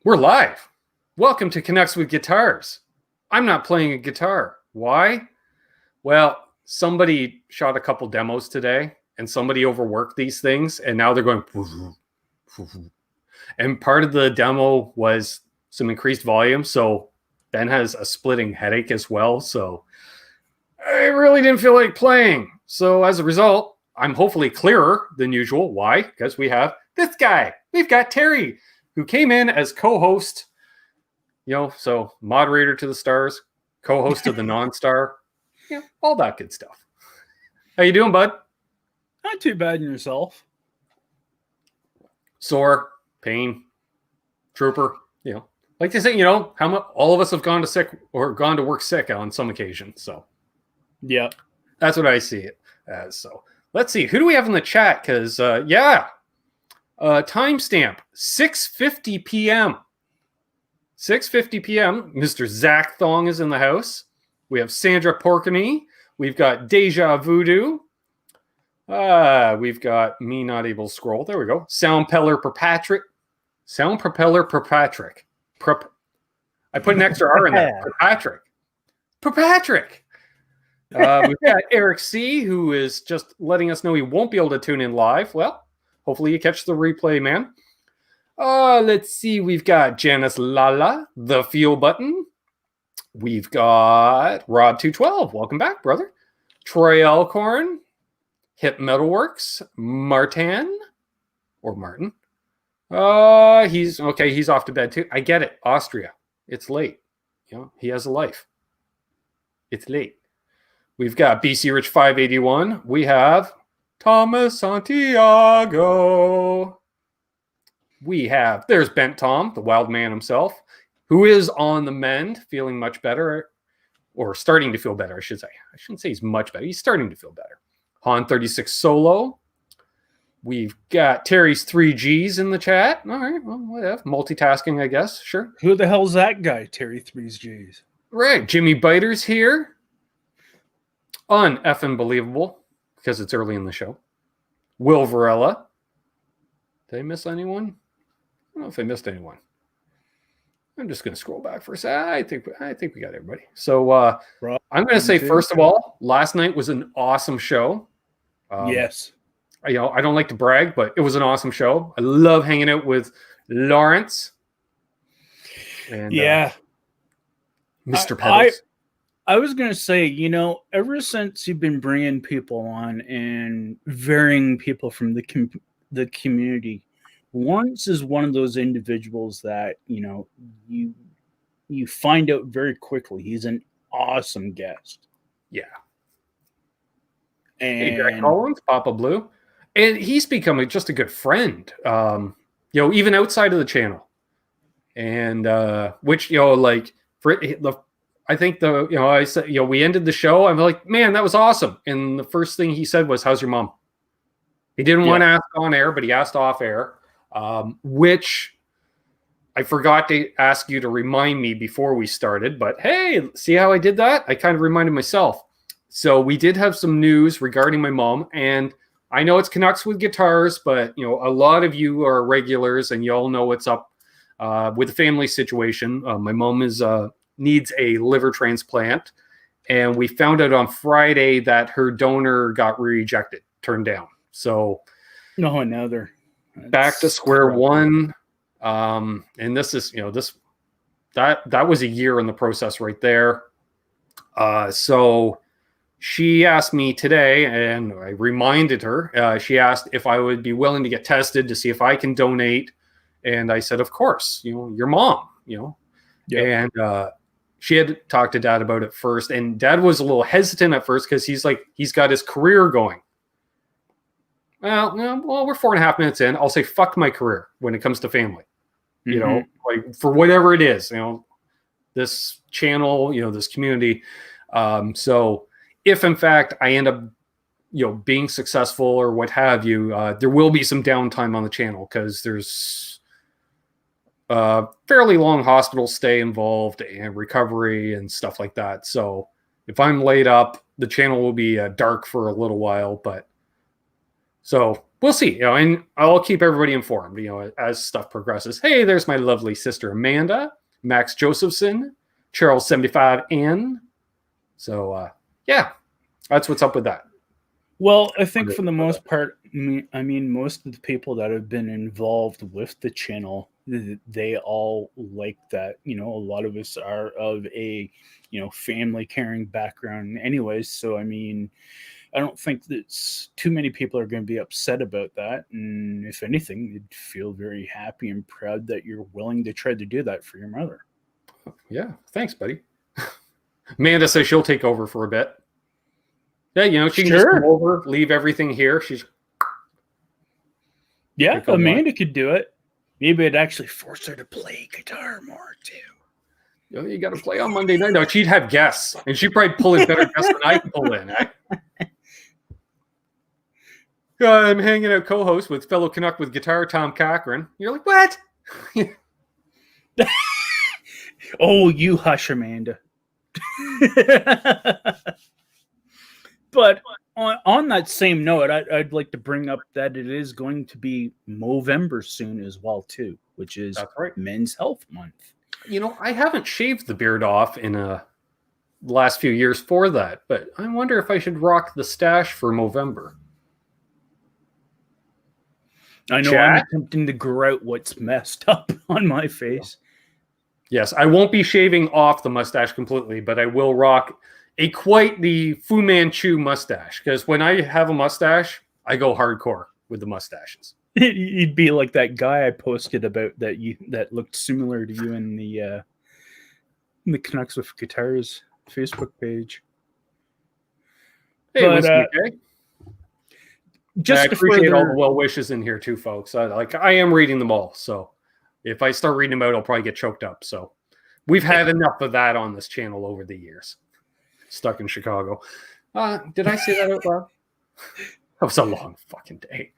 We're live. Welcome to Canucks With Guitars. I'm not playing a guitar. Why? Well, somebody shot a couple demos today and somebody overworked these things and now they're going and part of the demo was some increased volume. So Ben has a splitting headache as well. So I really didn't feel like playing. So as a result, I'm hopefully clearer than usual. Why? Because we have this guy. We've got Terry, who came in as co-host, so moderator to the stars, co-host of the non-star, all that good stuff. How you doing, bud? Not too bad in yourself. Sore, pain, trooper, like they say, how much all of us have gone to work sick on some occasion. So yeah, that's what I see it as. So let's see, who do we have in the chat? Because timestamp 6:50 p.m. 6:50 p.m. Mr. Zach Thong is in the house. We have Sandra Porkany. We've got Deja Voodoo. We've got me not able to scroll. There we go. Sound Propeller per Patrick. I put an extra R in there. Per Patrick. We've got Eric C, who is just letting us know he won't be able to tune in live. Well, hopefully you catch the replay, man. Let's see. We've got Janice Lala, the Fuel Button. We've got Rob212. Welcome back, brother. Troy Elkhorn. Hip Metalworks. Martin. He's okay. He's off to bed too. I get it. Austria. It's late. He has a life. It's late. We've got BC Rich 581. We have Thomas Santiago. There's Bent Tom, the wild man himself, who is on the mend, feeling much better, or starting to feel better, I should say. I shouldn't say he's much better. He's starting to feel better. Han 36 Solo. We've got Terry's 3Gs in the chat. All right, well, whatever. Multitasking, I guess. Sure. Who the hell's that guy, Terry 3Gs? Right. Jimmy Biter's here. Effing believable, because it's early in the show. Will Varela. Did I miss anyone? I don't know if I missed anyone. I'm just going to scroll back for a second. I think we got everybody. So I'm going to say, first of all, last night was an awesome show. Yes. I don't like to brag, but it was an awesome show. I love hanging out with Lawrence. And, Mr. Pebbles. I was going to say, ever since you've been bringing people on and varying people from the community, Lawrence is one of those individuals that, you find out very quickly. He's an awesome guest. Yeah. And hey, Jack Collins, Papa Blue. And he's become just a good friend, even outside of the channel. And which, I think I said, we ended the show. I'm like, man, that was awesome. And the first thing he said was, how's your mom? He didn't want to ask on air, but he asked off air, which I forgot to ask you to remind me before we started. But hey, see how I did that? I kind of reminded myself. So we did have some news regarding my mom. And I know it's Canucks With Guitars, but, a lot of you are regulars and you all know what's up with the family situation. My mom needs a liver transplant. And we found out on Friday that her donor got turned down. So another back to square one. And this is, that was a year in the process right there. So she asked me today, and I reminded her, she asked if I would be willing to get tested to see if I can donate. And I said, of course, your mom, Yep. And she had talked to Dad about it first. And Dad was a little hesitant at first because he's got his career going. Well, we're 4.5 minutes in. I'll say fuck my career when it comes to family. For whatever it is, this channel, this community. So if in fact I end up, being successful or what have you, there will be some downtime on the channel because there's fairly long hospital stay involved and recovery and stuff like that. So if I'm laid up, the channel will be dark for a little while, but so we'll see. And I'll keep everybody informed. As stuff progresses. Hey, there's my lovely sister Amanda, Max Josephson, Charles 75N. So yeah, that's what's up with that. Well, I think for the most part, I mean, most of the people that have been involved with the channel, they all like that. A lot of us are of a, family caring background anyways. So, I mean, I don't think that too many people are going to be upset about that. And if anything, they'd feel very happy and proud that you're willing to try to do that for your mother. Yeah. Thanks, buddy. Amanda says she'll take over for a bit. Yeah, she can just come over, leave everything here. Yeah, Amanda could do it. Maybe it'd actually force her to play guitar more too. You got to play on Monday night. No, she'd have guests, and she'd probably pull in better guests than I can pull in. I'm hanging out co-host with fellow Canuck with Guitar, Tom Cochran. You're like, what? Oh, you hush, Amanda. But on that same note, I'd like to bring up that it is going to be Movember soon as well, too, which is Men's Health Month. I haven't shaved the beard off in the last few years for that, but I wonder if I should rock the stash for Movember. I know I'm attempting to grow out what's messed up on my face. Yes, I won't be shaving off the mustache completely, but I will rock quite the Fu Manchu mustache, because when I have a mustache, I go hardcore with the mustaches. You'd be like that guy I posted about that looked similar to you in the Canucks with Guitars Facebook page. Hey, but, I appreciate all the well wishes in here too, folks. I am reading them all, so if I start reading them out, I'll probably get choked up. So we've had enough of that on this channel over the years. Stuck in Chicago. Did I say that out loud? That was a long fucking day.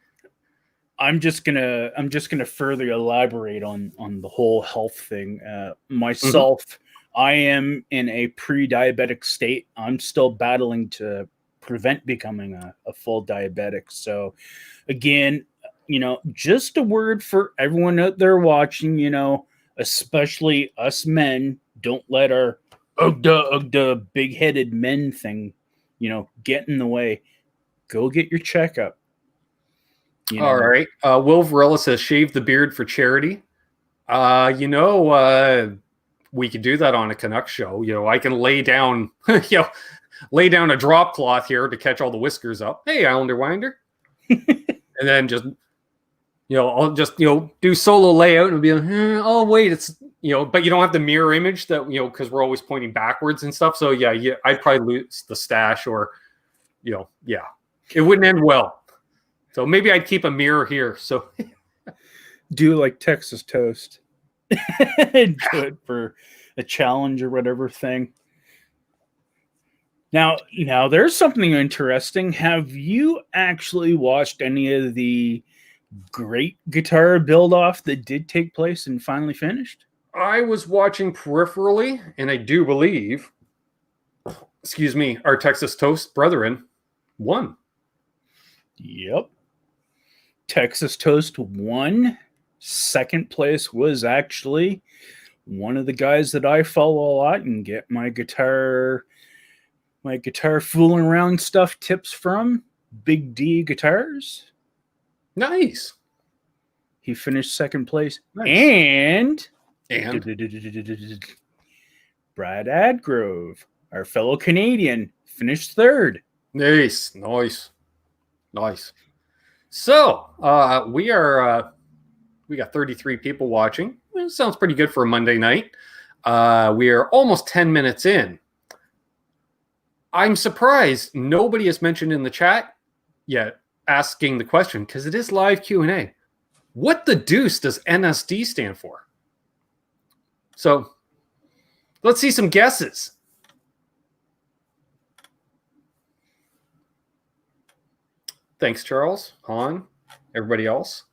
I'm just gonna further elaborate on the whole health thing. Myself, I am in a pre-diabetic state. I'm still battling to prevent becoming a full diabetic. So again, just a word for everyone out there watching, especially us men, don't let our ugda big-headed men thing, get in the way. Go get your checkup. All right. Will Varela says, shave the beard for charity. We could do that on a Canucks show. I can lay down, lay down a drop cloth here to catch all the whiskers up. Hey, Islander Winder. And then just, I'll just, do solo layout and be like, oh, wait, it's, but you don't have the mirror image that, because we're always pointing backwards and stuff. So, yeah, I'd probably lose the stash or, it wouldn't end well. So maybe I'd keep a mirror here. So do like Texas Toast. Do it for a challenge or whatever thing. Now there's something interesting. Have you actually watched any of the great guitar build-off that did take place and finally finished? I was watching peripherally, and I do believe, our Texas Toast brethren won. Yep. Texas Toast won. Second place was actually one of the guys that I follow a lot and get my guitar fooling around stuff tips from, Big D Guitars. Nice. He finished second place. Nice. And Brad Adgrove, our fellow Canadian, finished third. Nice. So we got 33 people watching. It sounds pretty good for a Monday night. We are almost 10 minutes in. I'm surprised nobody has mentioned in the chat yet asking the question, because it is live Q&A. What the deuce does NSD stand for? So let's see some guesses. Thanks, Charles, Han, everybody else.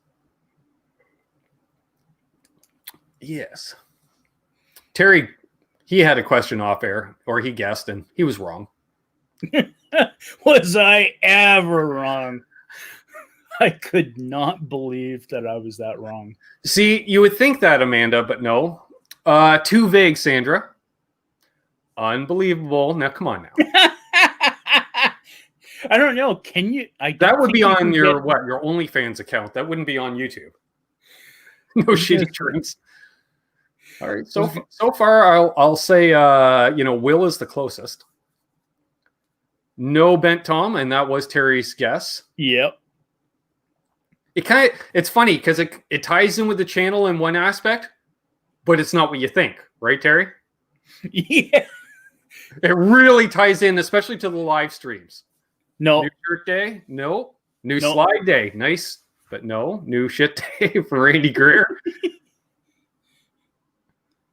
Yes. Terry, he had a question off air, or he guessed, and he was wrong. Was I ever wrong? I could not believe that I was that wrong. See, you would think that, Amanda, but no. Too vague, Sandra. Unbelievable. Now, come on now. I don't know. Can you? That would be on your OnlyFans account. That wouldn't be on YouTube. No shitty drinks. All right. So far, I'll say Will is the closest. No Bent Tom, and that was Terry's guess. Yep. It's funny because it ties in with the channel in one aspect, but it's not what you think, right, Terry? Yeah. It really ties in, especially to the live streams. No. New shirt day? No. New slide day? Nice, but no. New shit day for Randy Greer.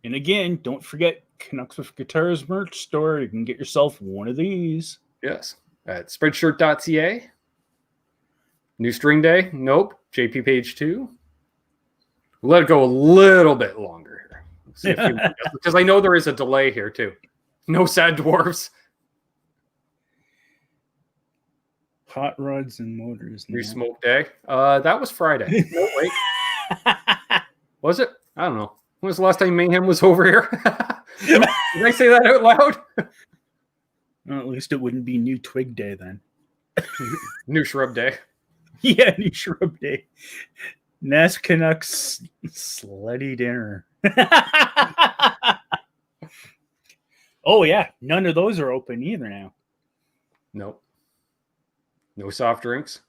And again, don't forget Canucks With Guitars merch store. You can get yourself one of these. Yes. At spreadshirt.ca. New string day? Nope. JP page 2. Let it go a little bit longer here. See if you, because I know there is a delay here too. No sad dwarfs. Hot rods and motors. New smoke day. That was Friday. No, wait. Was it? I don't know. When was the last time Mayhem was over here? Did I say that out loud? Well, at least it wouldn't be New Twig Day then. New shrub day. Yeah, New Shrub Day. Nest Canucks slutty dinner. Oh, yeah. None of those are open either now. Nope. No soft drinks.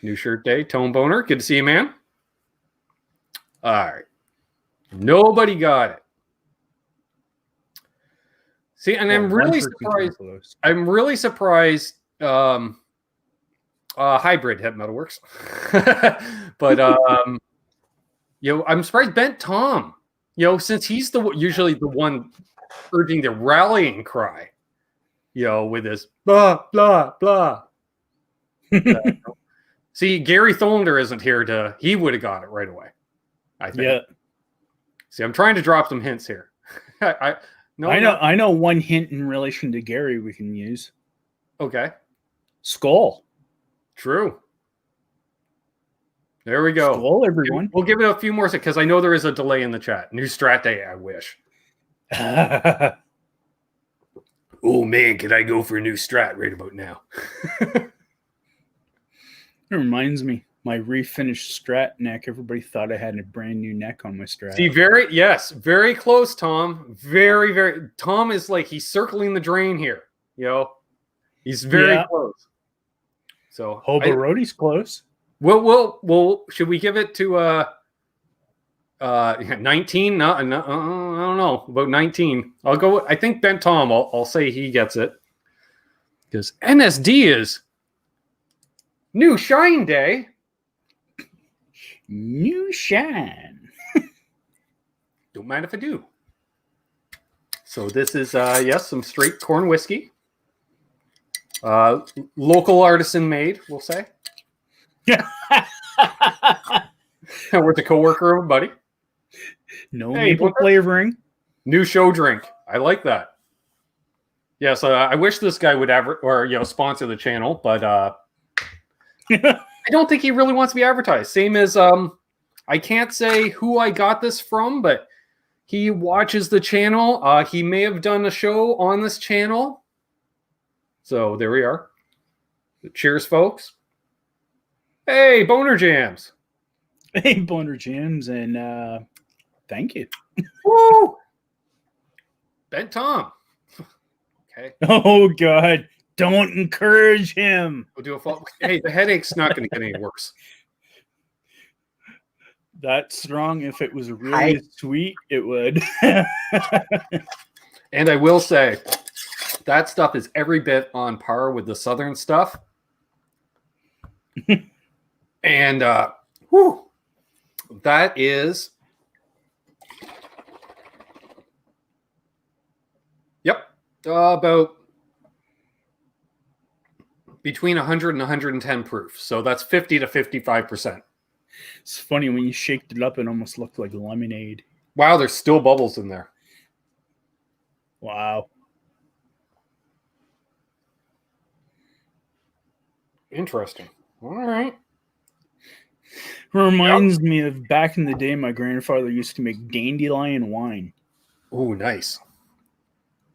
New shirt day. Tone Boner. Good to see you, man. All right. Nobody got it. See, and I'm really surprised. I'm really surprised. Hybrid Heavy Metalworks. But I'm surprised Bent Tom, since he's usually the one urging the rallying cry, with his blah blah blah. See, Gary Tholander isn't here he would have got it right away, I think. Yeah. See, I'm trying to drop some hints here. I know one hint in relation to Gary we can use. Okay. Skull. True. There we go. Skull, everyone. We'll give it a few more seconds because I know there is a delay in the chat. New Strat day, I wish. Oh man, could I go for a new Strat right about now? It reminds me, my refinished Strat neck. Everybody thought I had a brand new neck on my Strat. See, very close, Tom. Very, very. Tom is like he's circling the drain here. He's very close. So Hobarodi's close. Well, should we give it to 19? No, I don't know about 19. I'll go. I think Bent Tom. I'll say he gets it because NSD is new shine day. New shine. Don't mind if I do. So this is some straight corn whiskey. Local artisan made, we'll say. Yeah. With a coworker of a buddy. No maple flavoring. New show drink. I like that. Yes, I wish this guy would sponsor the channel, but I don't think he really wants to be advertised. Same as I can't say who I got this from, but he watches the channel. He may have done a show on this channel. So there we are. Cheers, folks. Hey, Boner Jams. Hey, Boner Jams, and thank you. Woo! Bent Tom. Okay. Oh, God. Don't encourage him. We'll do a follow. Hey, the headache's not going to get any worse. That's strong. If it was really sweet, it would. And I will say, that stuff is every bit on par with the Southern stuff. And that is, about between 100 and 110 proof. So that's 50 to 55%. It's funny when you shaked it up, it almost looked like lemonade. Wow, there's still bubbles in there. Wow. Interesting. All right. Reminds me of back in the day, my grandfather used to make dandelion wine. Oh, nice.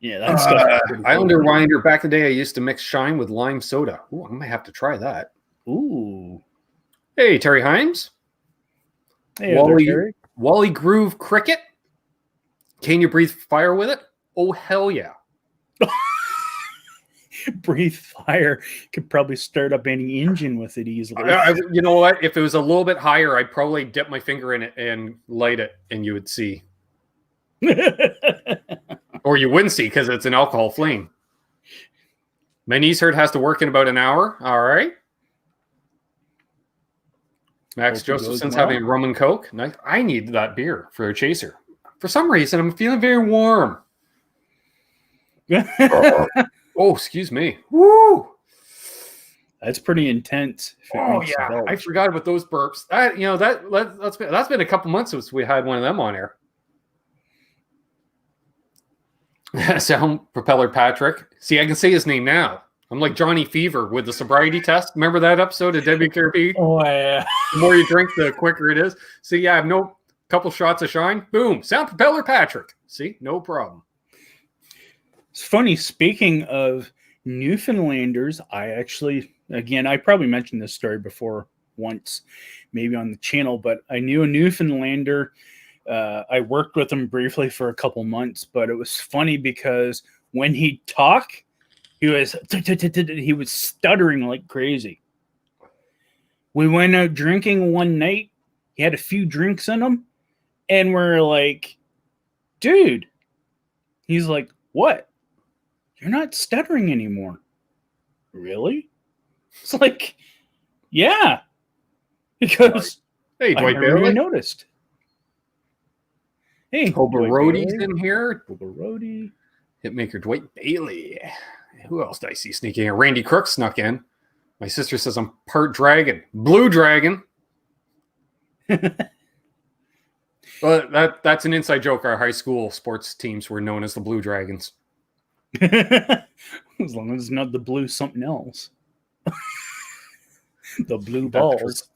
Yeah, that stuff. Islander Winder, back in the day, I used to mix shine with lime soda. Ooh, I might have to try that. Ooh. Hey, Terry Himes. Hey, Terry. Wally Groove Cricket. Can you breathe fire with it? Oh, hell yeah. Breathe fire. Could probably start up any engine with it easily. You know what? If it was a little bit higher, I'd probably dip my finger in it and light it, and you would see. Or you wouldn't see because it's an alcohol flame. My niece heard has to work in about an hour. All right. Max Josephson's having rum and coke. Nice. I need that beer for a chaser. For some reason, I'm feeling very warm. Oh, excuse me. Woo! That's pretty intense. Oh yeah, I forgot about those burps. That's been a couple months since we had one of them on air. Sound Propeller Patrick. See, I can say his name now. I'm like Johnny Fever with the sobriety test. Remember that episode of WKRP? Oh yeah. The more you drink, the quicker it is. See, yeah, I have no couple shots of shine. Boom. Sound Propeller Patrick. See, no problem. It's funny. Speaking of Newfoundlanders, I probably mentioned this story before once, maybe on the channel, but I knew a Newfoundlander. I worked with him briefly for a couple months, but it was funny because when he'd talk, he was stuttering like crazy. We went out drinking one night. He had a few drinks in him, and we're like, dude. He's like, what? You're not stuttering anymore. Really? It's like, yeah. Because hey, Dwight I never Bailey noticed. Hey, Oberody's in here. Oberody. Hitmaker Dwight Bailey. Who else did I see sneaking in? Randy Crook snuck in. My sister says I'm part dragon. Blue dragon. But that's an inside joke. Our high school sports teams were known as the Blue Dragons. As long as it's not the blue something else. The blue balls.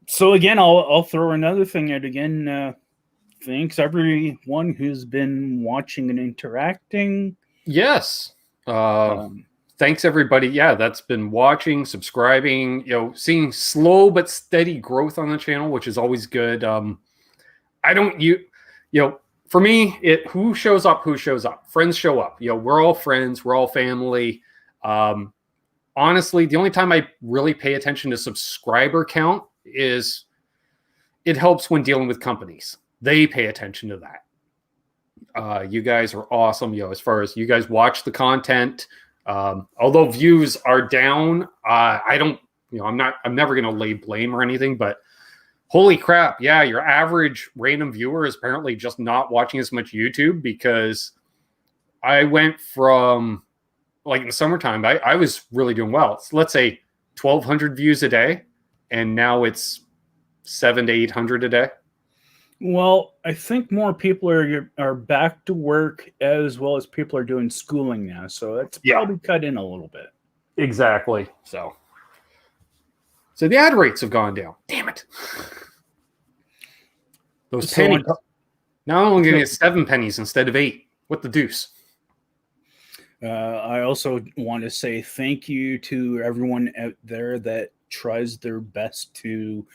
So again, I'll throw another thing out again. Thanks everyone who's been watching and interacting. Yes. Thanks everybody. Yeah, that's been watching, subscribing, seeing slow but steady growth on the channel, which is always good. For me, who shows up, friends show up. We're all friends, we're all family. Honestly, the only time I really pay attention to subscriber count is it helps when dealing with companies. They pay attention to that. You guys are awesome. As far as you guys watch the content, although views are down, I'm never going to lay blame or anything, but holy crap. Yeah. Your average random viewer is apparently just not watching as much YouTube, because I went from, like, in the summertime, I was really doing well. So let's say 1,200 views a day, and now it's 700 to 800 a day. Well, I think more people are back to work, as well as people are doing schooling now. So that's probably cut in a little bit. Exactly. So the ad rates have gone down. Damn it. Those pennies. Now I'm only going to get 7 pennies instead of 8. What the deuce? I also want to say thank you to everyone out there that tries their best to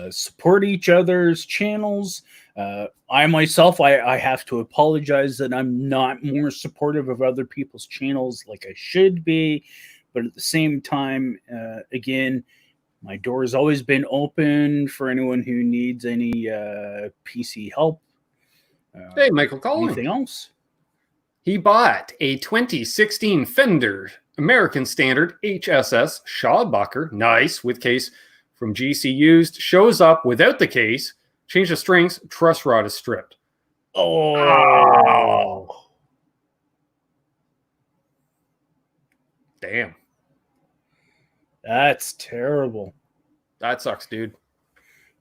support each other's channels. I myself, I have to apologize that I'm not more supportive of other people's channels like I should be. But at the same time, again, my door has always been open for anyone who needs any PC help. Hey, Michael Collins. Anything else? He bought a 2016 Fender American Standard HSS Schaubacher, nice, with case from GC Used. Shows up without the case. Change the strings. Truss rod is stripped. Oh. Damn. That's terrible. That sucks, dude.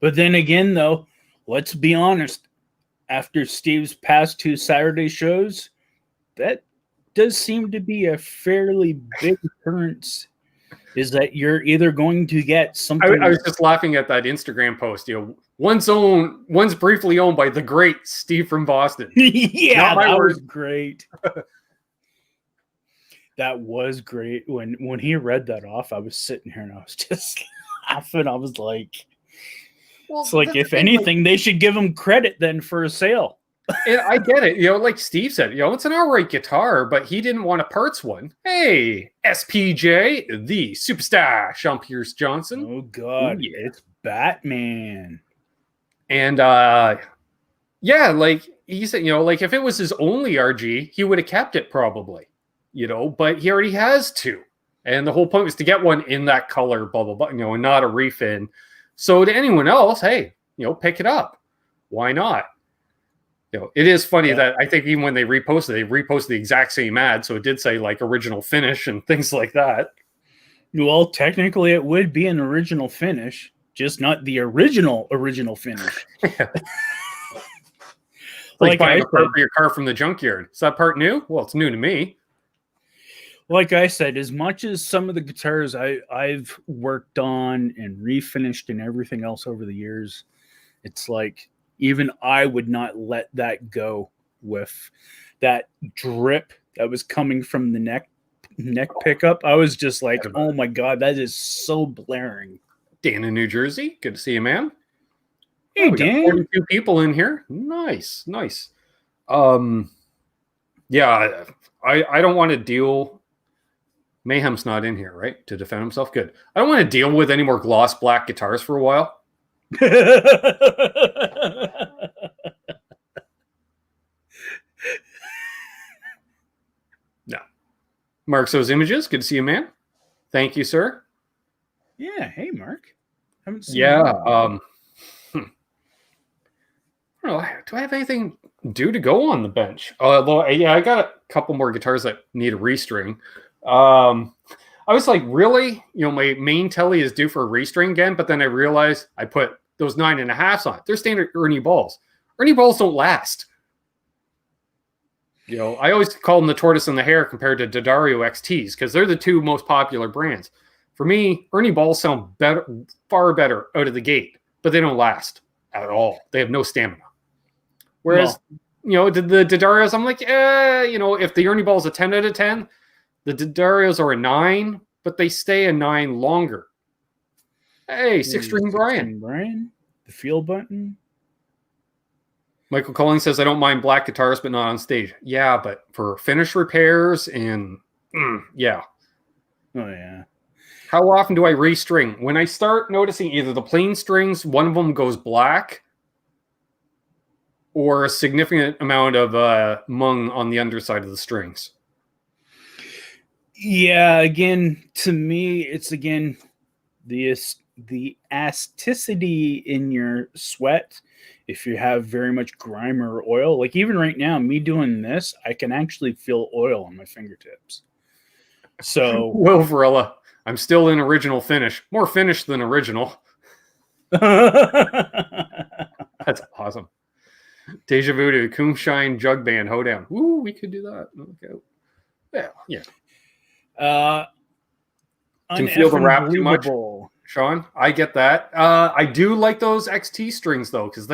But then again, though, let's be honest. After Steve's past 2 Saturday shows, that does seem to be a fairly big occurrence. Is that you're either going to get something? I was just laughing at that Instagram post. One's briefly owned by the great Steve from Boston. Yeah, that was great. That was great. When he read that off, I was sitting here and I was just laughing. I was like, well, it's like, if anything, they should give him credit then for a sale. And I get it. Like Steve said, it's an all right guitar, but he didn't want a parts one. Hey, SPJ, the superstar, Sean Pierce Johnson. Oh, God. Ooh, yeah. It's Batman. And, yeah, like he said, like if it was his only RG, he would have kept it probably, but he already has two. And the whole point was to get one in that color, blah, blah, blah, and not a refin. So to anyone else, hey, pick it up. Why not? It is funny that I think even when they reposted the exact same ad. So it did say like original finish and things like that. Well, technically it would be an original finish, just not the original finish. like buying a part for your car from the junkyard. Is that part new? Well, it's new to me. Like I said, as much as some of the guitars I've worked on and refinished and everything else over the years, it's like, even I would not let that go with that drip that was coming from the neck pickup. I was just like, oh my God, that is so blaring. Dan in New Jersey. Good to see you, man. Hey, Dan. 42 people in here. Nice. Yeah, I don't want to deal. Mayhem's not in here, right? To defend himself. Good. I don't want to deal with any more gloss black guitars for a while. No. Mark's those images. Good to see you, man. Thank you, sir. Yeah. Hey, Mark. Haven't seen you. I don't know. Do I have anything due to go on the bench? Well, yeah, I got a couple more guitars that need a restring. I was like, really? My main telly is due for a restring again, but then I realized I put those 9.5s on it. They're standard Ernie balls. Ernie balls don't last. I always call them the tortoise and the hare compared to D'Addario XTs because they're the two most popular brands. For me, Ernie balls sound better, far better out of the gate, but they don't last at all. They have no stamina. Whereas, the D'Addarios, I'm like, if the Ernie ball is a 10 out of 10, the D'Addarios are a 9, but they stay a 9 longer. Hey, six-string Brian. The feel button. Michael Collins says, I don't mind black guitars, but not on stage. Yeah, but for finish repairs and, yeah. Oh, yeah. How often do I restring? When I start noticing either the plain strings, one of them goes black, or a significant amount of mung on the underside of the strings. Yeah, again, to me, it's again the elasticity in your sweat. If you have very much grime or oil, like even right now, me doing this, I can actually feel oil on my fingertips. So, Will Varela, I'm still in original finish, more finished than original. That's awesome. Deja Voodoo, Coomshine, Jug Band, Hoedown. Ooh, we could do that. Okay. Yeah. Can feel the wrap too much, Sean. I get that. I do like those XT strings though, because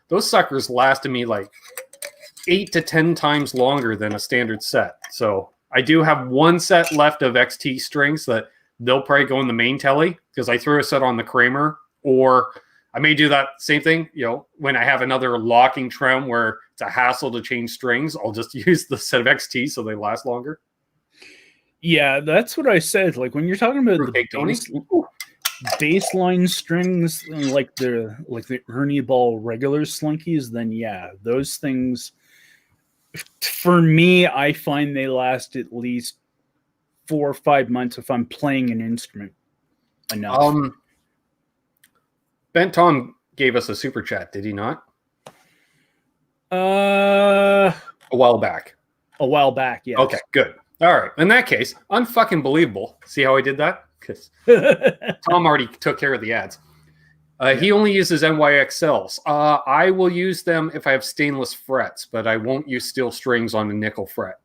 those suckers lasted me like 8 to 10 times longer than a standard set. So I do have one set left of XT strings that they'll probably go in the main telly because I threw a set on the Kramer, or I may do that same thing. When I have another locking trim where it's a hassle to change strings, I'll just use the set of XT so they last longer. Yeah, that's what I said. Like when you're talking about the baseline strings, like the Ernie Ball regular slinkies, then yeah, those things. For me, I find they last at least 4 or 5 months if I'm playing an instrument enough. Ben Tom gave us a super chat, did he not? A while back. Yes. Okay, good. All right. In that case, unfucking believable. See how I did that? Because Tom already took care of the ads. He only uses NYXLs. I will use them if I have stainless frets, but I won't use steel strings on a nickel fret.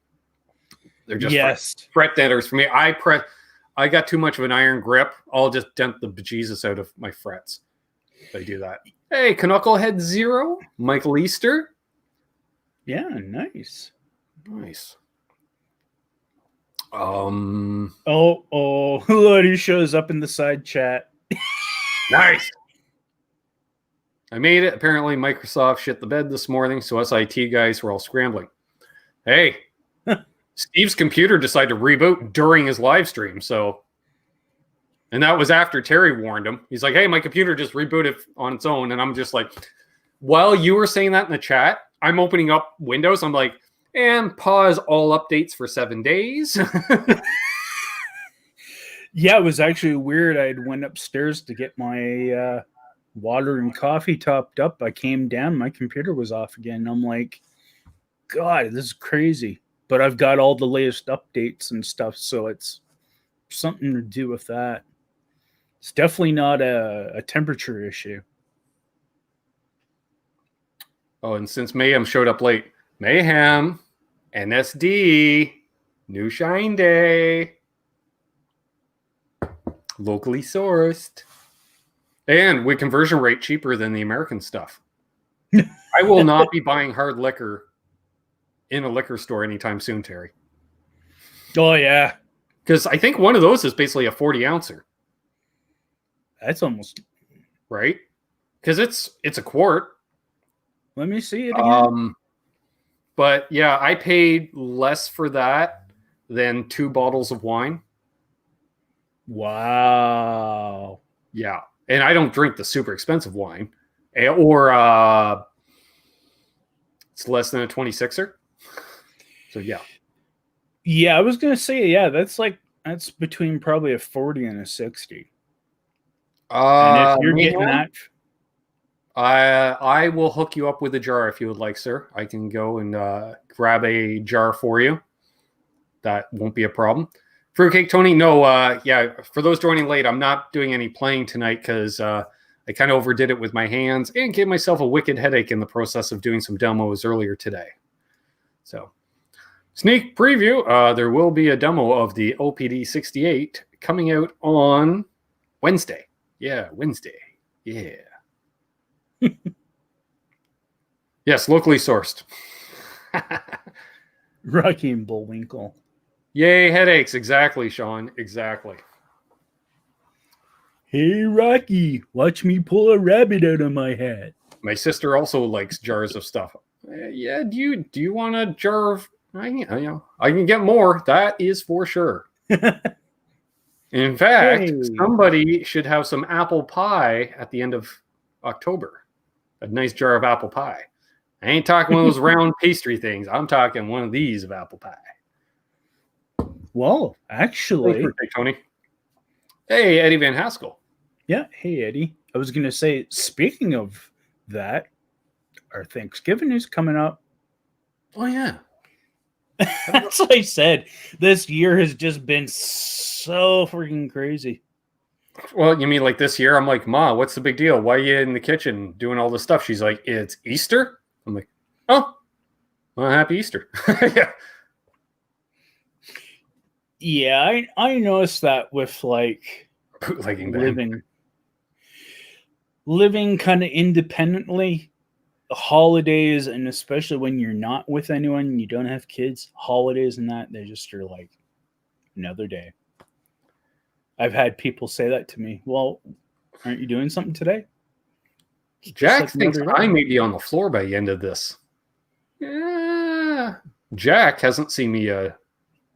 They're just fret denters for me. I got too much of an iron grip. I'll just dent the bejesus out of my frets if I do that. Hey, Knucklehead Zero, Michael Easter. Yeah, nice. Nice. Look, he shows up in the side chat. Nice. I made it. Apparently, Microsoft shit the bed this morning, so us IT guys were all scrambling. Hey, Steve's computer decided to reboot during his live stream, and that was after Terry warned him. He's like, hey, my computer just rebooted on its own, and I'm just like, while you were saying that in the chat, I'm opening up Windows. I'm like, and pause all updates for 7 days. Yeah, it was actually weird. I went upstairs to get my water and coffee topped up. I came down, my computer was off again. I'm like, God, this is crazy. But I've got all the latest updates and stuff, so it's something to do with that. It's definitely not a temperature issue. Oh, and since Mayhem showed up late, Mayhem, NSD, New Shine Day, locally sourced, and with conversion rate cheaper than the American stuff. I will not be buying hard liquor in a liquor store anytime soon, Terry. Oh, yeah. Because I think one of those is basically a 40 ouncer. That's almost... Right? Because it's a quart. Let me see it again. But yeah, I paid less for that than 2 bottles of wine. Wow. Yeah. And I don't drink the super expensive wine. Or it's less than a 26er. So yeah. Yeah, I was going to say, yeah, that's between probably a 40 and a 60. And if you're getting that... I will hook you up with a jar if you would like, sir. I can go and grab a jar for you. That won't be a problem. Fruitcake Tony, no, yeah, for those joining late, I'm not doing any playing tonight because I kind of overdid it with my hands and gave myself a wicked headache in the process of doing some demos earlier today. So, sneak preview, there will be a demo of the OPD 68 coming out on Wednesday. Yeah, Wednesday. Yeah. Yes, locally sourced. Rocky and Bullwinkle. Yay, headaches. Exactly, Sean. Exactly. Hey, Rocky, watch me pull a rabbit out of my hat. My sister also likes jars of stuff. Yeah, do you want a jar of... I can get more. That is for sure. In fact, somebody should have some apple pie at the end of October. A nice jar of apple pie. I ain't talking one of those round pastry things. I'm talking one of these of apple pie. Well, actually... Hey, Tony. Hey, Eddie Van Haskell. Yeah, hey, Eddie. I was going to say, speaking of that, our Thanksgiving is coming up. Oh, yeah. That's what I said. This year has just been so freaking crazy. Well, you mean like this year? I'm like, Ma, what's the big deal? Why are you in the kitchen doing all this stuff? She's like, it's Easter? I'm like, oh, well, happy Easter. Yeah. Yeah, I noticed that with like bootlegging living kind of independently, the holidays, and especially when you're not with anyone, you don't have kids, holidays and that, they just are like another day. I've had people say that to me. Well, aren't you doing something today? Jack thinks I may be on the floor by the end of this. Yeah. Jack hasn't seen me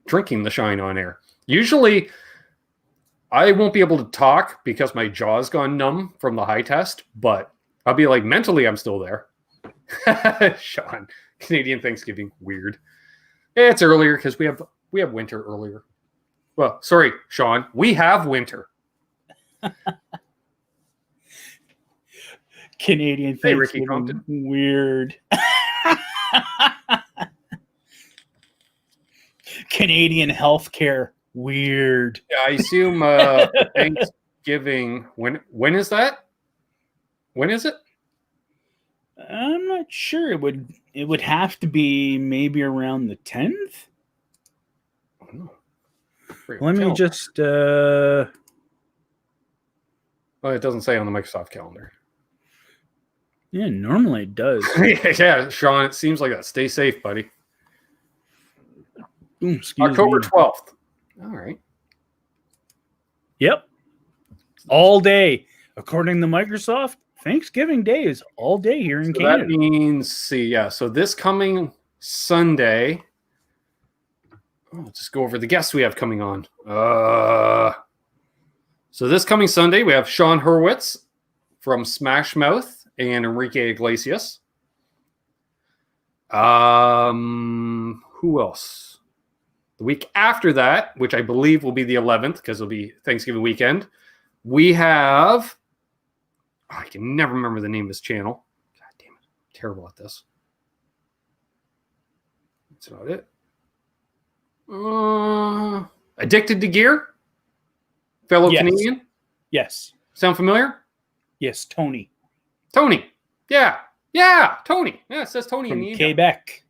drinking the shine on air. Usually, I won't be able to talk because my jaw's gone numb from the high test, but I'll be like, mentally, I'm still there. Sean, Canadian Thanksgiving, weird. It's earlier because we have winter earlier. Well, sorry, Sean, we have winter. Canadian Thanksgiving, weird. Canadian healthcare, weird. Yeah, I assume Thanksgiving. When is that? When is it? I'm not sure. It would have to be maybe around the 10th. Let me just. Well, it doesn't say on the Microsoft calendar. Yeah, normally it does. Yeah, Sean, it seems like that. Stay safe, buddy. Ooh, October 12th. All right. Yep. All day. According to Microsoft, Thanksgiving Day is all day here in Canada. That means, so this coming Sunday, let's just go over the guests we have coming on. So this coming Sunday, we have Sean Hurwitz from Smash Mouth and Enrique Iglesias. Who else? The week after that, which I believe will be the 11th, because it'll be Thanksgiving weekend, we have... I can never remember the name of this channel. God damn it. I'm terrible at this. That's not it. Addicted to Gear? Fellow Canadian? Yes. Sound familiar? Yes, Tony. Tony. Yeah. Yeah, Tony. Yeah, it says Tony From in the Quebec.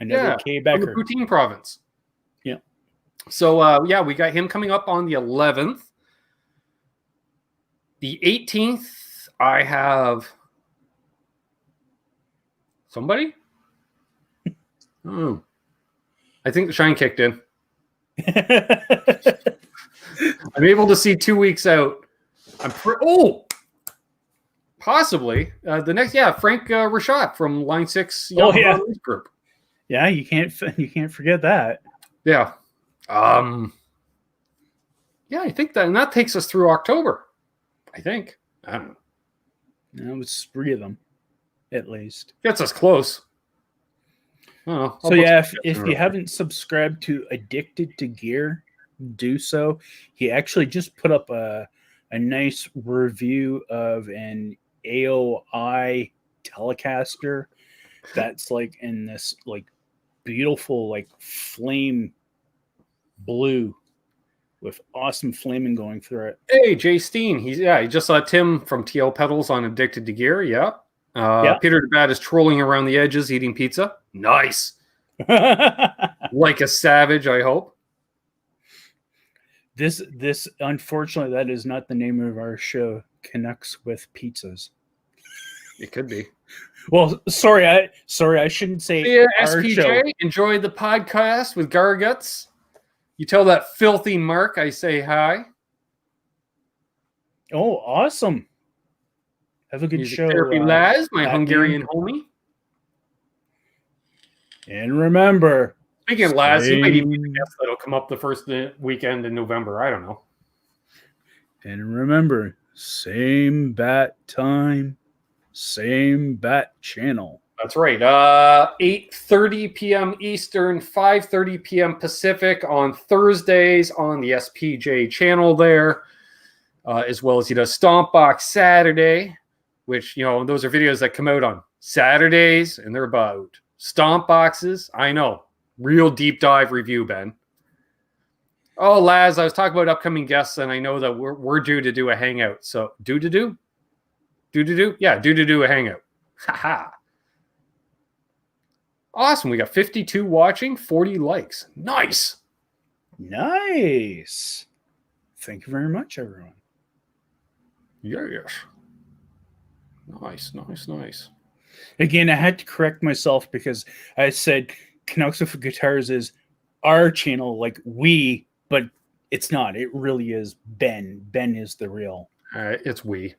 Another Quebecer. From the Poutine province. Yeah. So, we got him coming up on the 11th. The 18th, I have somebody. I think the shine kicked in. I'm able to see 2 weeks out. Possibly the next. Yeah, Frank Rashad from Line 6 Young Group. Yeah, you can't forget that. Yeah. I think that takes us through October. I think. I don't know. It was 3 of them, at least. Gets us close. So if you haven't subscribed to Addicted to Gear, do so. He actually just put up a nice review of an AOI Telecaster that's like in this like beautiful like flame blue with awesome flaming going through it. Hey, Jay Steen. He just saw Tim from TL Pedals on Addicted to Gear. Yeah. Peter DeBat is trolling around the edges eating pizza. Nice. Like a savage, I hope. This unfortunately, that is not the name of our show, Canucks with Pizzas. It could be. Well, sorry, I shouldn't say our SPJ, show. Enjoy the podcast with Garguts. You tell that filthy Mark I say hi. Oh, awesome. Have a good Music show. Therapy Laz, my Hungarian homie. And remember... Speaking of Laz, he might even be the guest that'll come up the first weekend in November. I don't know. And remember, same bat time, same bat channel. That's right. 8:30 p.m. Eastern, 5:30 p.m. Pacific on Thursdays on the SPJ channel there, as well as he does Stompbox Saturday, which, those are videos that come out on Saturdays, and they're about stomp boxes. I know. Real deep dive review, Ben. Oh, Laz, I was talking about upcoming guests, and I know that we're due to do a hangout. So, do? Yeah, due to do a hangout. Haha. Awesome. We got 52 watching, 40 likes. Nice. Nice. Thank you very much, everyone. Yes. Nice. Again, I had to correct myself because I said Canucks with Guitars is our channel, like we, but it's not. It really is Ben. Ben is the real. It's we.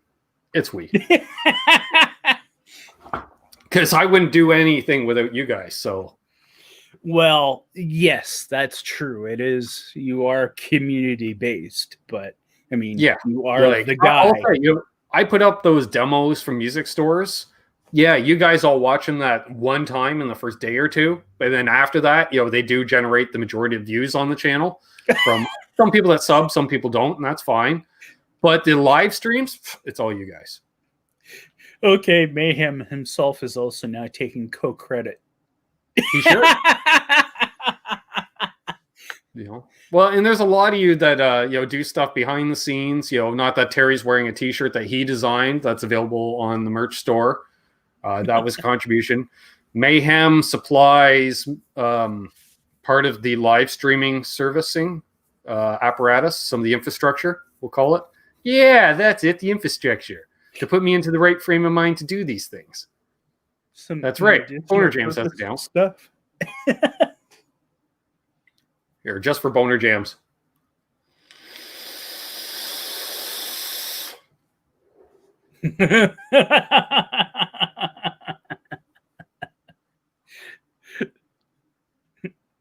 Because I wouldn't do anything without you guys, so. Well, yes, that's true. It is. You are community-based, but, I mean, you are the guy. I put up those demos from music stores. Yeah, you guys all watch them that one time in the first day or two. But then after that, they do generate the majority of views on the channel from some people that sub, some people don't, and that's fine. But the live streams, it's all you guys. Okay, Mayhem himself is also now taking co-credit. He should. Well, and there's a lot of you that do stuff behind the scenes. Not that Terry's wearing a T-shirt that he designed. That's available on the merch store. That was a contribution. Mayhem supplies part of the live streaming servicing apparatus, some of the infrastructure, we'll call it. Yeah, that's it, the infrastructure, to put me into the right frame of mind to do these things. That's right. Boner Jams has it down. Stuff. Here, just for Boner Jams.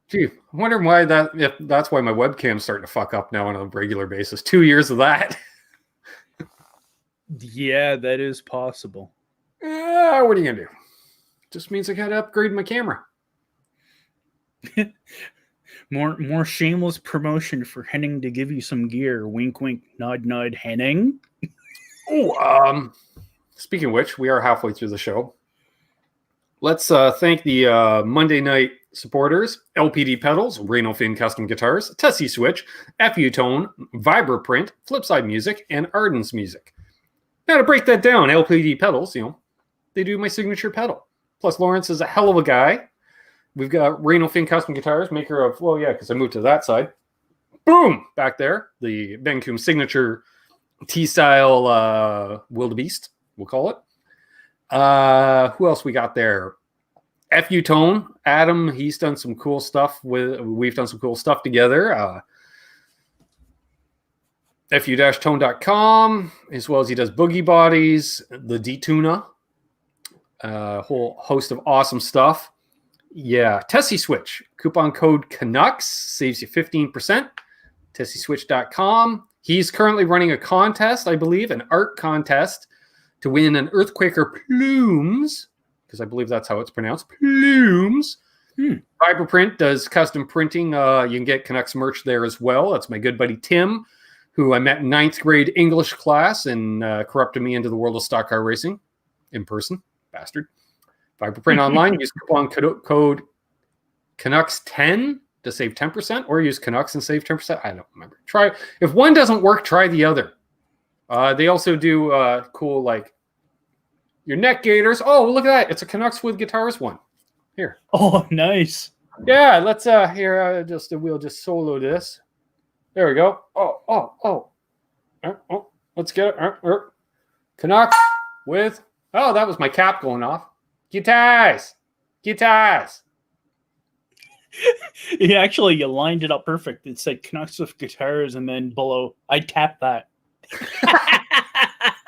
Gee, I'm wondering why if that's why my webcam's starting to fuck up now on a regular basis. 2 years of that. Yeah, that is possible. What are you gonna do? Just means I gotta upgrade my camera. More shameless promotion for Henning to give you some gear. Wink, wink, nod, nod. Henning. Oh, speaking of which, we are halfway through the show. Let's thank the Monday night supporters: LPD Pedals, Reno Fin Custom Guitars, Tesi Switch, FU Tone, Vibraprint, Flipside Music, and Ardens Music. Now to break that down, LPD Pedals, they do my signature pedal. Plus Lawrence is a hell of a guy. We've got Reno Fin Custom Guitars, maker of, because I moved to that side. Boom! Back there, the Ben Coombs signature T-style wildebeest, we'll call it. Who else we got there? FU Tone, Adam, he's done some cool stuff we've done some cool stuff together. fu-tone.com, as well as he does boogie bodies, the D-Tuna, a whole host of awesome stuff. Yeah, Tesi Switch, coupon code Canucks saves you 15%. TesiSwitch.com. He's currently running a contest, I believe, an art contest to win an Earthquaker Plumes, because I believe that's how it's pronounced, Plumes. Vibraprint does custom printing. You can get Canucks merch there as well. That's my good buddy Tim, who I met in 9th grade English class and corrupted me into the world of stock car racing in person. Bastard. Vibraprint online, use coupon code Canucks10 to save 10%, or use Canucks and save 10%. I don't remember. Try if one doesn't work, try the other. They also do cool, like, your neck gaiters. Oh, look at that. It's a Canucks with Guitars one. Here. Oh, nice. Yeah, let's we'll just solo this. There we go. Oh. Let's get it. Canucks with, that was my cap going off. Guitars. Yeah, actually, you lined it up perfect. It said Canucks with Guitars, and then below, I tapped that.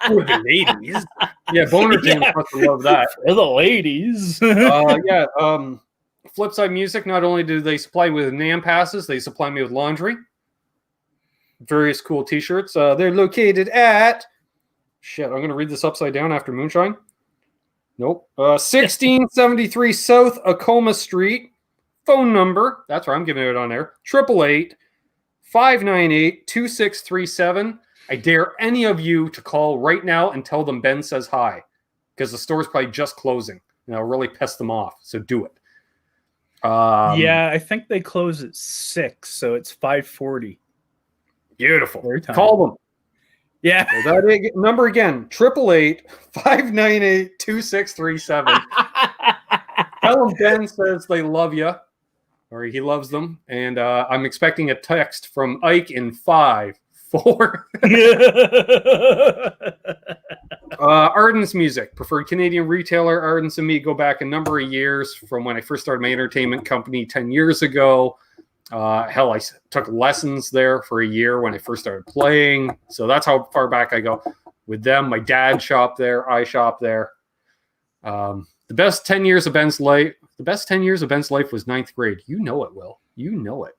For the ladies. Yeah, Boner Jams must love that. For the ladies. Flipside Music, not only do they supply me with NAM passes, they supply me with laundry. Various cool t-shirts. They're located at... Shit, I'm going to read this upside down after Moonshine. Nope. 1673 South Acoma Street. Phone number. That's right, I'm giving it on there. 888-598-2637. I dare any of you to call right now and tell them Ben says hi, because the store's probably just closing, and it'll really piss them off. So do it. Yeah, I think they close at 6, so it's 5:40. Beautiful. Call them. Yeah. So that number again, 888-598-2637. Tell them Ben says they love you, or he loves them, and I'm expecting a text from Ike in 5, 4. Ardens Music, preferred Canadian retailer. Ardens and me go back a number of years from when I first started my entertainment company 10 years ago. Hell, I took lessons there for a year when I first started playing. So that's how far back I go with them. My dad shopped there. I shopped there. The best 10 years of Ben's life. The best 10 years of Ben's life was 9th grade. You know it, Will. You know it.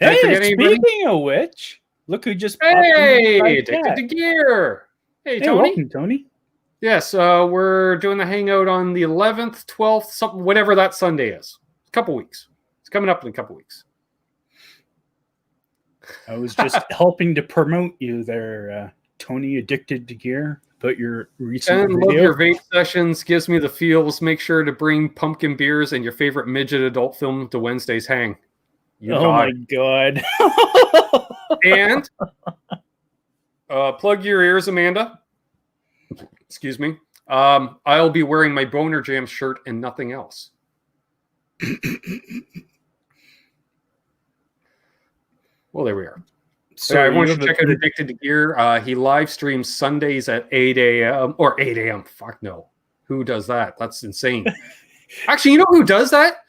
Hey, speaking of which, look who just popped Addicted to Gear. Hey, Tony. Welcome, Tony. Yes, we're doing the hangout on the 11th, 12th, something, whatever that Sunday is. A couple weeks. It's coming up in a couple weeks. I was just helping to promote you there, Tony. Addicted to Gear. But your recent video. Love your vape sessions. Gives me the feels. Make sure to bring pumpkin beers and your favorite midget adult film to Wednesday's hang. My God. And plug your ears, Amanda. Excuse me. I'll be wearing my Boner Jam shirt and nothing else. Well, there we are. So yeah, everyone should check out Addicted to Gear. He live streams Sundays at 8 a.m. or 8 a.m. Fuck no. Who does that? That's insane. Actually, you know who does that?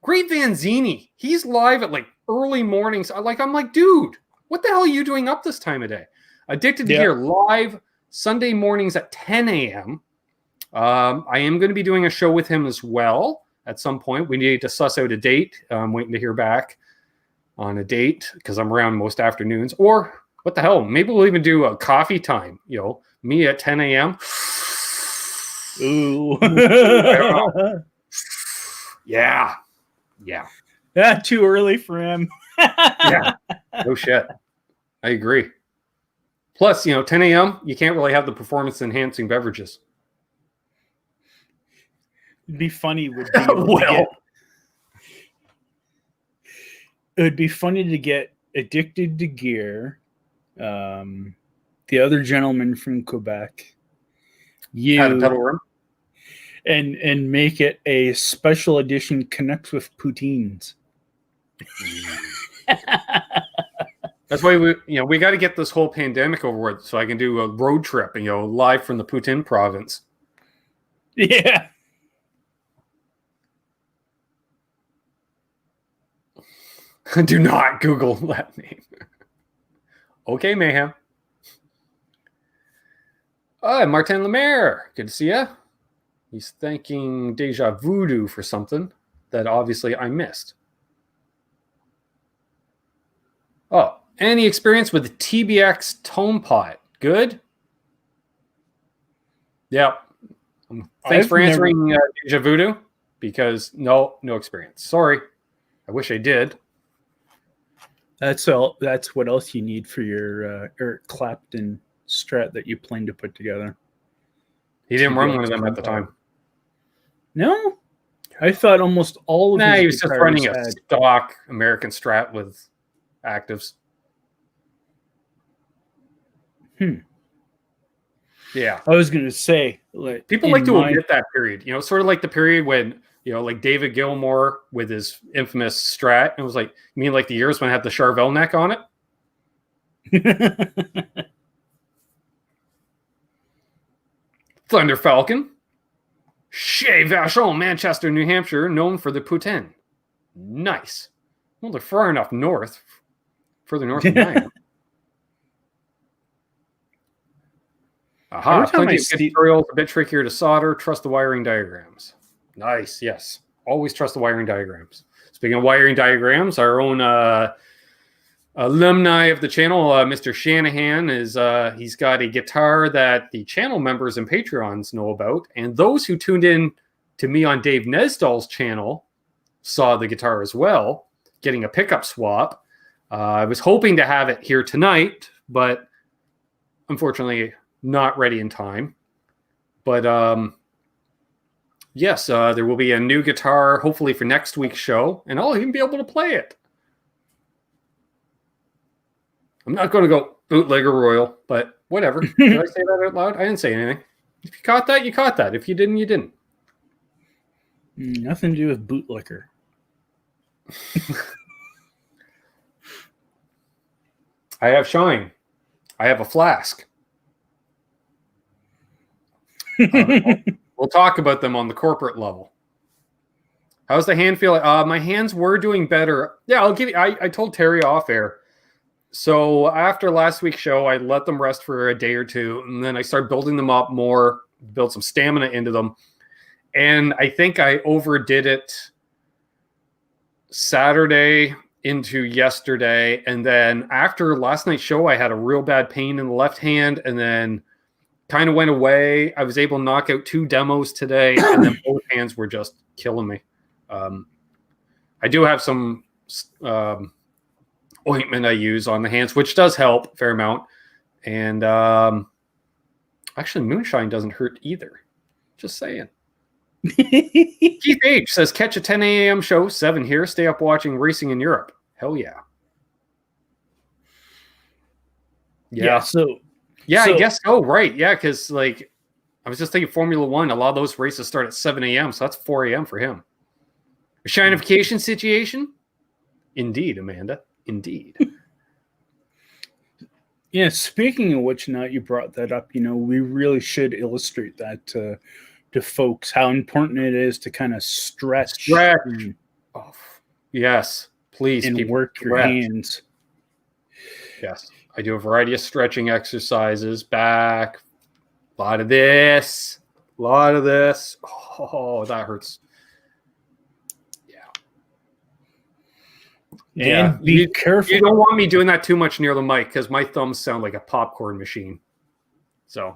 Great Vanzini. He's live at like early mornings. I'm like, dude, what the hell are you doing up this time of day? Addicted to Gear live Sunday mornings at 10 a.m. I am going to be doing a show with him as well at some point. We need to suss out a date. I'm waiting to hear back on a date because I'm around most afternoons. Or what the hell? Maybe we'll even do a coffee time. You know, me at 10 a.m. Ooh. Yeah. Too early for him. Yeah. No shit. I agree. Plus, 10 a.m., you can't really have the performance-enhancing beverages. It'd be funny. It would be funny to get Addicted to Gear, the other gentleman from Quebec, you, Had a pedal room. and make it a special edition Canucks with Poutines. That's why we got to get this whole pandemic over with, so I can do a road trip and live from the Poutine province. Yeah. Do not Google that name. Okay, Mayhem. Martin Lemaire. Good to see you. He's thanking Deja Voodoo for something that obviously I missed. Oh, any experience with the TBX Tone Pot? Good? Yep. Thanks for answering Deja Voodoo, because no experience. Sorry. I wish I did. That's all. That's what else you need for your Eric Clapton Strat that you plan to put together. He didn't run one of them at the time. No? I thought almost all of his he was just running a stock American Strat with actives. Yeah. I was going to say, like, people like to omit that period, sort of like the period when, like David Gilmour with his infamous Strat. It was like, you mean like the years when it had the Charvel neck on it? Thunder Falcon. Chez Vachon, Manchester, New Hampshire, known for the Poutine. Nice. Well, they're far enough north. Further north than I am. Aha, plenty of tutorials, a bit trickier to solder. Trust the wiring diagrams. Nice, yes. Always trust the wiring diagrams. Speaking of wiring diagrams, our own alumni of the channel, Mr. Shanahan, he's got a guitar that the channel members and Patreons know about. And those who tuned in to me on Dave Nesdall's channel saw the guitar as well, getting a pickup swap. I was hoping to have it here tonight, but unfortunately not ready in time. But yes, there will be a new guitar, hopefully for next week's show, and I'll even be able to play it. I'm not going to go bootlegger royal, but whatever. Did I say that out loud? I didn't say anything. If you caught that, you caught that. If you didn't, you didn't. Nothing to do with bootlicker. I have shine. I have a flask. We'll talk about them on the corporate level. How's the hand feel? My hands were doing better. Yeah, I'll give you. I told Terry off air. So after last week's show, I let them rest for a day or two, and then I started building them up more, build some stamina into them. And I think I overdid it Saturday into yesterday. And then after last night's show, I had a real bad pain in the left hand, and then kind of went away. I was able to knock out 2 demos today, and then both hands were just killing me. I do have some ointment I use on the hands, which does help a fair amount. And actually, moonshine doesn't hurt either. Just saying. Keith H says, catch a 10 a.m. show, 7 here. Stay up watching racing in Europe. Hell yeah. Yeah. I guess so. Right. Yeah. Because I was just thinking Formula One, a lot of those races start at 7 a.m. So that's 4 a.m. for him. A shinification situation? Indeed, Amanda. Indeed. Yeah, speaking of which, now you brought that up, we really should illustrate that to folks how important it is to kind of stretch Oh, yes, please, and people, work your stretch. hands. Yes, I do a variety of stretching exercises. Back, a lot of this. Oh, that hurts. And be careful. You don't want me doing that too much near the mic because my thumbs sound like a popcorn machine. So,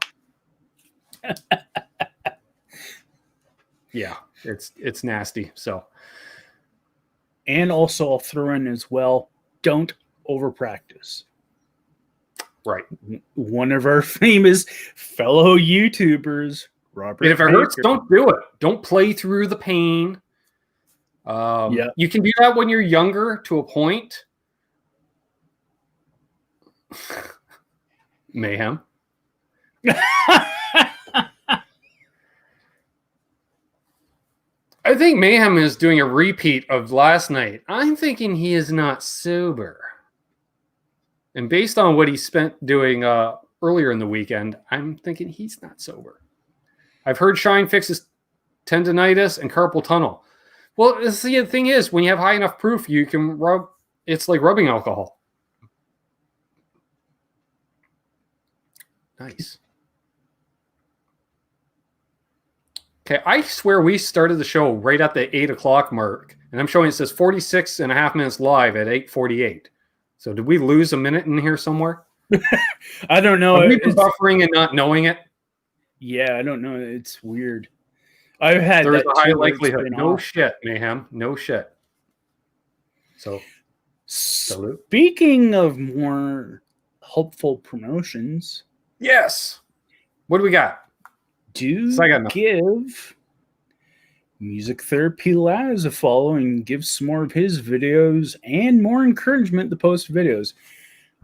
yeah, it's nasty. So, and also I'll throw in as well, don't over practice. Right. One of our famous fellow YouTubers, Robert. And if it hurts, don't do it. Don't play through the pain. You can do that when you're younger to a point. Mayhem. I think Mayhem is doing a repeat of last night. I'm thinking he is not sober. And based on what he spent doing earlier in the weekend, I'm thinking he's not sober. I've heard Shine fixes tendonitis and carpal tunnel. Well, the thing is, when you have high enough proof, you can rub. It's like rubbing alcohol. Nice. Okay, I swear we started the show right at the 8 o'clock mark, and I'm showing it says 46 and a half minutes live at 8:48. So did we lose a minute in here somewhere? I don't know. Are we buffering and not knowing it? Yeah, I don't know. It's weird. I've had There's that a high likelihood. No shit, Mayhem. No shit. So, salute. Speaking of more helpful promotions. Yes. What do we got? Give Music Therapy Laz a follow and give some more of his videos and more encouragement to post videos.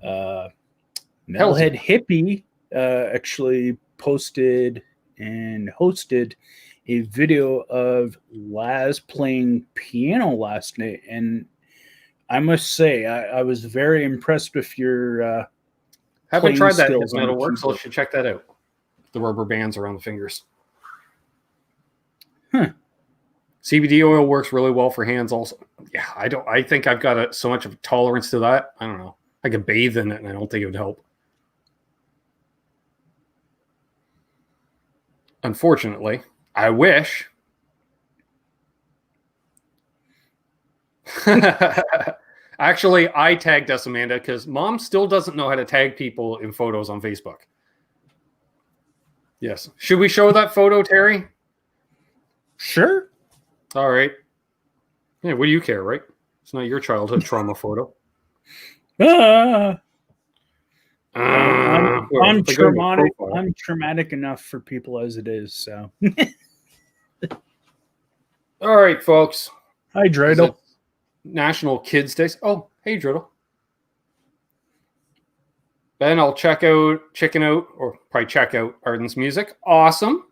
Metalhead Hippie actually posted and hosted a video of Laz playing piano last night, and I must say I was very impressed with your haven't tried that as metal work, so I should check that out. The rubber bands around the fingers. CBD oil works really well for hands also. Yeah, I think I've got so much of a tolerance to that. I don't know. I could bathe in it and I don't think it would help. Unfortunately, I wish. Actually, I tagged us, Amanda, because Mom still doesn't know how to tag people in photos on Facebook. Yes. Should we show that photo, Terry? Sure. All right. Yeah, what do you care, right? It's not your childhood trauma photo. I'm traumatic. I'm traumatic enough for people as it is. So. All right, folks. Hi, Dreidel. National Kids Day. Oh, hey, Dreidel. Ben, I'll check out Ardens music. Awesome.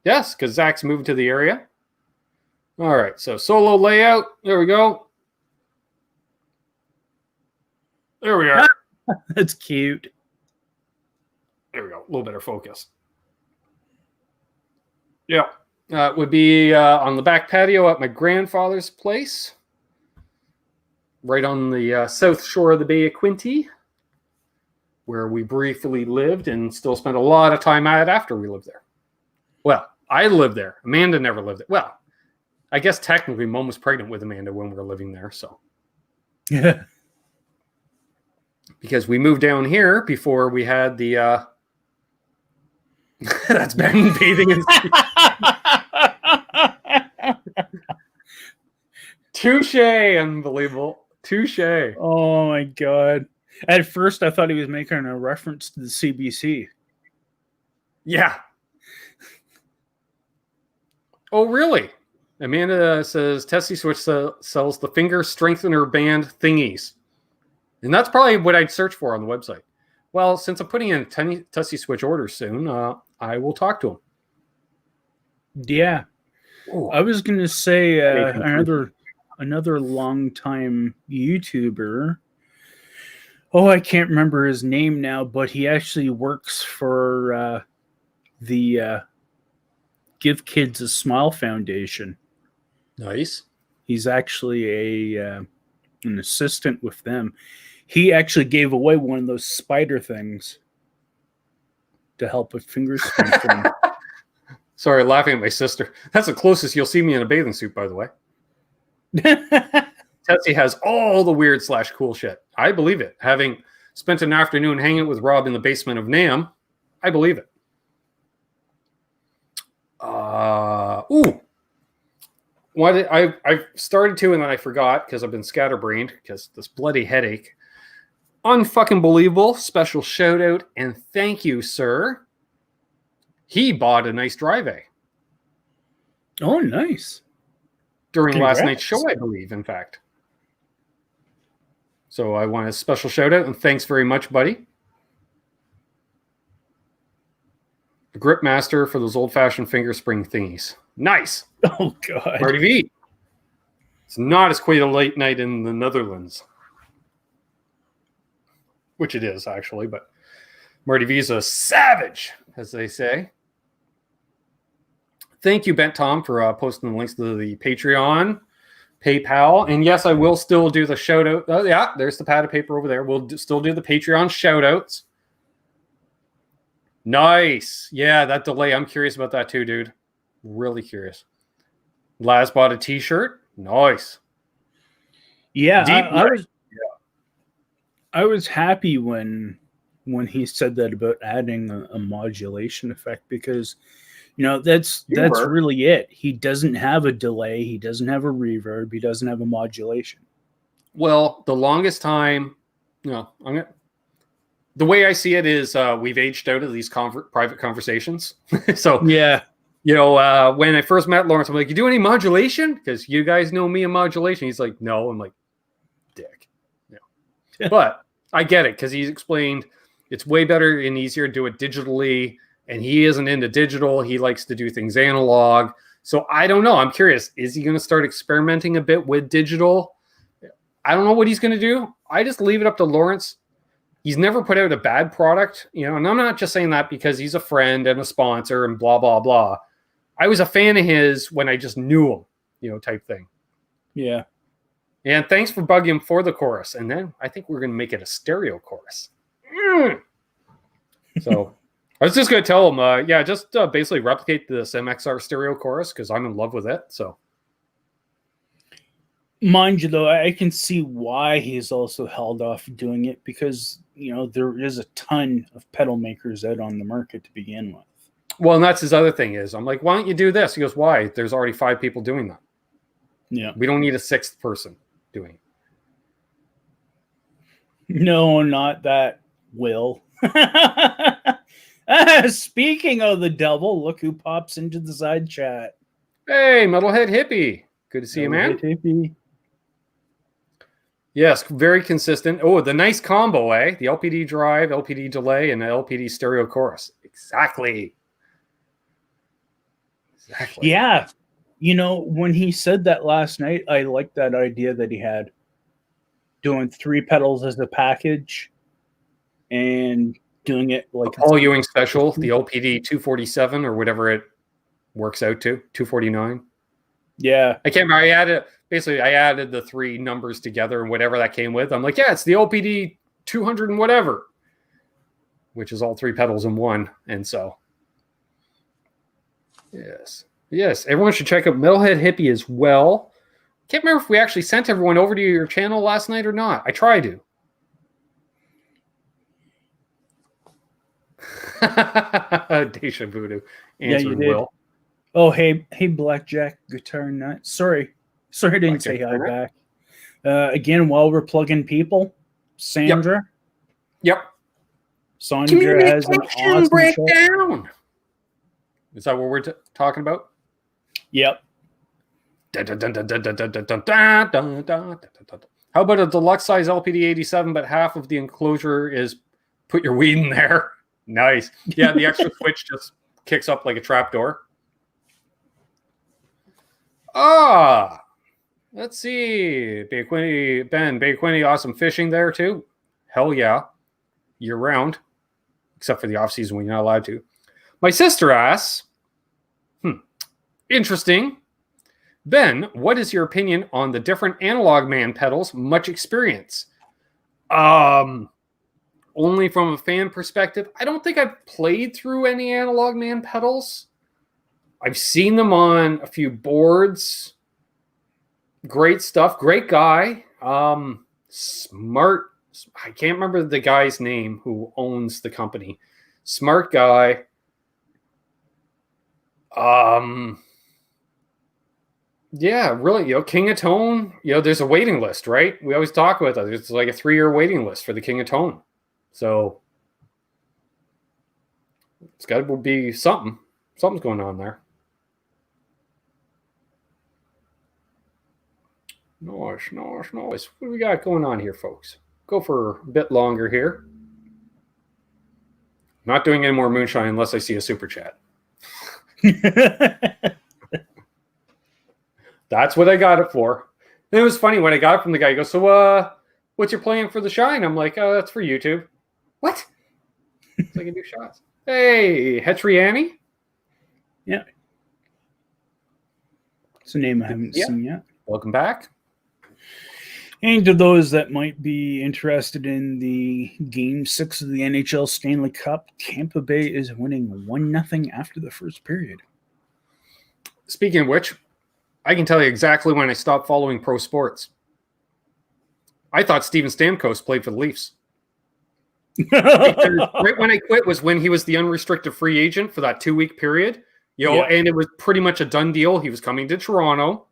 Yes, because Zach's moved to the area. All right, so solo layout. There we go. There we are. That's cute. There we go. A little better focus. Yeah. It would be on the back patio at my grandfather's place. Right on the south shore of the Bay of Quinte, where we briefly lived and still spent a lot of time at it after we lived there. Well, I lived there. Amanda never lived there. Well, I guess technically Mom was pregnant with Amanda when we were living there. So, yeah, because we moved down here before we had the. That's Ben bathing in. Touche, unbelievable. Touche. Oh my god! At first, I thought he was making a reference to the CBC. Yeah. Oh, really? Amanda says Tesi Switch sells the finger strengthener band thingies. And that's probably what I'd search for on the website. Well, since I'm putting in a Tesi Switch order soon, I will talk to him. Yeah. Ooh. I was going to say another long-time YouTuber. Oh, I can't remember his name now, but he actually works for the Give Kids a Smile Foundation. Nice. He's actually an assistant with them. He actually gave away one of those spider things to help with finger strengthening. Sorry, laughing at my sister. That's the closest you'll see me in a bathing suit, by the way. Tesi has all the weird / cool shit. I believe it. Having spent an afternoon hanging with Rob in the basement of NAMM, I believe it. What I started to and then I forgot because I've been scatterbrained because this bloody headache. Unfucking believable. Special shout out and thank you, sir. He bought a nice drive-A. Oh, nice. During Congrats. last night's show, I believe, in fact. So I want a special shout out and thanks very much, buddy. The grip master for those old-fashioned finger spring thingies. Nice. Oh, God. Marty V. It's not as quite a late night in the Netherlands. Which it is, actually, but Marty V's a savage, as they say. Thank you, Bent Tom, for posting the links to the Patreon, PayPal, and yes, I will still do the shout out. Oh, yeah, there's the pad of paper over there. We'll still do the Patreon shout outs. Nice. Yeah, that delay. I'm curious about that too, dude. Really curious. Laz bought a t-shirt. Nice. Yeah, I was happy when he said that about adding a modulation effect because that's really it. He doesn't have a delay, he doesn't have a reverb, he doesn't have a modulation. Well, the longest time, the way I see it is we've aged out of these private conversations. So yeah, when I first met Lawrence, I'm like, you do any modulation? Because you guys know me in modulation. He's like, no. I'm like, dick. Yeah. But I get it because he's explained it's way better and easier to do it digitally. And he isn't into digital. He likes to do things analog. So I don't know. I'm curious. Is he going to start experimenting a bit with digital? I don't know what he's going to do. I just leave it up to Lawrence. He's never put out a bad product, and I'm not just saying that because he's a friend and a sponsor and blah, blah, blah. I was a fan of his when I just knew him, type thing. Yeah. And thanks for bugging him for the chorus. And then I think we're going to make it a stereo chorus. So I was just going to tell him, just basically replicate this MXR stereo chorus because I'm in love with it. So, mind you, though, I can see why he's also held off doing it because, there is a ton of pedal makers out on the market to begin with. Well, and that's his other thing is I'm like, why don't you do this? He goes, why? There's already 5 people doing that. Yeah. We don't need a 6th person doing it. No, not that, Will. Speaking of the devil, look who pops into the side chat. Hey, Metalhead Hippie. Good to see you, man. Hippie. Yes, very consistent. Oh, the nice combo, eh? The LPD drive, LPD delay, and the LPD stereo chorus. Exactly. Yeah. When he said that last night, I liked that idea that he had. Doing 3 pedals as a package and doing it like a Paul Ewing special, the LPD 247 or whatever it works out to, 249. Yeah. I can't remember. I added the 3 numbers together and whatever that came with. I'm like, yeah, it's the LPD 200 and whatever, which is all 3 pedals in one. And so, yes, everyone should check out Metalhead Hippie as well. Can't remember if we actually sent everyone over to your channel last night or not. I tried to. Deja Voodoo. Yeah, you did. Will. Oh, hey, Blackjack Guitar Nut. Sorry, I didn't say hi back. Again, while we're plugging people, Sandra. Yep. Sandra has an awesome breakdown. Is that what we're talking about? Yep. How about a deluxe size LPD 87, but half of the enclosure is put your weed in there? Nice. Yeah, the extra switch just kicks up like a trapdoor. Let's see. Ben Quinny, awesome fishing there too. Hell yeah. Year round. Except for the off season when you're not allowed to. My sister asks, interesting. Ben, what is your opinion on the different Analog Man pedals? Much experience. Only from a fan perspective. I don't think I've played through any Analog Man pedals. I've seen them on a few boards. Great stuff. Great guy. Smart. I can't remember the guy's name who owns the company. Smart guy. Yeah, really, King of Tone, there's a waiting list, right? We always talk about that. It's like a 3-year waiting list for the King of Tone. So it's got to be something. Something's going on there. Nice. What do we got going on here, folks? Go for a bit longer here. Not doing any more moonshine unless I see a super chat. That's what I got it for. And it was funny when I got it from the guy. He goes, so what's your plan for the shine? I'm like, oh, that's for YouTube. What? So I can do shots. Hey, Hetriani? Yeah. It's a name I haven't seen yet. Welcome back. And to those that might be interested in the Game 6 of the NHL Stanley Cup, Tampa Bay is winning 1-0 after the first period. Speaking of which, I can tell you exactly when I stopped following pro sports. I thought Steven Stamkos played for the Leafs. Right when I quit was when he was the unrestricted free agent for that 2-week period. And it was pretty much a done deal. He was coming to Toronto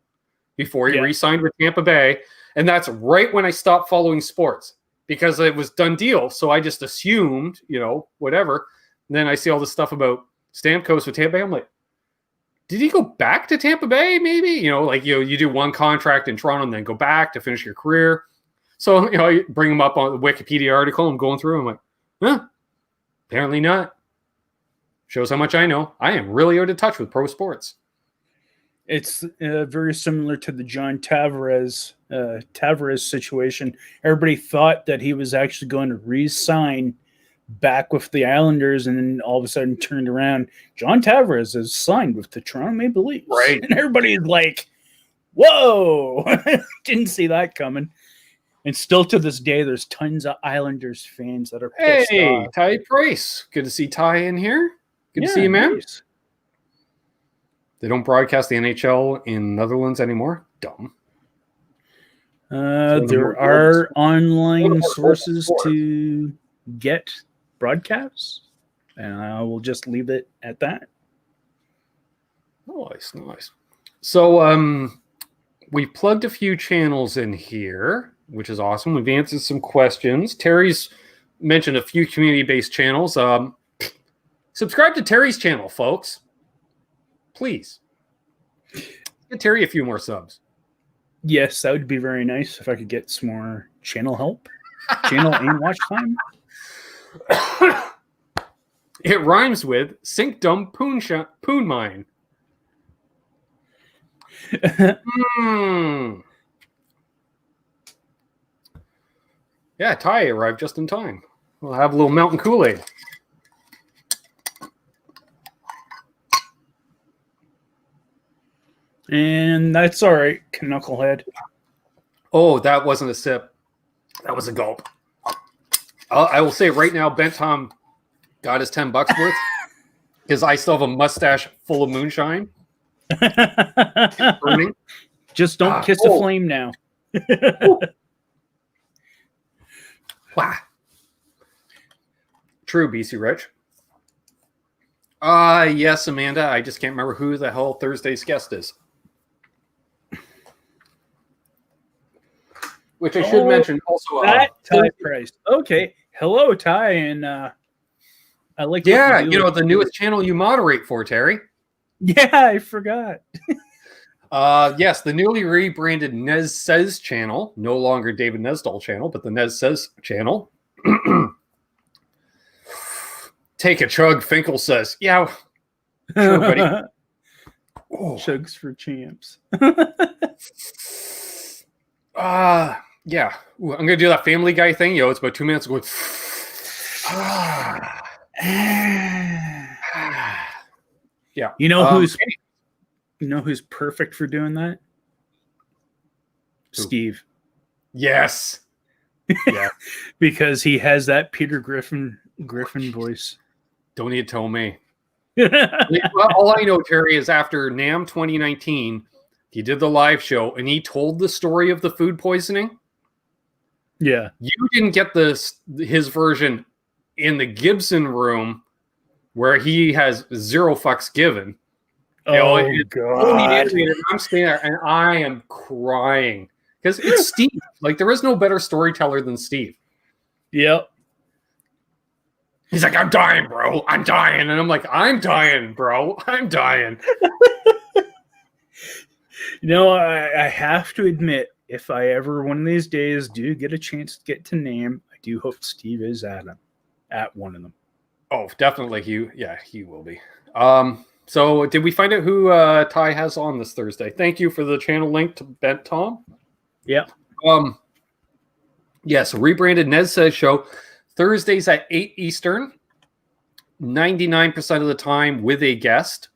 before he re-signed with Tampa Bay. And that's right when I stopped following sports because it was done deal. So I just assumed, whatever. And then I see all this stuff about Stamkos with Tampa Bay. I'm like, did he go back to Tampa Bay? Maybe, you do one contract in Toronto and then go back to finish your career. So, I bring him up on the Wikipedia article. I'm going through. I'm like, apparently not. Shows how much I know. I am really out of touch with pro sports. It's very similar to the John Tavares situation. Everybody thought that he was actually going to re-sign back with the Islanders, and then all of a sudden turned around. John Tavares is signed with the Toronto Maple Leafs. Right. And everybody's like, whoa! Didn't see that coming. And still to this day, there's tons of Islanders fans that are pissed off. Ty Price. Good to see Ty in here. Good to see you, man. Nice. They don't broadcast the NHL in Netherlands anymore. Dumb. There are online sources to get broadcasts, and I will just leave it at that. Nice. So we plugged a few channels in here, which is awesome. We've answered some questions. Terry's mentioned a few community-based channels. Subscribe to Terry's channel, folks. Please. Get Terry a few more subs. Yes, that would be very nice if I could get some more channel help. Channel and watch time. It rhymes with Sink Dumb Poon Mine. Yeah, Ty arrived just in time. We'll have a little mountain Kool-Aid. And that's all right, Knucklehead. Oh, that wasn't a sip. That was a gulp. I will say right now, Ben Tom got his $10 worth because I still have a mustache full of moonshine. Burning. Just don't kiss a flame now. Wow. True, BC Rich. Yes, Amanda. I just can't remember who the hell Thursday's guest is. Which I should mention also. Ty Price. Okay. Hello, Ty. And I like the newest channel you moderate for, Terry. Yeah, I forgot. Yes, the newly rebranded Nez Says channel, no longer David Nesdahl channel, but the Nez Says channel. Take a chug, Finkel says. Yeah, sure, buddy. Chugs for champs. Yeah. Ooh, I'm gonna do that Family Guy thing. It's about 2 minutes going. Yeah. You know who's perfect for doing that? Who? Steve. Yes. Yeah. Because he has that Peter Griffin voice. Don't need to tell me. All I know, Terry, is after NAMM 2019, he did the live show and he told the story of the food poisoning. Yeah. You didn't get his version in the Gibson room where he has zero fucks given. Oh, God. I'm standing there and I am crying because it's Steve. Like, there is no better storyteller than Steve. Yep. He's like, I'm dying, bro. I'm dying. And I'm like, I'm dying, bro. I'm dying. I have to admit, if I ever one of these days do get a chance to get to NAMM, I do hope Steve is at one of them. Oh, definitely. He will be. So did we find out who Ty has on this Thursday? Thank you for the channel link to Bent Tom. Yeah. Yes, rebranded Ned Says show. Thursdays at 8 Eastern. 99% of the time with a guest.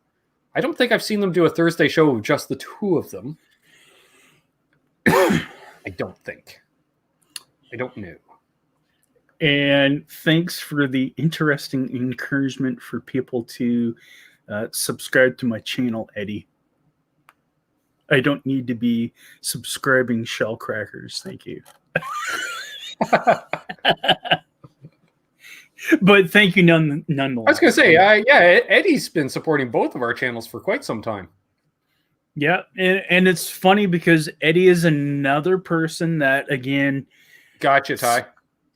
I don't think I've seen them do a Thursday show with just the two of them. I don't think. I don't know. And thanks for the interesting encouragement for people to subscribe to my channel, Eddie. I don't need to be subscribing shell crackers. Thank you. But thank you nonetheless. I was going to say, Eddie's been supporting both of our channels for quite some time. Yeah, and it's funny because Eddie is another person that, again... Gotcha, Ty.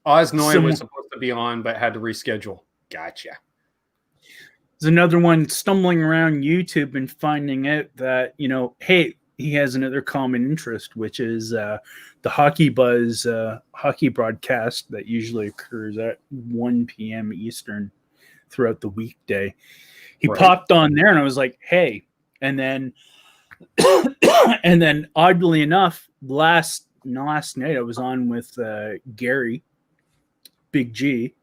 Osnoy was supposed to be on, but had to reschedule. Gotcha. There's another one stumbling around YouTube and finding out that, hey, he has another common interest, which is the Hockey Buzz hockey broadcast that usually occurs at 1 p.m. Eastern throughout the weekday. He popped on there and I was like, hey. And then oddly enough, last night I was on with Gary, Big G.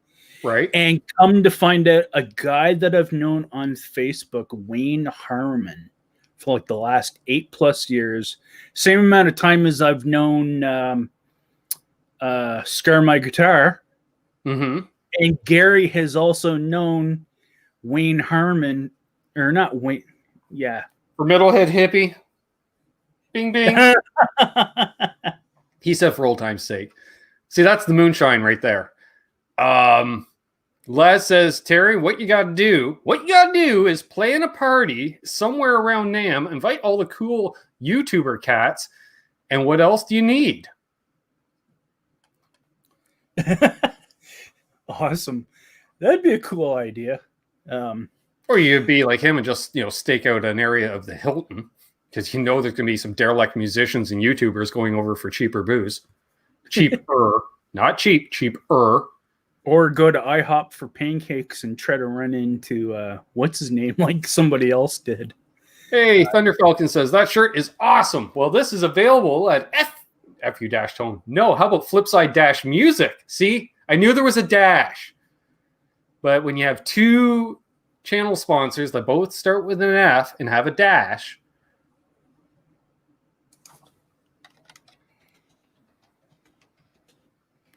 Right. And come to find out, a guy that I've known on Facebook, Wayne Harmon, for like the last 8+ years, same amount of time as I've known Scar My Guitar. Mm-hmm. And Gary has also known Wayne Harmon, or not Wayne, yeah. For Middlehead Hippie. Bing, bing. He said for old time's sake. See, that's the moonshine right there. Les says, Terry, what you got to do is plan a party somewhere around NAMM, invite all the cool YouTuber cats, and what else do you need? Awesome. That'd be a cool idea. Or you'd be like him and just, stake out an area of the Hilton, because there's going to be some derelict musicians and YouTubers going over for cheaper booze. Cheaper, not cheap, cheaper. Or go to IHOP for pancakes and try to run into, what's his name, like somebody else did. Hey, Thunder Falcon says, that shirt is awesome. Well, this is available at FU-Tone. No, how about Flipside-Music? See, I knew there was a dash. But when you have two channel sponsors that both start with an F and have a dash,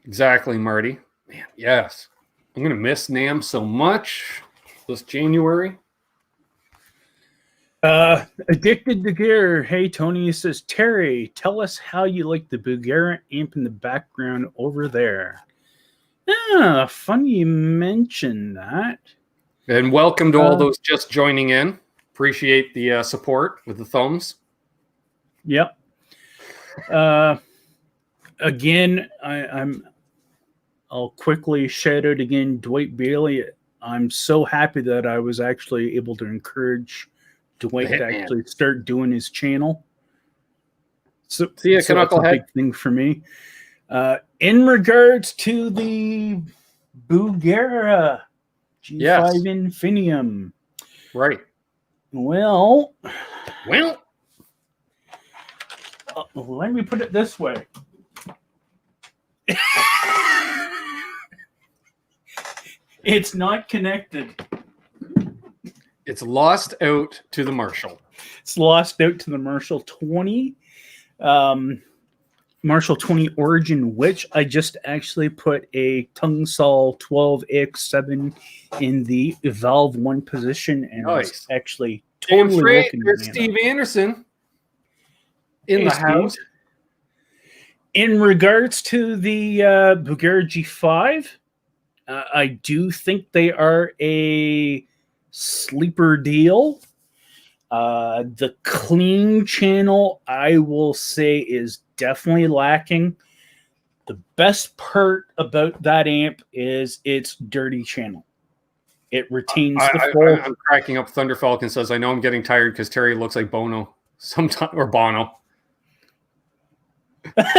exactly, Marty. Man, yes. I'm going to miss NAMM so much this January. Addicted to Gear. Hey, Tony says, Terry, tell us how you like the Bulgarian amp in the background over there. Yeah, funny you mention that. And welcome to all those just joining in. Appreciate the support with the thumbs. Yep. Again, I'll quickly shout out again Dwight Bailey. I'm so happy that I was actually able to encourage Dwight to actually start doing his channel. So that's a big thing for me. In regards to the Bulgara G5 Infinium. Right. Well, let me put it this way. It's not connected. It's lost out to the Marshall. It's lost out to the Marshall 20. Marshall 20 Origin, which I just actually put a Tungsol 12AX7 in the valve 1 position, and it's actually totally working. There's Steve Anderson in the house. In regards to the Bugera G5, I do think they are a sleeper deal. The clean channel, I will say, is definitely lacking. The best part about that amp is its dirty channel. It retains the full. I'm cracking up. Thunder Falcon says, I know I'm getting tired because Terry looks like Bono sometime, or Bono.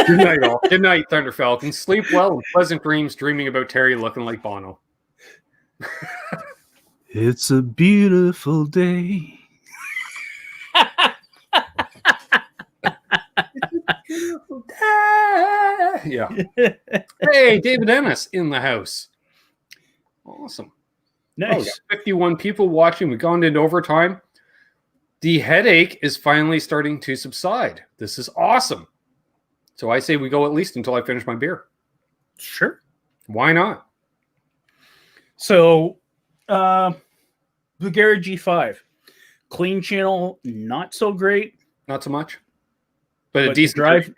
Good night, all. Good night, Thunder Falcon. Sleep well and pleasant dreams dreaming about Terry looking like Bono. It's a beautiful day. Yeah. Hey, David Ennis in the house. Awesome. Nice. 51 people watching. We've gone into overtime. The headache is finally starting to subside. This is awesome. So I say we go at least until I finish my beer. Sure. Why not? So, Bugera G5. Clean channel, not so great. Not so much. But a the decent drive.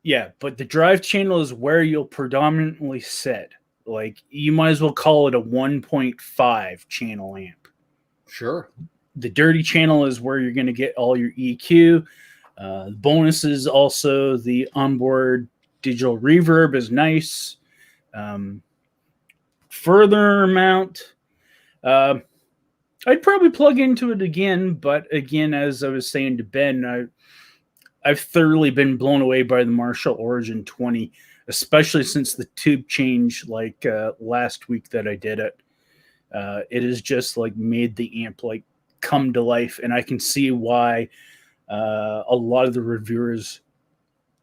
Yeah, but the drive channel is where you'll predominantly sit. Like, you might as well call it a 1.5 channel amp. Sure. The dirty channel is where you're going to get all your EQ. Bonuses also, the onboard digital reverb is nice. Further mount, I'd probably plug into it again, but again, as I was saying to Ben, I've thoroughly been blown away by the Marshall Origin 20, especially since the tube change like last week that I did it. It has just like made the amp like come to life, and I can see why a lot of the reviewers.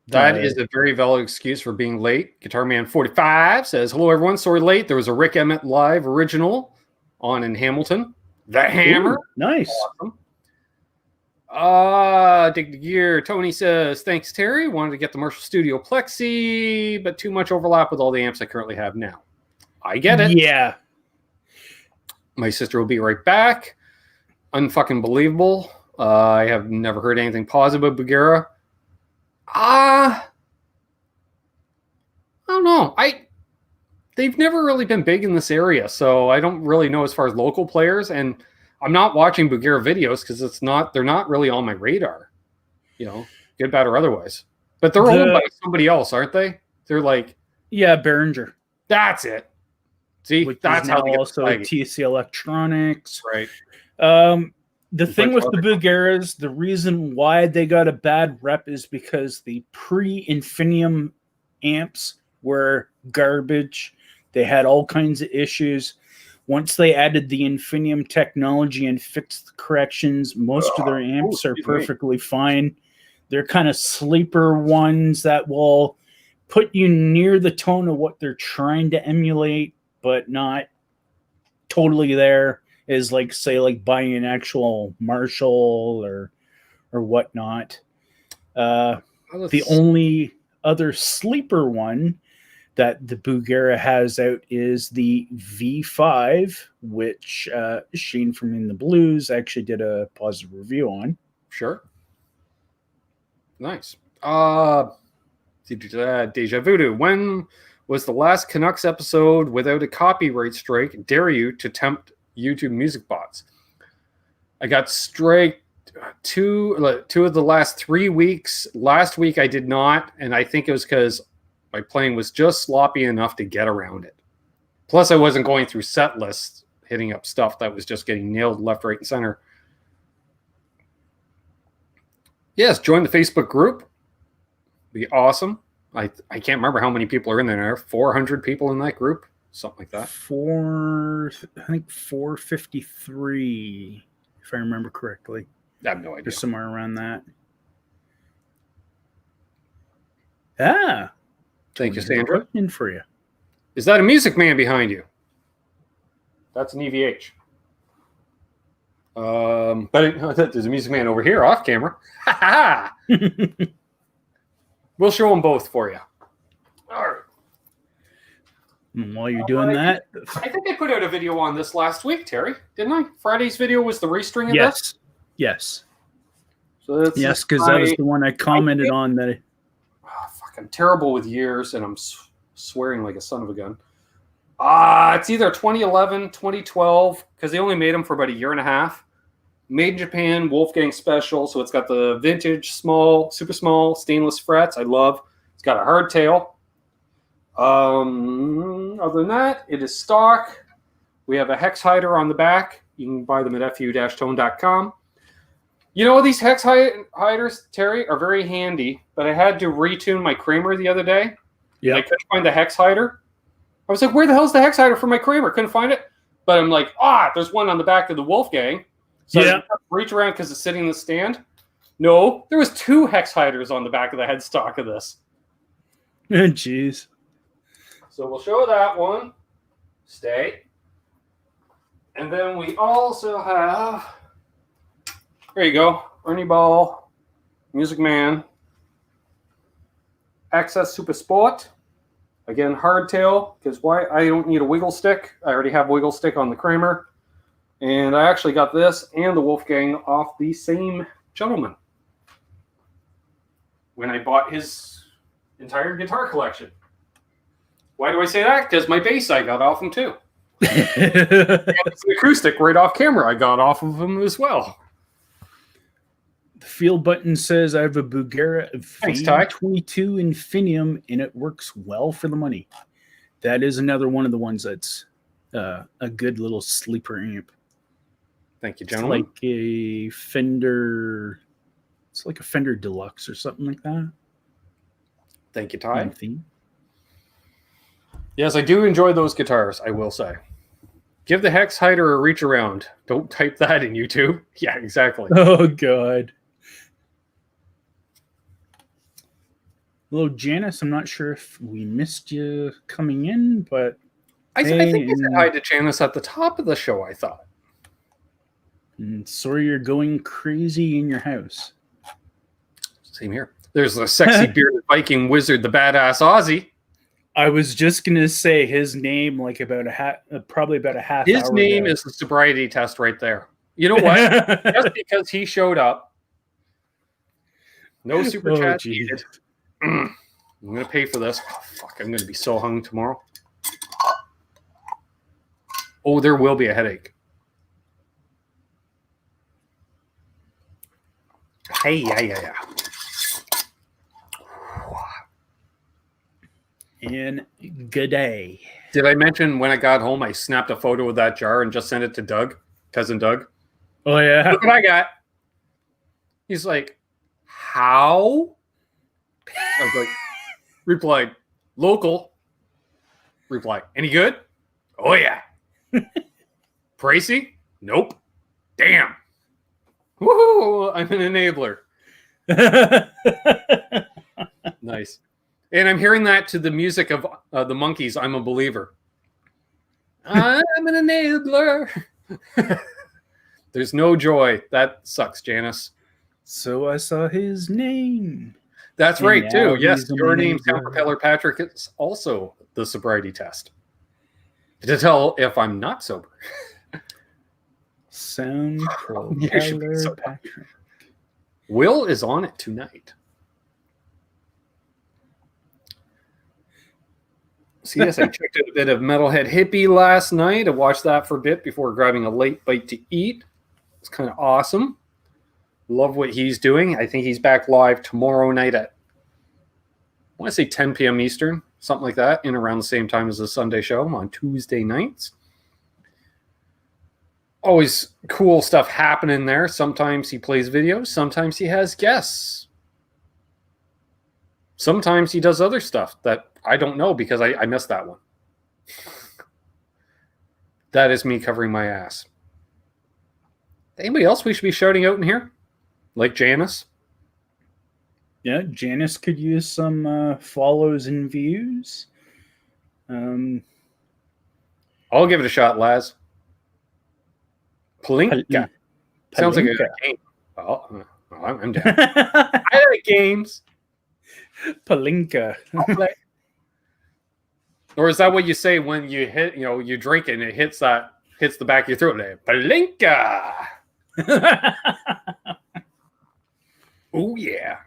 That is a very valid excuse for being late. Guitar Man 45 says, hello, everyone. Sorry late. There was a Rick Emmett live original on in Hamilton. The Hammer. Ooh, nice. Awesome. Dig the Gear. Tony says, thanks, Terry. Wanted to get the Marshall Studio Plexi, but too much overlap with all the amps I currently have now. I get it. Yeah. My sister will be right back. Unfucking believable. I have never heard anything positive about Bugera. I don't know. They've never really been big in this area, so I don't really know as far as local players, and I'm not watching Bugera videos because they're not really on my radar, good, bad, or otherwise. But they're owned by somebody else, aren't they? They're like, yeah, Behringer. That's it. See, that's how they also TC Electronics, right? The thing with the Bugeras, the reason why they got a bad rep is because the pre-Infinium amps were garbage. They had all kinds of issues. Once they added the Infinium technology and fixed the corrections, most of their amps are perfectly fine. They're kind of sleeper ones that will put you near the tone of what they're trying to emulate, but not totally there. Is like, say, like buying an actual Marshall or whatnot. The only other sleeper one that the Bugera has out is the V5, which Shane from In the Blues actually did a positive review on. Sure. Nice. Deja Voodoo. When was the last Canucks episode without a copyright strike? Dare you to tempt YouTube music bots? I got striked two of the last 3 weeks. Last week I did not, and I think it was because my playing was just sloppy enough to get around it. Plus, I wasn't going through set lists, hitting up stuff that was just getting nailed left, right, and center. Yes, join the Facebook group. Be awesome. I can't remember how many people are in there. 400 people in that group. Something like that. 453, if I remember correctly. I have no idea. Or somewhere around that. Ah. Thank you, Sandra. In for you. Is that a music man behind you? That's an EVH. But there's a Music Man over here off camera. We'll show them both for you. All right. While you're doing that, I think I put out a video on this last week, Terry, didn't I? Friday's video was the restring of this? Yes. So that's because that was the one I commented on. That I'm terrible with years, and I'm swearing like a son of a gun. It's either 2011, 2012, because they only made them for about a year and a half. Made in Japan, Wolfgang special. So it's got the vintage small, super small stainless frets. I love. It's got a hardtail. Other than that, it is stock. We have a hex hider on the back. You can buy them at fu-tone.com. You know, these hex hiders, Terry, are very handy, but I had to retune my Kramer the other day. Yeah. I couldn't find the hex hider. I was like, where the hell's the hex hider for my Kramer? Couldn't find it. But I'm like, there's one on the back of the Wolfgang. So I reach around because it's sitting in the stand. No, there was 2 hex hiders on the back of the headstock of this. Jeez. So we'll show that one. Stay. And then we also have, there you go, Ernie Ball, Music Man, Access Super Sport. Again, hardtail, because why? I don't need a wiggle stick. I already have wiggle stick on the Kramer. And I actually got this and the Wolfgang off the same gentleman when I bought his entire guitar collection. Why do I say that? Because my bass I got off him too. It's an acoustic right off camera I got off of him as well. The field button says I have a Bugera V22 Infinium and it works well for the money. That is another one of the ones that's a good little sleeper amp. Thank you, gentlemen. It's like a Fender. It's like a Fender Deluxe or something like that. Thank you, Ty. Yes, I do enjoy those guitars, I will say. Give the hex hider a reach around. Don't type that in YouTube. Yeah, exactly. Oh, God. Hello, Janice. I'm not sure if we missed you coming in, but... I think you said hi to Janice at the top of the show, I thought. And sorry you're going crazy in your house. Same here. There's the sexy bearded Viking wizard, the badass Aussie. I was just going to say his name like about probably about a half hour His name is the sobriety test right there. You know what? Just because he showed up. No super chat needed. I'm going to pay for this. Oh, fuck, I'm going to be so hung tomorrow. Oh, there will be a headache. Hey, yeah. And good day. Did I mention when I got home, I snapped a photo of that jar and just sent it to Doug, cousin Doug? Oh, yeah. Look what I got. He's like, how? I was like, replied, local. Reply, any good? Oh, yeah. Pricey? Nope. Damn. Woohoo! I'm an enabler. Nice. And I'm hearing that to the music of the Monkees, I'm a Believer. I'm an enabler. There's no joy. That sucks, Janice. So I saw his name. That's right, too. Yes, your name, Sound Propeller Patrick, is also the sobriety test. To tell if I'm not sober. Sound Propeller Patrick. Will is on it tonight. So yes, I checked out a bit of Metalhead Hippie last night. I watched that for a bit before grabbing a late bite to eat. It's kind of awesome. Love what he's doing. I think he's back live tomorrow night at, I want to say 10 p.m. Eastern, something like that, in around the same time as the Sunday show on Tuesday nights. Always cool stuff happening there. Sometimes he plays videos. Sometimes he has guests. Sometimes he does other stuff that I don't know because I missed that one. That is me covering my ass. Anybody else we should be shouting out in here? Like Janice? Yeah, Janice could use some follows and views. I'll give it a shot, Laz. Palinka. Sounds like a game. Oh, I'm down. I like games. Palinka. Or is that what you say when you hit, you drink it and it hits the back of your throat? Palinka. Oh yeah.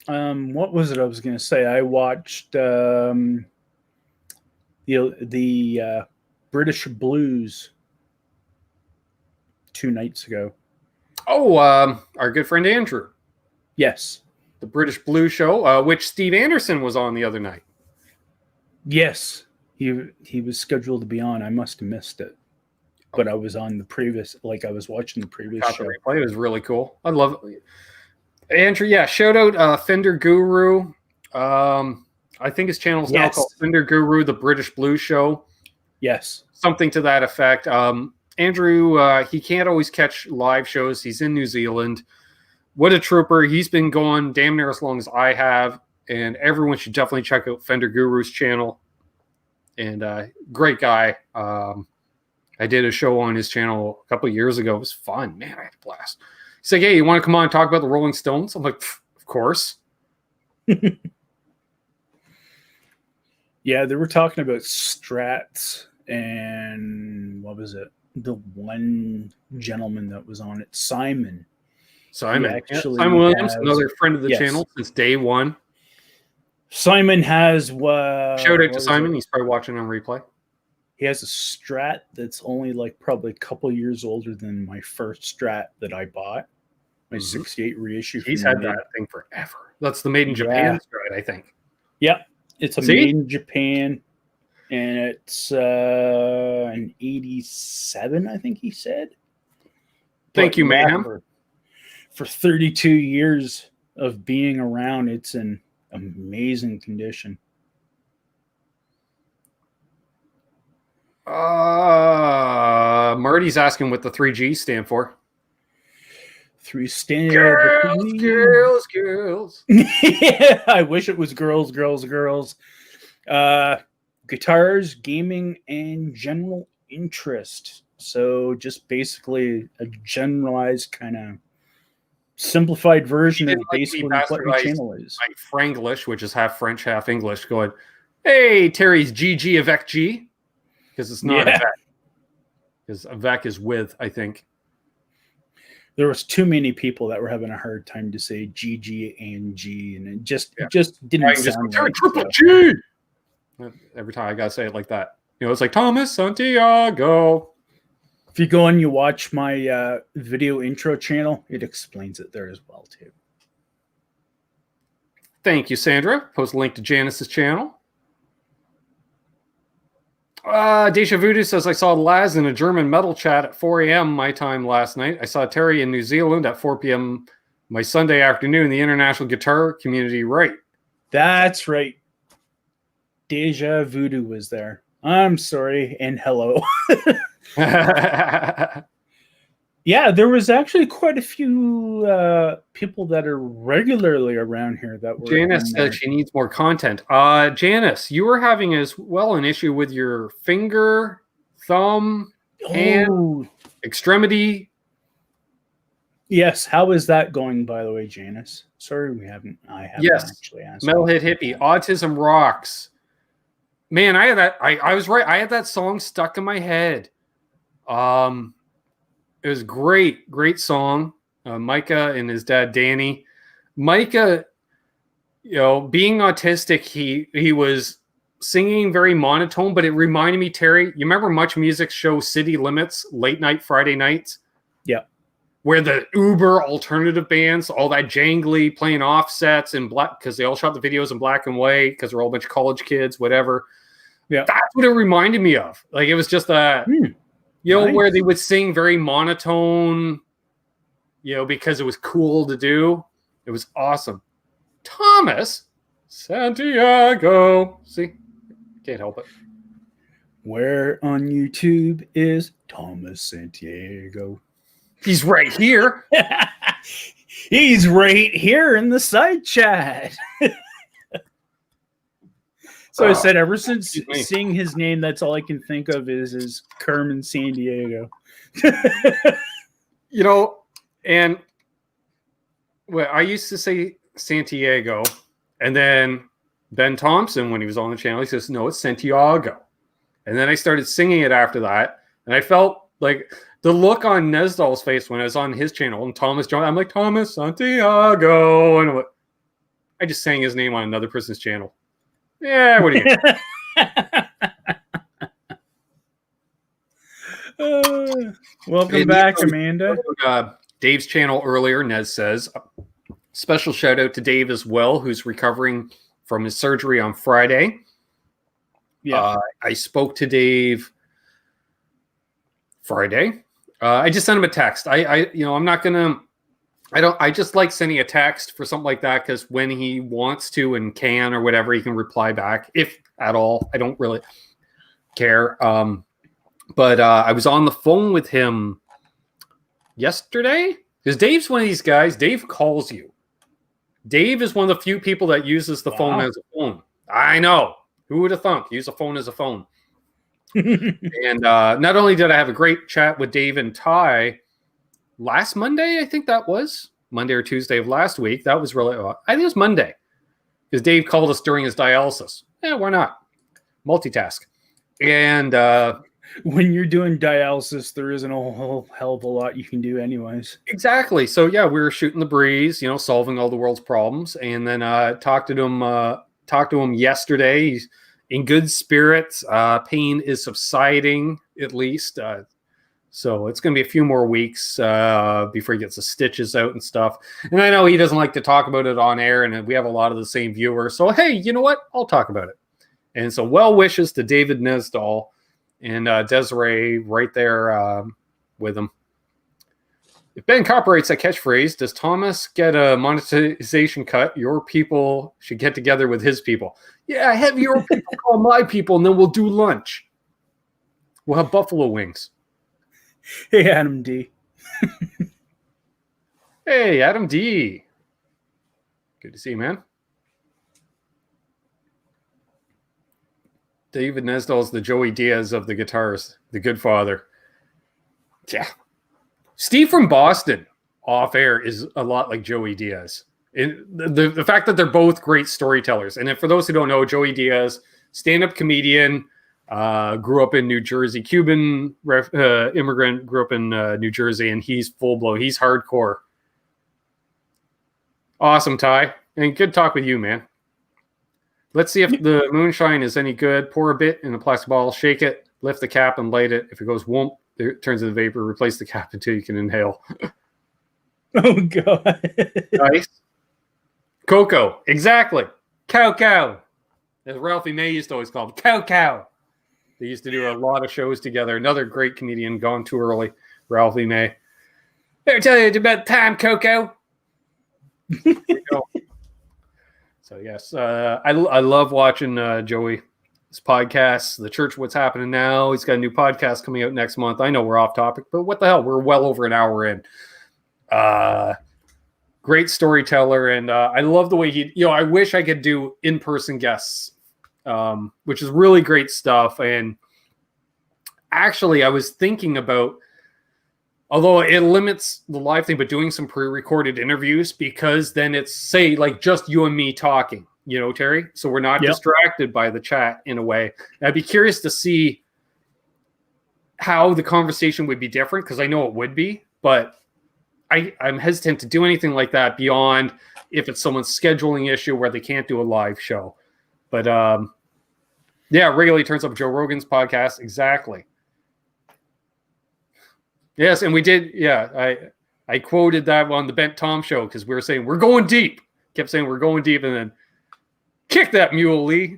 What was it I was going to say? I watched the British Blues 2 nights ago. Oh, our good friend Andrew. Yes. The British Blues show, which Steve Anderson was on the other night. Yes. He was scheduled to be on. I must have missed it. But I was on the previous, I was watching the previous show. The replay. It was really cool. I love it. Andrew, yeah, shout out Fender Guru. I think his channel is now called Fender Guru, the British Blues Show. Yes. Something to that effect. Andrew, he can't always catch live shows. He's in New Zealand. What a trooper. He's been gone damn near as long as I have. And everyone should definitely check out Fender Guru's channel. And great guy. I did a show on his channel a couple of years ago. It was fun. Man, I had a blast. He's like, hey, you want to come on and talk about the Rolling Stones? I'm like, of course. Yeah, they were talking about Strat and what was it? The one gentleman that was on it, Simon. Simon Williams, another friend of the channel since day one. Simon has shout out to Simon. He's probably watching on replay. He has a Strat that's only probably a couple years older than my first Strat that I bought. My 68 reissue. He's had that thing forever. That's the made in Japan Strat, I think. Yep. It's a made in Japan. And it's an 87, I think he said. Thank you, ma'am. For 32 years of being around, it's in amazing condition. Marty's asking what the 3G stand for. Girls. Yeah, I wish it was girls. Guitars, gaming, and general interest. So just basically a generalized kind of simplified version of basically what your channel is. Like Franglish, which is half French, half English, going, hey, Terry's GG avec G. Because it's not avec. Because avec is with, I think. There was too many people that were having a hard time to say GG and G, and it just didn't sound right. Triple G! Every time I gotta say it like that. It's like Thomas Santiago. If you go and you watch my video intro channel, it explains it there as well, too. Thank you, Sandra. Post a link to Janice's channel. Deja Voodoo says, I saw Laz in a German metal chat at 4 a.m. my time last night. I saw Terry in New Zealand at 4 p.m. my Sunday afternoon. The international guitar community, right? That's right. Deja Voodoo was there. I'm sorry, and hello. Yeah, there was actually quite a few people that are regularly around here that were. Janice says she needs more content. Janice, you were having as well an issue with your finger, thumb, hand, extremity. Yes, how is that going, by the way, Janice? Sorry, I haven't actually asked. Metalhead Hippie, Autism Rocks. Man, I had that. I was right. I had that song stuck in my head. It was great song. Micah and his dad Danny. Micah, being autistic, he was singing very monotone, but it reminded me, Terry. You remember Much Music show City Limits late night Friday nights? Yeah. Where the uber alternative bands, all that jangly playing offsets in black because they all shot the videos in black and white because they're all a bunch of college kids, whatever. Yeah, that's what it reminded me of. Like it was just a. Nice. Where they would sing very monotone, because it was cool to do. It was awesome. Thomas Santiago. See? Can't help it. Where on YouTube is Thomas Santiago? He's right here. He's right here in the side chat. So I said, ever since seeing his name, that's all I can think of is Carmen Sandiego. You know, and well, I used to say Santiago, and then Ben Thompson, when he was on the channel, he says, no, it's Santiago. And then I started singing it after that, and I felt like the look on Nesdal's face when I was on his channel, and Thomas joined, I'm like, Thomas Santiago, and I just sang his name on another person's channel. Yeah, what do you welcome back, Amanda. Dave's channel earlier, Nez says, special shout out to Dave as well, who's recovering from his surgery on Friday. Yeah, I spoke to Dave Friday. I just sent him a text. I'm not gonna. I just like sending a text for something like that because when he wants to and can or whatever, he can reply back if at all. I don't really care. But I was on the phone with him yesterday because Dave's one of these guys. Dave calls you. Dave is one of the few people that uses the phone as a phone. I know. Who would have thunk? Use a phone as a phone. And not only did I have a great chat with Dave and Ty last Monday, I think that was Monday or Tuesday of last week. That was really, I think it was Monday because Dave called us during his dialysis. Yeah, why not? Multitask. And when you're doing dialysis, there isn't a whole hell of a lot you can do anyways. Exactly. So yeah, we were shooting the breeze, solving all the world's problems. And then talked to him yesterday. He's in good spirits. Pain is subsiding at least. So it's going to be a few more weeks before he gets the stitches out and stuff. And I know he doesn't like to talk about it on air, and we have a lot of the same viewers. So, hey, you know what? I'll talk about it. And so well wishes to David Nesdal and Desiree right there with him. If Ben copyrights that catchphrase, does Thomas get a monetization cut? Your people should get together with his people. Yeah, have your people call my people, and then we'll do lunch. We'll have buffalo wings. Hey, Adam D. Hey, Adam D. Good to see you, man. David Nesdal's the Joey Diaz of the guitars, the good father. Yeah. Steve from Boston off air is a lot like Joey Diaz. The fact that they're both great storytellers. And for those who don't know, Joey Diaz, stand-up comedian, grew up in New Jersey, Cuban immigrant, grew up in New Jersey, and he's full-blown. He's hardcore. Awesome, Ty. And good talk with you, man. Let's see if the moonshine is any good. Pour a bit in a plastic bottle, shake it, lift the cap, and light it. If it goes whoomp, it turns into vapor. Replace the cap until you can inhale. Oh, God. Nice. Coco. Exactly. Cow. As Ralphie May used to always call him. Cow. They used to do a lot of shows together. Another great comedian gone too early. Ralphie May. Better tell you about time, Coco. There you go. So, yes. I love watching Joey's podcasts, The Church What's Happening Now. He's got a new podcast coming out next month. I know we're off topic, but what the hell? We're well over an hour in. Great storyteller, and I love the way he, I wish I could do in-person guests, which is really great stuff. And actually, I was thinking about, although it limits the live thing, but doing some pre-recorded interviews, because then it's, say, like just you and me talking, Terry? So we're not distracted by the chat in a way. And I'd be curious to see how the conversation would be different, because I know it would be, but I'm hesitant to do anything like that beyond if it's someone's scheduling issue where they can't do a live show. But regularly turns up Joe Rogan's podcast. Exactly. Yes, and we did. Yeah, I quoted that on the Bent Tom show because we were saying we're going deep. Kept saying we're going deep, and then kick that mule, Lee.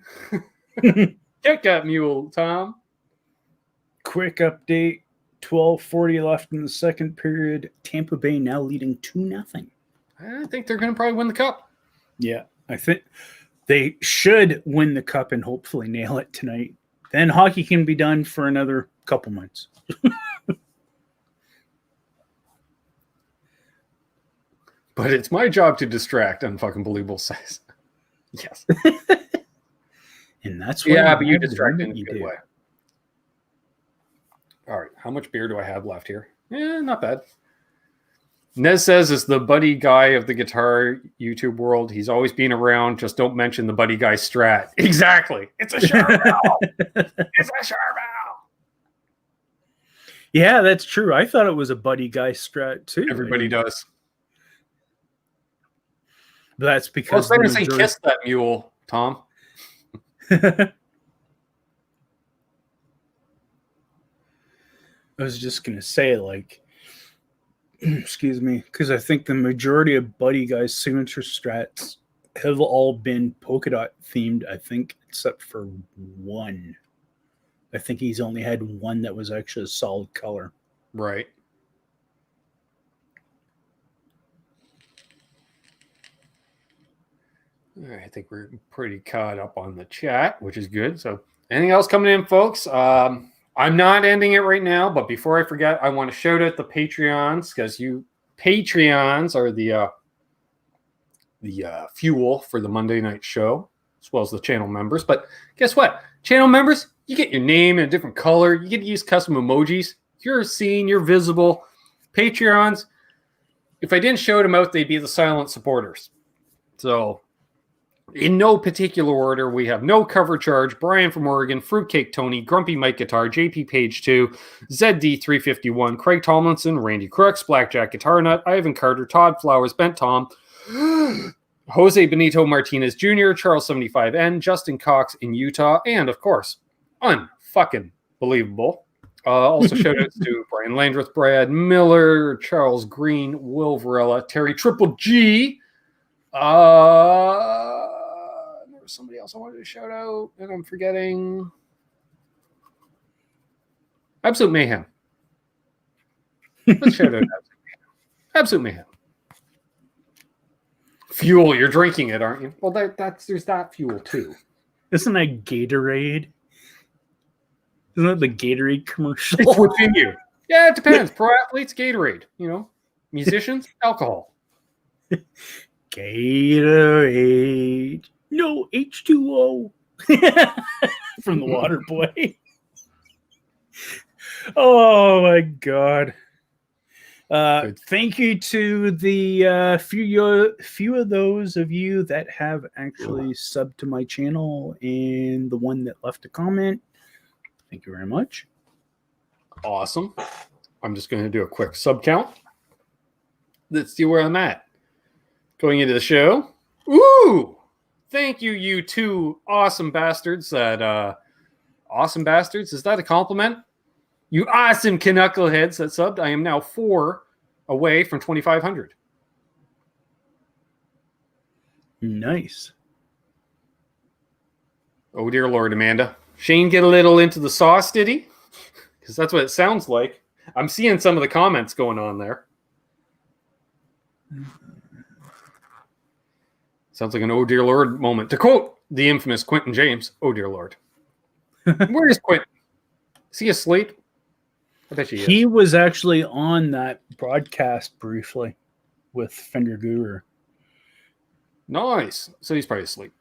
Kick that mule, Tom. Quick update. 12:40 left in the second period. Tampa Bay now leading 2-0. I think they're going to probably win the cup. Yeah, I think they should win the cup and hopefully nail it tonight. Then hockey can be done for another couple months. But it's my job to distract on fucking believable size. Yes. And that's what but you distract in a good way. All right, how much beer do I have left here? Not bad. Nez says it's the buddy guy of the guitar YouTube world. He's always been around. Just don't mention the buddy guy Strat. Exactly. It's a Charvel. It's a Charvel. Yeah, that's true. I thought it was a buddy guy Strat too. Everybody does. That's because I was going to say kiss that mule, Tom. I was just going to say, like, excuse me, because I think the majority of Buddy Guy's signature strats have all been polka dot themed, I think, except for one. I think he's only had one that was actually a solid color. Right. All right, I think we're pretty caught up on the chat, which is good. So anything else coming in, folks? I'm not ending it right now, but before I forget, I want to shout out the Patreons, because you Patreons are the fuel for the Monday night show, as well as the channel members. But guess what? Channel members, you get your name in a different color. You get to use custom emojis. You're seen. You're visible. Patreons, if I didn't shout them out, they'd be the silent supporters. So in no particular order, we have No Cover Charge, Brian from Oregon, Fruitcake Tony, Grumpy Mike Guitar, JP Page 2, ZD351, Craig Tomlinson, Randy Crooks, Blackjack Guitar Nut, Ivan Carter, Todd Flowers, Bent Tom, Jose Benito Martinez Jr., Charles 75N, Justin Cox in Utah, and of course, unfucking believable. Also shout outs to Brian Landreth, Brad Miller, Charles Green, Will Varela, Terry Triple G. There was somebody else I wanted to shout out, and I'm forgetting. Absolute Mayhem. Let's shout out Absolute Mayhem. Fuel, you're drinking it, aren't you? Well, there's that fuel too. Isn't that Gatorade? Isn't that the Gatorade commercial? It's within you. Yeah, it depends. Pro athletes, Gatorade. You know, musicians, alcohol. Gatorade. No H2O. From the Water Boy. Oh my God. Thank you to the few of those of you that have actually subbed to my channel and the one that left a comment. Thank you very much. Awesome. I'm just going to do a quick sub count. Let's see where I'm at. Going into the show. Ooh! Thank you, you two awesome bastards. Awesome bastards? Is that a compliment? You awesome knuckleheads that subbed. I am now 4 away from 2,500. Nice. Oh, dear Lord, Amanda. Shane get a little into the sauce, did he? Because that's what it sounds like. I'm seeing some of the comments going on there. Sounds like an oh, dear Lord moment. To quote the infamous Quentin James, oh, dear Lord. Where is Quentin? Is he asleep? I bet he is. Was actually on that broadcast briefly with Fender Guru. Nice. So he's probably asleep.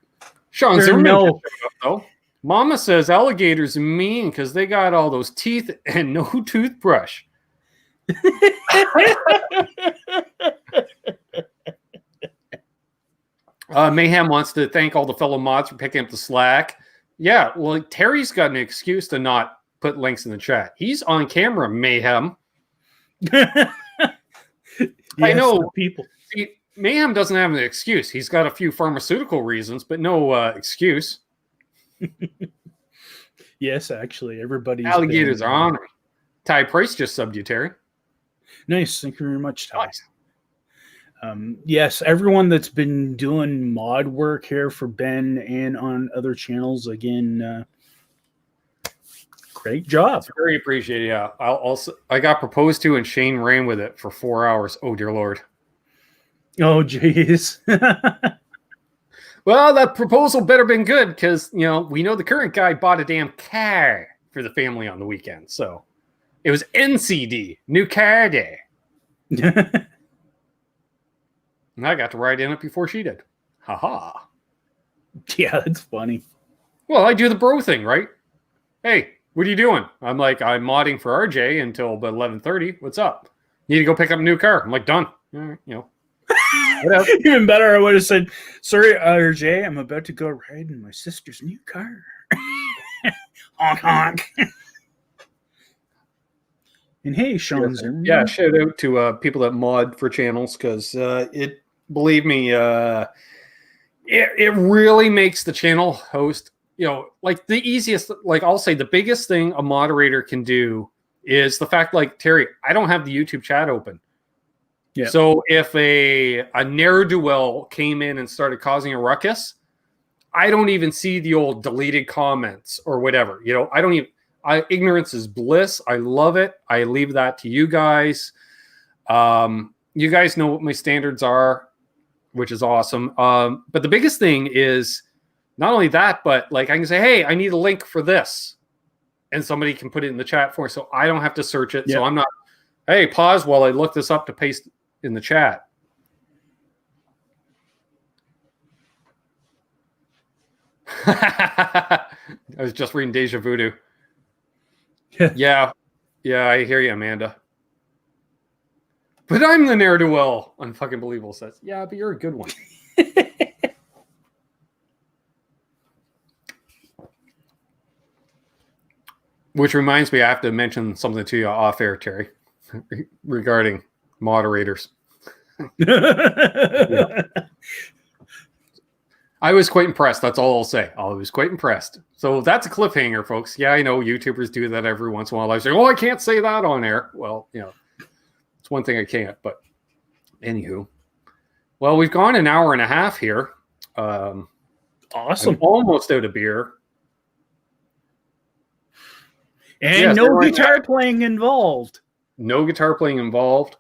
Sean Zimmerman, though. Mama says alligators are mean because they got all those teeth and no toothbrush. Mayhem wants to thank all the fellow mods for picking up the slack. Yeah, well, Terry's got an excuse to not put links in the chat. He's on camera, Mayhem. Yes, I know people. See, Mayhem doesn't have an excuse. He's got a few pharmaceutical reasons, but no excuse. Yes, actually, everybody's alligators are on me. Ty Price just subbed you, Terry. Nice. Thank you very much, Ty. Nice. Yes, everyone that's been doing mod work here for Ben and on other channels, again, great job. It's very appreciated. Yeah, I got proposed to, and Shane ran with it for 4 hours. Oh dear Lord. Oh jeez. Well, that proposal better been good because we know the current guy bought a damn car for the family on the weekend. So it was NCD, New Car Day. And I got to ride in it before she did. Ha. Yeah, that's funny. Well, I do the bro thing, right? Hey, what are you doing? I'm like, I'm modding for RJ until about 11:30. What's up? Need to go pick up a new car. I'm like, done. You know. Whatever. Even better, I would have said, sorry, RJ, I'm about to go ride in my sister's new car. Honk, honk. And hey, Sean Zimmerman. Yeah, shout out to people that mod for channels, because believe me, it really makes the channel host, like the easiest, like I'll say the biggest thing a moderator can do is the fact, like, Terry, I don't have the YouTube chat open. Yeah. So if a ne'er-do-well came in and started causing a ruckus, I don't even see the old deleted comments or whatever. I don't even. Ignorance is bliss. I love it. I leave that to you guys. You guys know what my standards are, which is awesome. But the biggest thing is not only that, but like I can say, hey, I need a link for this, and somebody can put it in the chat for me, so I don't have to search it. Yep. So I'm not. Hey, pause while I look this up to paste in the chat. I was just reading Deja Voodoo. Yeah, I hear you, Amanda. But I'm the ne'er-do-well. Unfucking believable says, yeah, but you're a good one. Which reminds me, I have to mention something to you off air, Terry, regarding moderators. Yeah. I was quite impressed. That's all I'll say. I was quite impressed. So that's a cliffhanger, folks. Yeah, I know YouTubers do that every once in a while. I say, oh, I can't say that on air. Well, it's one thing I can't. But anywho, well, we've gone an hour and a half here. Awesome. I'm almost out of beer. And no guitar playing involved. No guitar playing involved.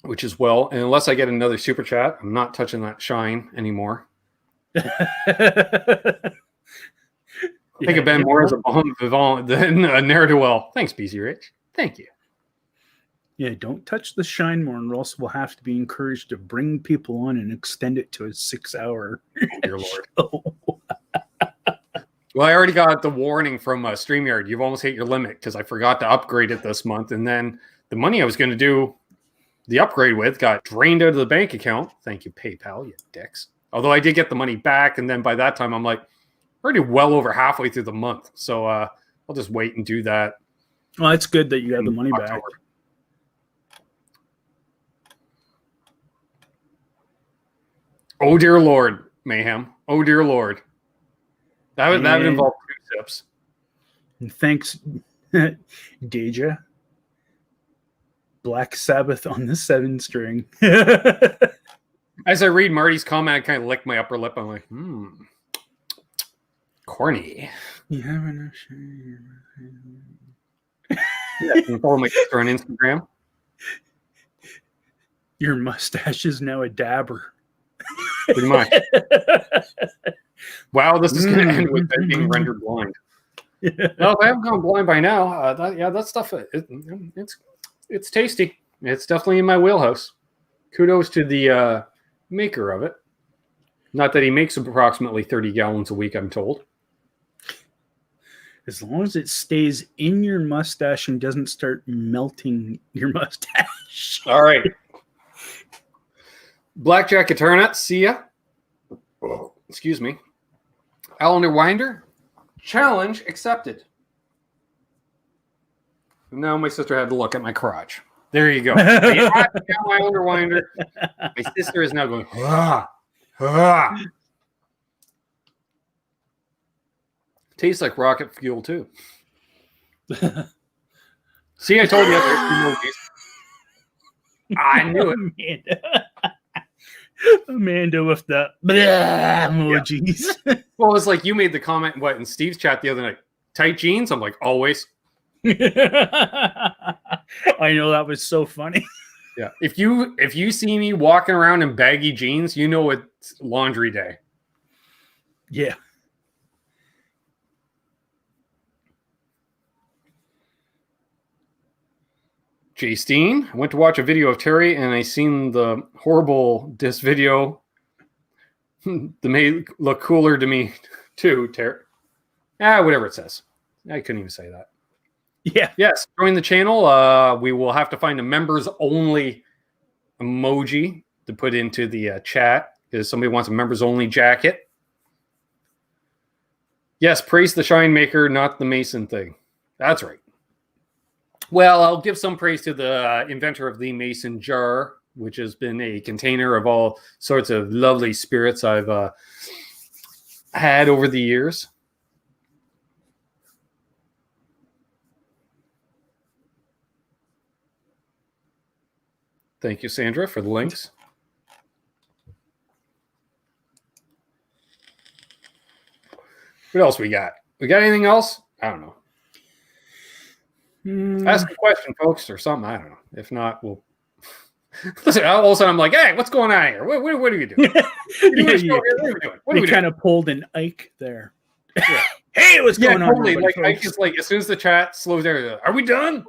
Which is well, and unless I get another super chat, I'm not touching that shine anymore. I think of Ben more as a bon vivant than a ne'er-do-well. Thanks, BZ Rich. Thank you. Yeah, don't touch the shine more, or else we'll have to be encouraged to bring people on and extend it to a 6-hour. Dear Lord. Well, I already got the warning from StreamYard. You've almost hit your limit because I forgot to upgrade it this month, and then the money I was going to do the upgrade with got drained out of the bank account. Thank you, PayPal, you dicks. Although I did get the money back, and then by that time I'm like already well over halfway through the month. So I'll just wait and do that. Well, it's good that you got the money back. Oh dear Lord, Mayhem. Oh dear Lord. That would involve 2 sips. And thanks, Deja. Black Sabbath on the 7-string. As I read Marty's comment, I kind of lick my upper lip. I'm like, corny. You have enough shame. Yeah, you can follow my sister on Instagram. Your mustache is now a dabber. Pretty much. Wow, this is going to end with them being rendered blind. No, they haven't gone blind by now. That stuff, it's tasty. It's definitely in my wheelhouse. Kudos to the maker of it. Not that he makes approximately 30 gallons a week, I'm told. As long as it stays in your mustache and doesn't start melting your mustache. All right. Blackjack Guitar Nut, see ya. Oh, excuse me. Allender Winder, challenge accepted. Now my sister had to look at my crotch. There you go. Allender Winder. My sister is now going, Tastes like rocket fuel too. See, I told you there's 2 movies. I knew it. Amanda with the emojis. Yeah. Well, it's like you made the comment in Steve's chat the other night. Tight jeans? I'm like, always. I know, that was so funny. Yeah. If you see me walking around in baggy jeans, you know it's laundry day. Yeah. Jay Steen, I went to watch a video of Terry and I seen the horrible disc video. They may look cooler to me too, Terry. Whatever it says. I couldn't even say that. Yeah. Yes, join the channel. We will have to find a members only emoji to put into the chat because somebody wants a members only jacket. Yes, praise the shine maker, not the mason thing. That's right. Well, I'll give some praise to the inventor of the mason jar, which has been a container of all sorts of lovely spirits I've had over the years. Thank you, Sandra, for the links. What else we got? We got anything else? I don't know. Ask a question, folks, or something. I don't know. If not, we'll... Listen, all of a sudden I'm like, hey, what's going on here? What are you doing? What are we doing? We kind of pulled an Ike there. Yeah. Hey, what's going on? Totally. Like, Ike is like, as soon as the chat slows down, are we done?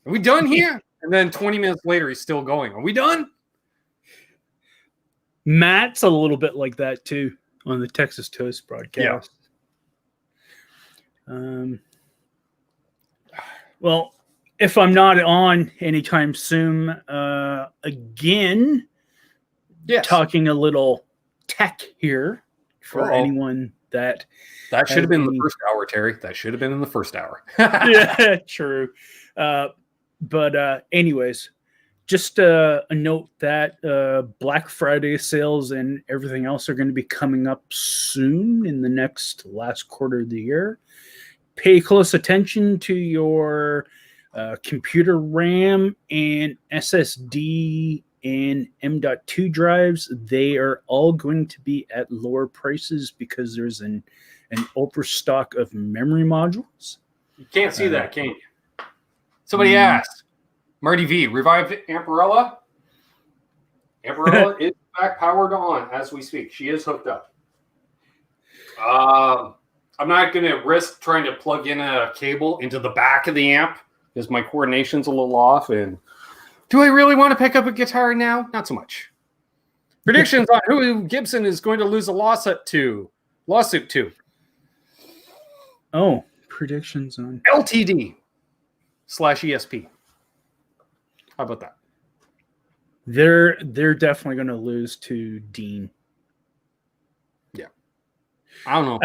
Are we done here? And then 20 minutes later, he's still going. Are we done? Matt's a little bit like that, too, on the Texas Toast broadcast. Yeah. Well, if I'm not on anytime soon, again, talking a little tech here for anyone that should have been in the first hour, Terry. That should have been in the first hour. Yeah, true. But anyways, just a note that Black Friday sales and everything else are going to be coming up soon in the last quarter of the year. Pay close attention to your computer RAM and SSD and M.2 drives. They are all going to be at lower prices because there's an overstock of memory modules. You can't see that, can you? Somebody asked, Marty V, revived Amperella? Amperella is back powered on as we speak. She is hooked up. I'm not going to risk trying to plug in a cable into the back of the amp because my coordination's a little off. And do I really want to pick up a guitar now? Not so much. Predictions on who Gibson is going to lose a lawsuit to. Oh, predictions on LTD/ESP. How about that? They're definitely going to lose to Dean. Yeah. I don't know.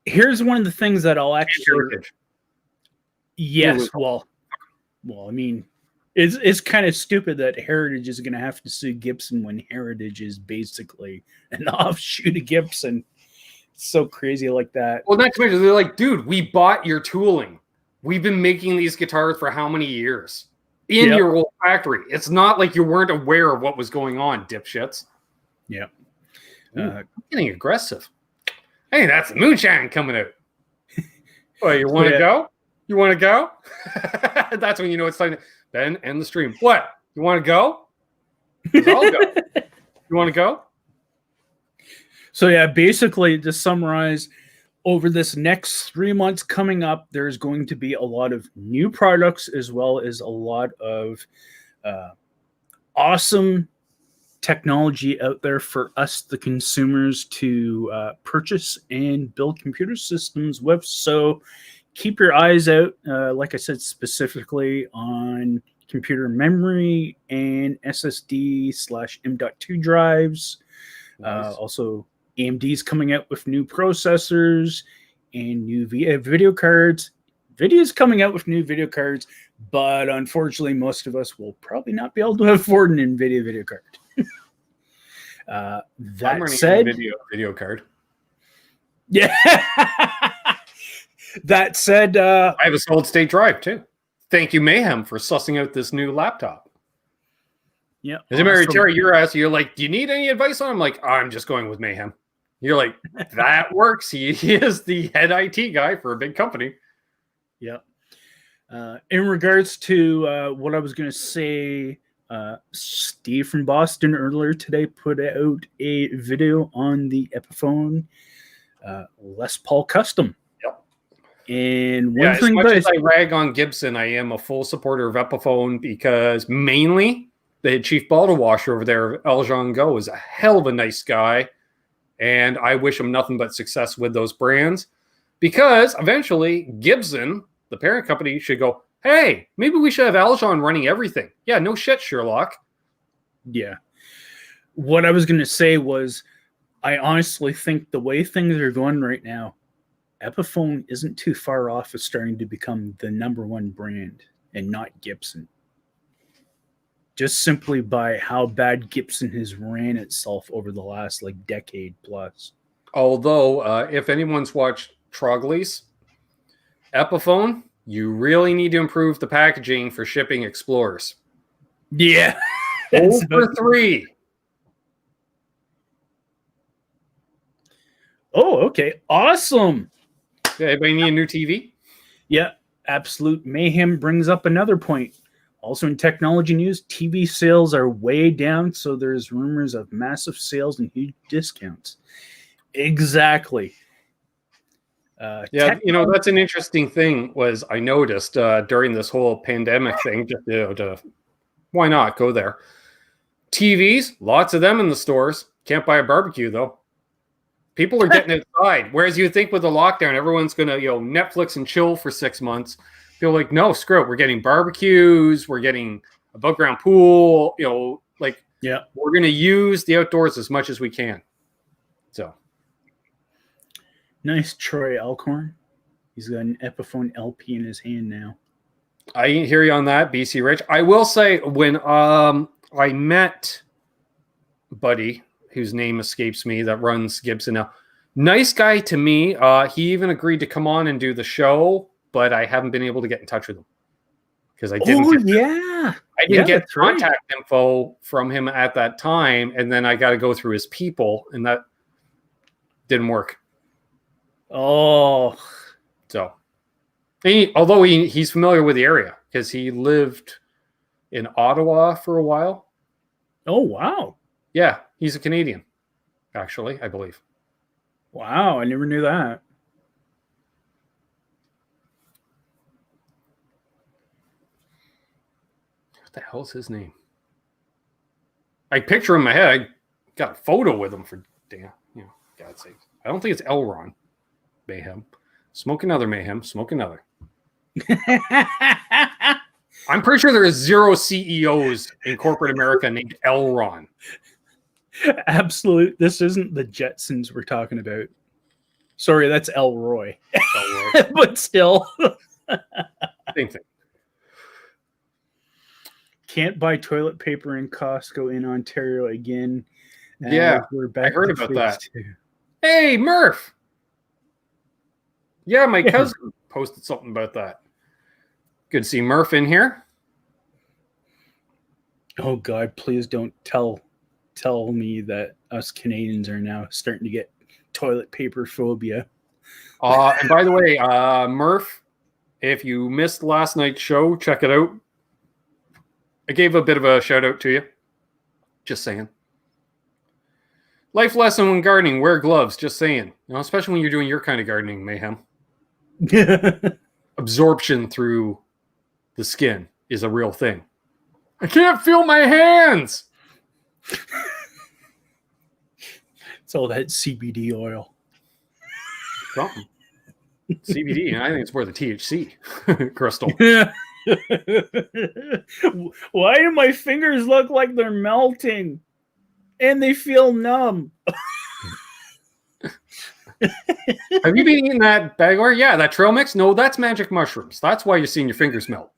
Here's one of the things that I'll actually... Yes, well, I mean, it's kind of stupid that Heritage is going to have to sue Gibson when Heritage is basically an offshoot of Gibson. It's so crazy like that. Well, not to mention, they're like, dude, we bought your tooling. We've been making these guitars for how many years? In your old factory. It's not like you weren't aware of what was going on, dipshits. Yeah. I'm getting aggressive. Hey, that's the moonshine coming out. Oh, you want to go? You want to go? That's when you know it's time to... Ben, end the stream. What? You want to go? I'll go. You want to go? So, yeah, basically, to summarize, over this next 3 months coming up, there's going to be a lot of new products as well as a lot of awesome technology out there for us, the consumers, to purchase and build computer systems with. So keep your eyes out, like I said, specifically on computer memory and SSD/M.2 drives. Nice. Also, AMD's coming out with new processors and new video cards. NVIDIA's coming out with new video cards, but unfortunately, most of us will probably not be able to afford an NVIDIA video card. That said, video card. Yeah. That said, I have a solid state drive too. Thank you, Mayhem, for sussing out this new laptop. Yeah. As a matter of Terry, you're like, do you need any advice on? I'm like, I'm just going with Mayhem. You're like, that works. He is the head IT guy for a big company. Yeah. In regards to what I was going to say, Steve from Boston earlier today put out a video on the Epiphone Les Paul Custom. Yep. And one thing, as much as I rag on Gibson, I am a full supporter of Epiphone because mainly the chief bottle washer over there, Eljan Go, is a hell of a nice guy. And I wish him nothing but success with those brands. Because eventually Gibson, the parent company, should go, hey, maybe we should have Aljon running everything. Yeah, no shit, Sherlock. Yeah. What I was going to say was, I honestly think the way things are going right now, Epiphone isn't too far off of starting to become the number one brand and not Gibson. Just simply by how bad Gibson has ran itself over the last decade plus. Although, if anyone's watched Trogley's Epiphone, you really need to improve the packaging for shipping Explorers. Yeah. Over 3. Oh, okay. Awesome. Yeah, anybody need a new TV? Yeah. Absolute mayhem brings up another point. Also in technology news, TV sales are way down, so there's rumors of massive sales and huge discounts. Exactly. Yeah, that's an interesting thing. Was I noticed during this whole pandemic thing, just why not go there? TVs, lots of them in the stores. Can't buy a barbecue though. People are getting outside. Whereas you think with the lockdown, everyone's gonna Netflix and chill for 6 months. Feel like no, screw it. We're getting barbecues. We're getting above ground pool. Yeah, we're gonna use the outdoors as much as we can. So. Nice, Troy Alcorn. He's got an Epiphone LP in his hand now. I hear you on that, BC Rich. I will say when I met Buddy, whose name escapes me, that runs Gibson now. Nice guy to me. He even agreed to come on and do the show, but I haven't been able to get in touch with him because I didn't. I didn't get contact info from him at that time, and then I got to go through his people, and that didn't work. Oh, so although he's familiar with the area because he lived in Ottawa for a while. Oh, wow. Yeah, he's a Canadian, actually, I believe. Wow, I never knew that. What the hell's his name? I picture him in my head. I got a photo with him for God's sake. I don't think it's Elron. Mayhem. Smoke another mayhem. Smoke another. I'm pretty sure there is 0 CEOs in corporate America named Elron. Absolute. This isn't the Jetsons we're talking about. Sorry, that's Elroy. But still. Same thing. Can't buy toilet paper in Costco in Ontario again. Yeah, we're back. I heard about that. Too. Hey, Murph. Yeah, my cousin posted something about that. Good to see Murph in here. Oh God, please don't tell me that us Canadians are now starting to get toilet paper phobia. And by the way, Murph, if you missed last night's show, check it out. I gave a bit of a shout out to you. Just saying. Life lesson when gardening, wear gloves. Just saying. Especially when you're doing your kind of gardening, Mayhem. Absorption through the skin is a real thing. I can't feel my hands. It's all that CBD oil. Something. CBD, and I think it's more the THC crystal. Why do my fingers look like they're melting? And they feel numb. Have you been eating that bag or that trail mix? No, that's magic mushrooms. That's why you're seeing your fingers melt.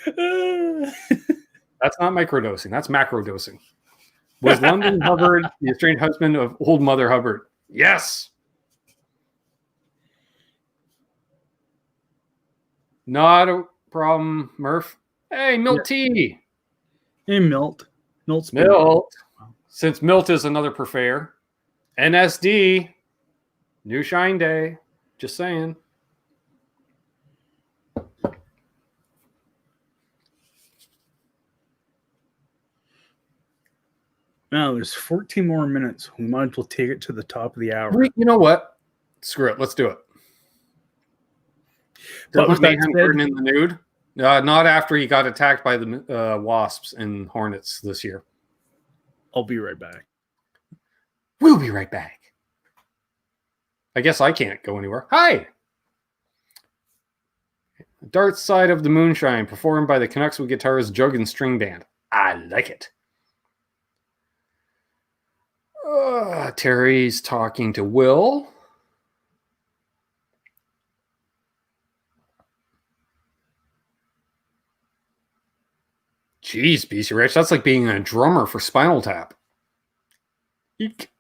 That's not microdosing. That's macrodosing. Was London Hubbard the estranged husband of old Mother Hubbard? Yes. Not a problem, Murph. Hey, Milt T. Hey, Milt. Milt. Since Milt is another purveyor. NSD. New Shine Day. Just saying. Now there's 14 more minutes. We might as well take it to the top of the hour. You know what? Screw it. Let's do it. But was Mayhem Garden in the nude? Not after he got attacked by the wasps and hornets this year. I'll be right back. We'll be right back. I guess I can't go anywhere. Hi! Dark Side of the Moonshine, performed by the Canucks With Guitars Jug and String Band. I like it. Terry's talking to Will. Jeez, BC Rich, that's like being a drummer for Spinal Tap. Eek.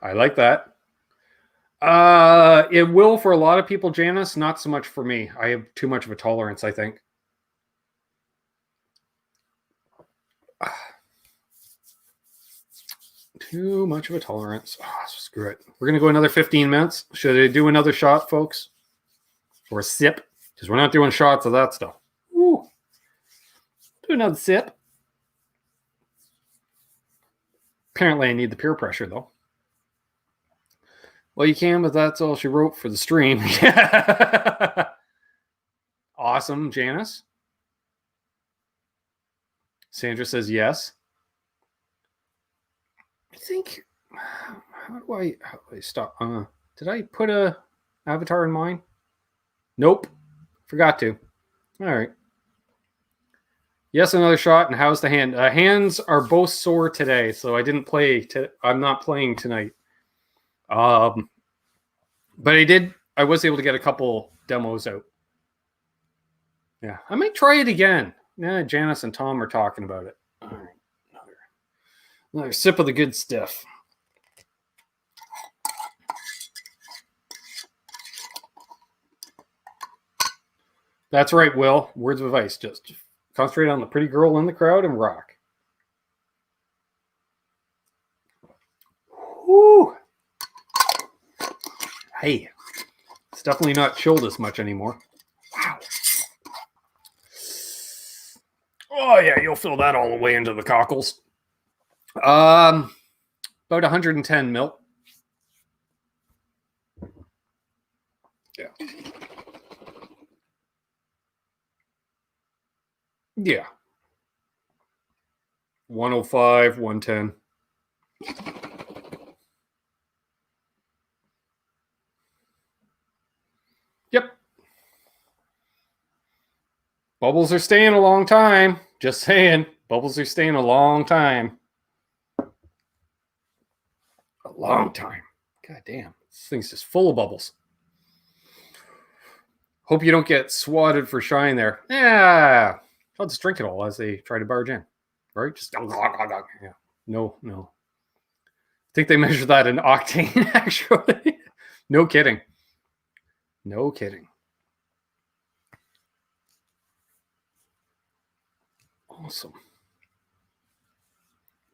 I like that. It will for a lot of people, Janice, not so much for me. I have too much of a tolerance, I think. Too much of a tolerance. Oh, screw it. We're going to go another 15 minutes. Should I do another shot, folks? Or a sip? Because we're not doing shots of that stuff. Woo. Do another sip. Apparently I need the peer pressure, though. Well, you can, but that's all she wrote for the stream. Awesome, Janice. Sandra says yes. I think, how do I stop? Did I put a avatar in mine? Nope. Forgot to. All right. Yes, another shot. And how's the hand? Hands are both sore today, so I didn't play. I'm not playing tonight. But I was able to get a couple demos out. Yeah, I might try it again. Yeah, Janice and Tom are talking about it. All right. Another sip of the good stuff. That's right, Will. Words of advice. Just concentrate on the pretty girl in the crowd and rock. Woo! Hey, it's definitely not chilled as much anymore. Wow. Oh, yeah, you'll fill that all the way into the cockles. About 110 mil. Yeah. Yeah. 105, 110. Yep. Bubbles are staying a long time. Just saying. Bubbles are staying a long time. A long time. God damn. This thing's just full of bubbles. Hope you don't get swatted for shine there. Yeah. I'll just drink it all as they try to barge in. Right? Just yeah. No. I think they measure that in octane, actually. No kidding. No kidding. Awesome.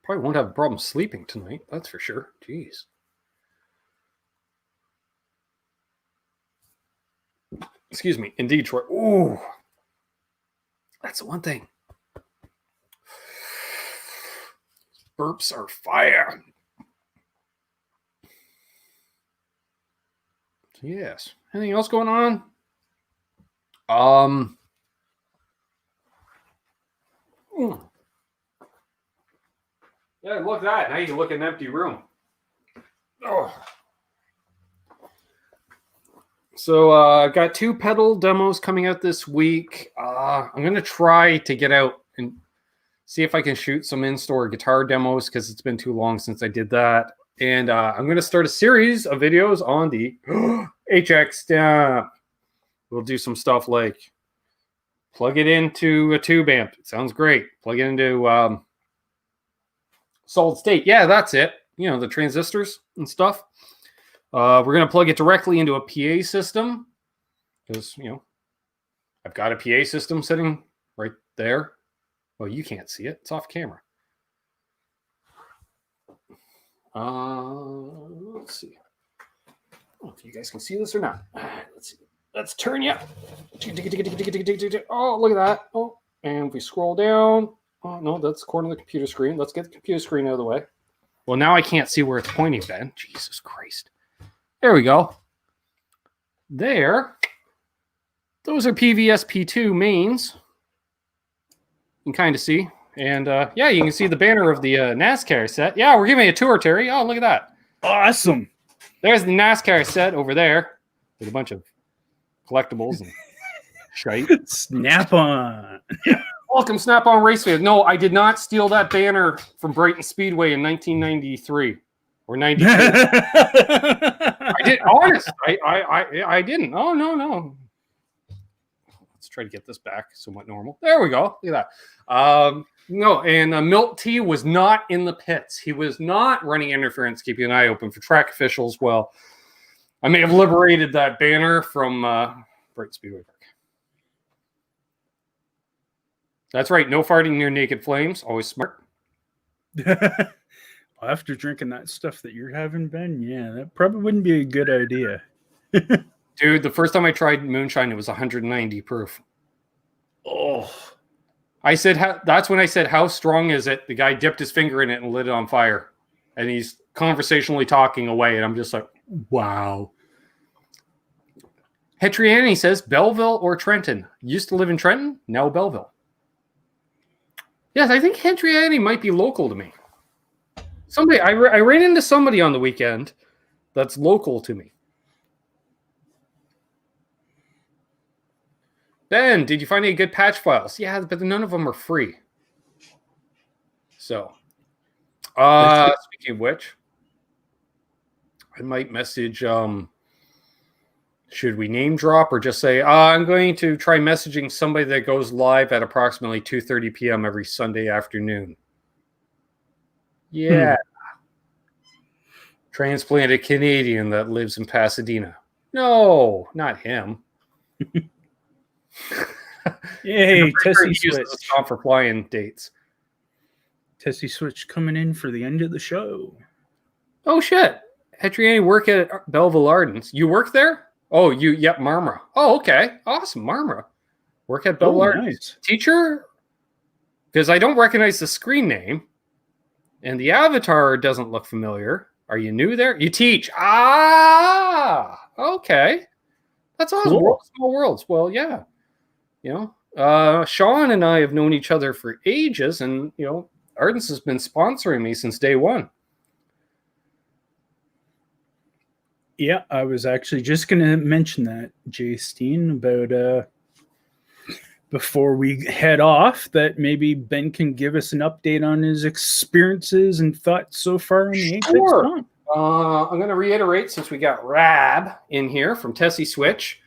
Probably won't have a problem sleeping tonight. That's for sure. Jeez. Excuse me. In Detroit. Ooh. That's the one thing. Burps are fire. Yes. Anything else going on? Yeah, look at that. Now you can look at an empty room. Oh. So I've got 2 pedal demos coming out this week. I'm going to try to get out and see if I can shoot some in-store guitar demos because it's been too long since I did that. And I'm going to start a series of videos on the HX Stamp. We'll do some stuff like plug it into a tube amp. It sounds great. Plug it into solid state. Yeah, that's it. You know, the transistors and stuff. We're going to plug it directly into a PA system because, you know, I've got a PA system sitting right there. Well, you can't see it. It's off camera. Let's see. I don't know if you guys can see this or not. Let's see. Let's turn you. Oh, look at that. Oh, and if we scroll down. Oh, no, that's the corner of the computer screen. Let's get the computer screen out of the way. Well, now I can't see where it's pointing, Ben. Jesus Christ. There we go. There. Those are PVSP2 mains. You can kind of see And yeah, you can see the banner of the NASCAR set. Yeah, we're giving a tour, Terry. Oh, look at that. Awesome. There's the NASCAR set over there with a bunch of collectibles and shite. Snap on. Welcome, Snap On Race Fans. No, I did not steal that banner from Brighton Speedway in 1993 or 92. I did. Honest, I didn't. Oh no. Let's try to get this back somewhat normal. There we go. Look at that. No, and Milt T was not in the pits. He was not running interference, keeping an eye open for track officials. Well, I may have liberated that banner from Brighton Speedway Park. That's right. No farting near naked flames. Always smart. After drinking that stuff that you're having, Ben, yeah, that probably wouldn't be a good idea. Dude, the first time I tried moonshine, it was 190 proof. Oh. I said, that's when I said, how strong is it? The guy dipped his finger in it and lit it on fire. And he's conversationally talking away. And I'm just like, wow. Hetriani says, Belleville or Trenton? Used to live in Trenton, now Belleville. Yes, I think Hetriani might be local to me. Somebody, I ran into somebody on the weekend that's local to me. Ben, did you find any good patch files? Yeah, but none of them are free. So, speaking of which, I might message, should we name drop or just say, I'm going to try messaging somebody that goes live at approximately 2:30 p.m. every Sunday afternoon. Yeah. Transplanted Canadian that lives in Pasadena. No, not him. Yay, Tesi Switch. For flying dates. Tesi Switch coming in for the end of the show. Oh, shit. Hetriani work at Belleville Ardens. You work there? Oh, yep, Marmara. Oh, okay. Awesome, Marmara. Work at Belleville Ardens. Nice. Teacher? Because I don't recognize the screen name. And the avatar doesn't look familiar. Are you new there? You teach. Ah, okay. That's awesome. Cool. Small worlds. Well, yeah. You know, Sean and I have known each other for ages, and, you know, Ardens has been sponsoring me since day one. Yeah, I was actually just going to mention that, Jay Steen, about before we head off, that maybe Ben can give us an update on his experiences and thoughts so far on the Apex Con. I'm going to reiterate, since we got Rab in here from Tesi Switch.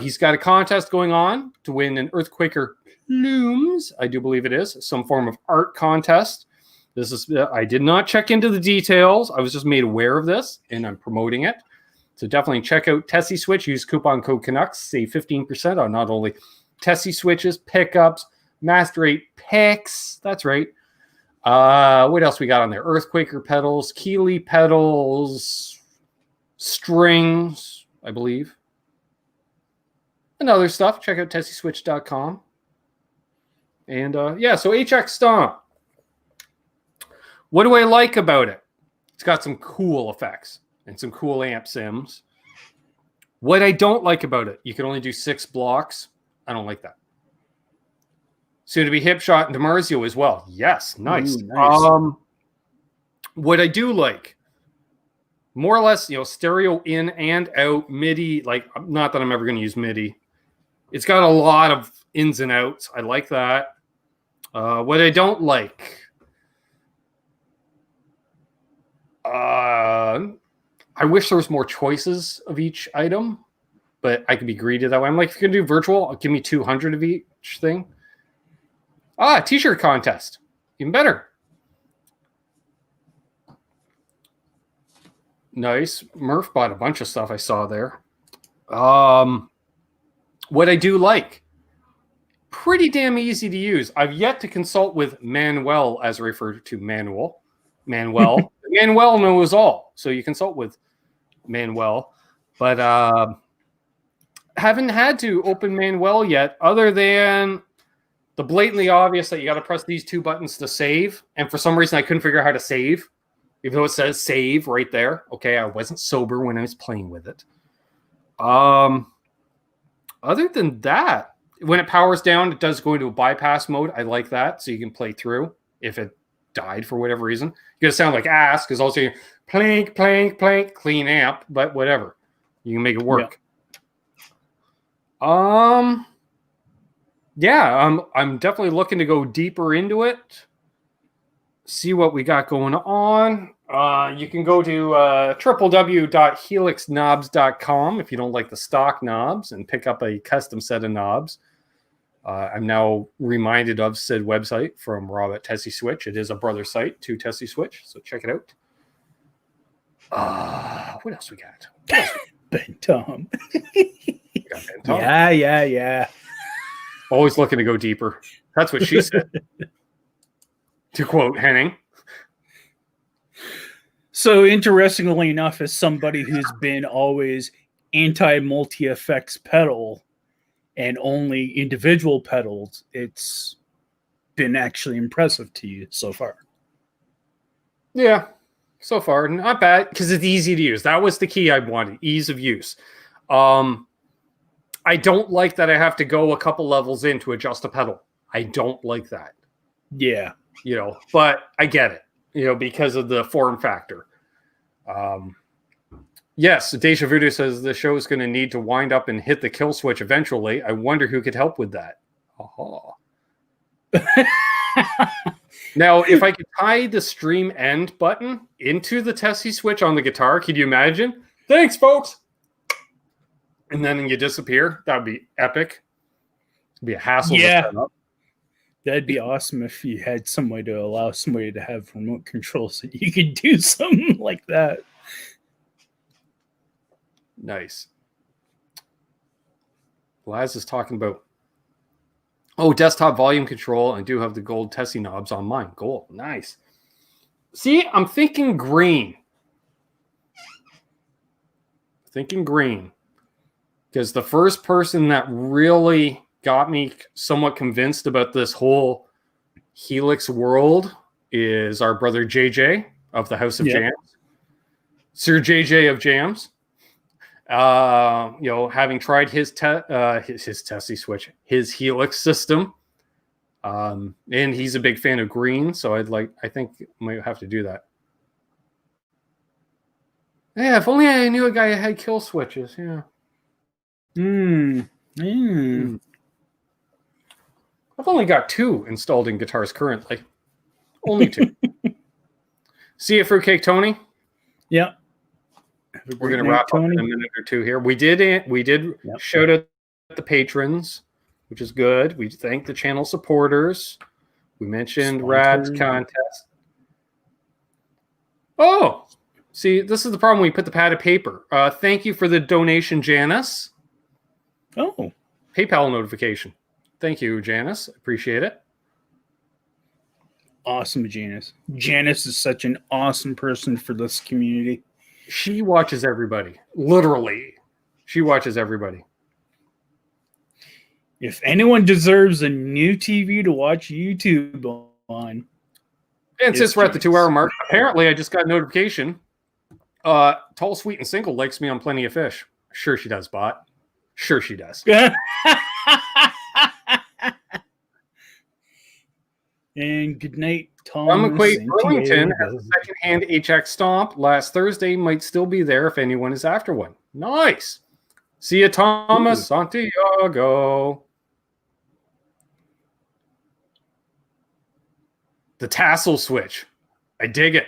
He's got a contest going on to win an Earthquaker Looms, I do believe it is, some form of art contest. This is, I did not check into the details. I was just made aware of this, and I'm promoting it. So definitely check out Tesi Switch. Use coupon code Canucks. Save 15% on not only Tesi Switches, pickups, Master 8 picks. That's right. What else we got on there? Earthquaker pedals, Keeley pedals, strings, I believe. And other stuff. Check out TesiSwitch.com. And yeah, so HX Stomp. What do I like about it? It's got some cool effects and some cool amp sims. What I don't like about it, you can only do 6 blocks. I don't like that. Soon to be Hipshot and DiMarzio as well. Yes, nice. Ooh, nice. What I do like, more or less, you know, stereo in and out, MIDI. Like, not that I'm ever going to use MIDI. It's got a lot of ins and outs. I like that. What I don't like, I wish there was more choices of each item, but I could be greedy that way. I'm like, if you're going to do virtual, give me 200 of each thing. T-shirt contest. Even better. Nice. Murph bought a bunch of stuff I saw there. What I do like, pretty damn easy to use. I've yet to consult with Manuel, as I refer to Manuel. Manuel knows all. So you consult with Manuel. But haven't had to open Manuel yet, other than the blatantly obvious that you got to press these 2 buttons to save. And for some reason, I couldn't figure out how to save, even though it says save right there. Okay, I wasn't sober when I was playing with it. Other than that, when it powers down, it does go into a bypass mode. I like that, so you can play through if it died for whatever reason. You're gonna sound like ass because also you're plank, plank, plank, clean amp, but whatever, you can make it work. Yeah, I'm definitely looking to go deeper into it. See what we got going on. You can go to www.helixknobs.com if you don't like the stock knobs and pick up a custom set of knobs. I'm now reminded of said website from Rob at Tesi Switch. It is a brother site to Tesi Switch, so check it out. What else we got? Ben Tom. We got Ben Tom. Yeah. Always looking to go deeper. That's what she said. To quote Henning. So interestingly enough, as somebody who's been always anti-multi-effects pedal and only individual pedals, it's been actually impressive to you so far. Yeah, so far not bad because it's easy to use. That was the key I wanted, ease of use. I don't like that I have to go a couple levels in to adjust a pedal. I don't like that. Yeah. But I get it, because of the form factor. Yes, Deja Voodoo says the show is going to need to wind up and hit the kill switch eventually. I wonder who could help with that. Now, if I could tie the stream end button into the Tesi Switch on the guitar, could you imagine? Thanks, folks. And then you disappear. That would be epic. It'd be a hassle to set up. That'd be awesome if you had some way to allow somebody to have remote control so you could do something like that. Nice. Laz is talking about, desktop volume control. I do have the gold Tesi knobs on mine. Gold. Nice. See, I'm thinking green. Because the first person that really got me somewhat convinced about this whole Helix world is our brother JJ of the House of Jams. Sir JJ of Jams. Having tried his Tesi Switch, his Helix system. And he's a big fan of green, so I think I might have to do that. Yeah, if only I knew a guy who had kill switches, yeah. I've only got 2 installed in guitars currently. Only 2. See you, Fruitcake Tony. Yeah. We're going to wrap up in a minute or two here. We did shout out the patrons, which is good. We thank the channel supporters. We mentioned Rad's contest. Oh, see, this is the problem when you put the pad of paper. Thank you for the donation, Janice. Oh. PayPal notification. Thank you, Janice. Appreciate it. Awesome, Janice. Janice is such an awesome person for this community. She watches everybody. Literally. She watches everybody. If anyone deserves a new TV to watch YouTube on. And since we're at the 2-hour mark, apparently I just got a notification. Tall, Sweet, and Single likes me on Plenty of Fish. Sure she does, bot. Sure she does. And good night, Tom. McQuaid Burlington has a second-hand HX Stomp. Last Thursday might still be there if anyone is after one. Nice. See you, Thomas. Ooh. Santiago. The tassel switch. I dig it.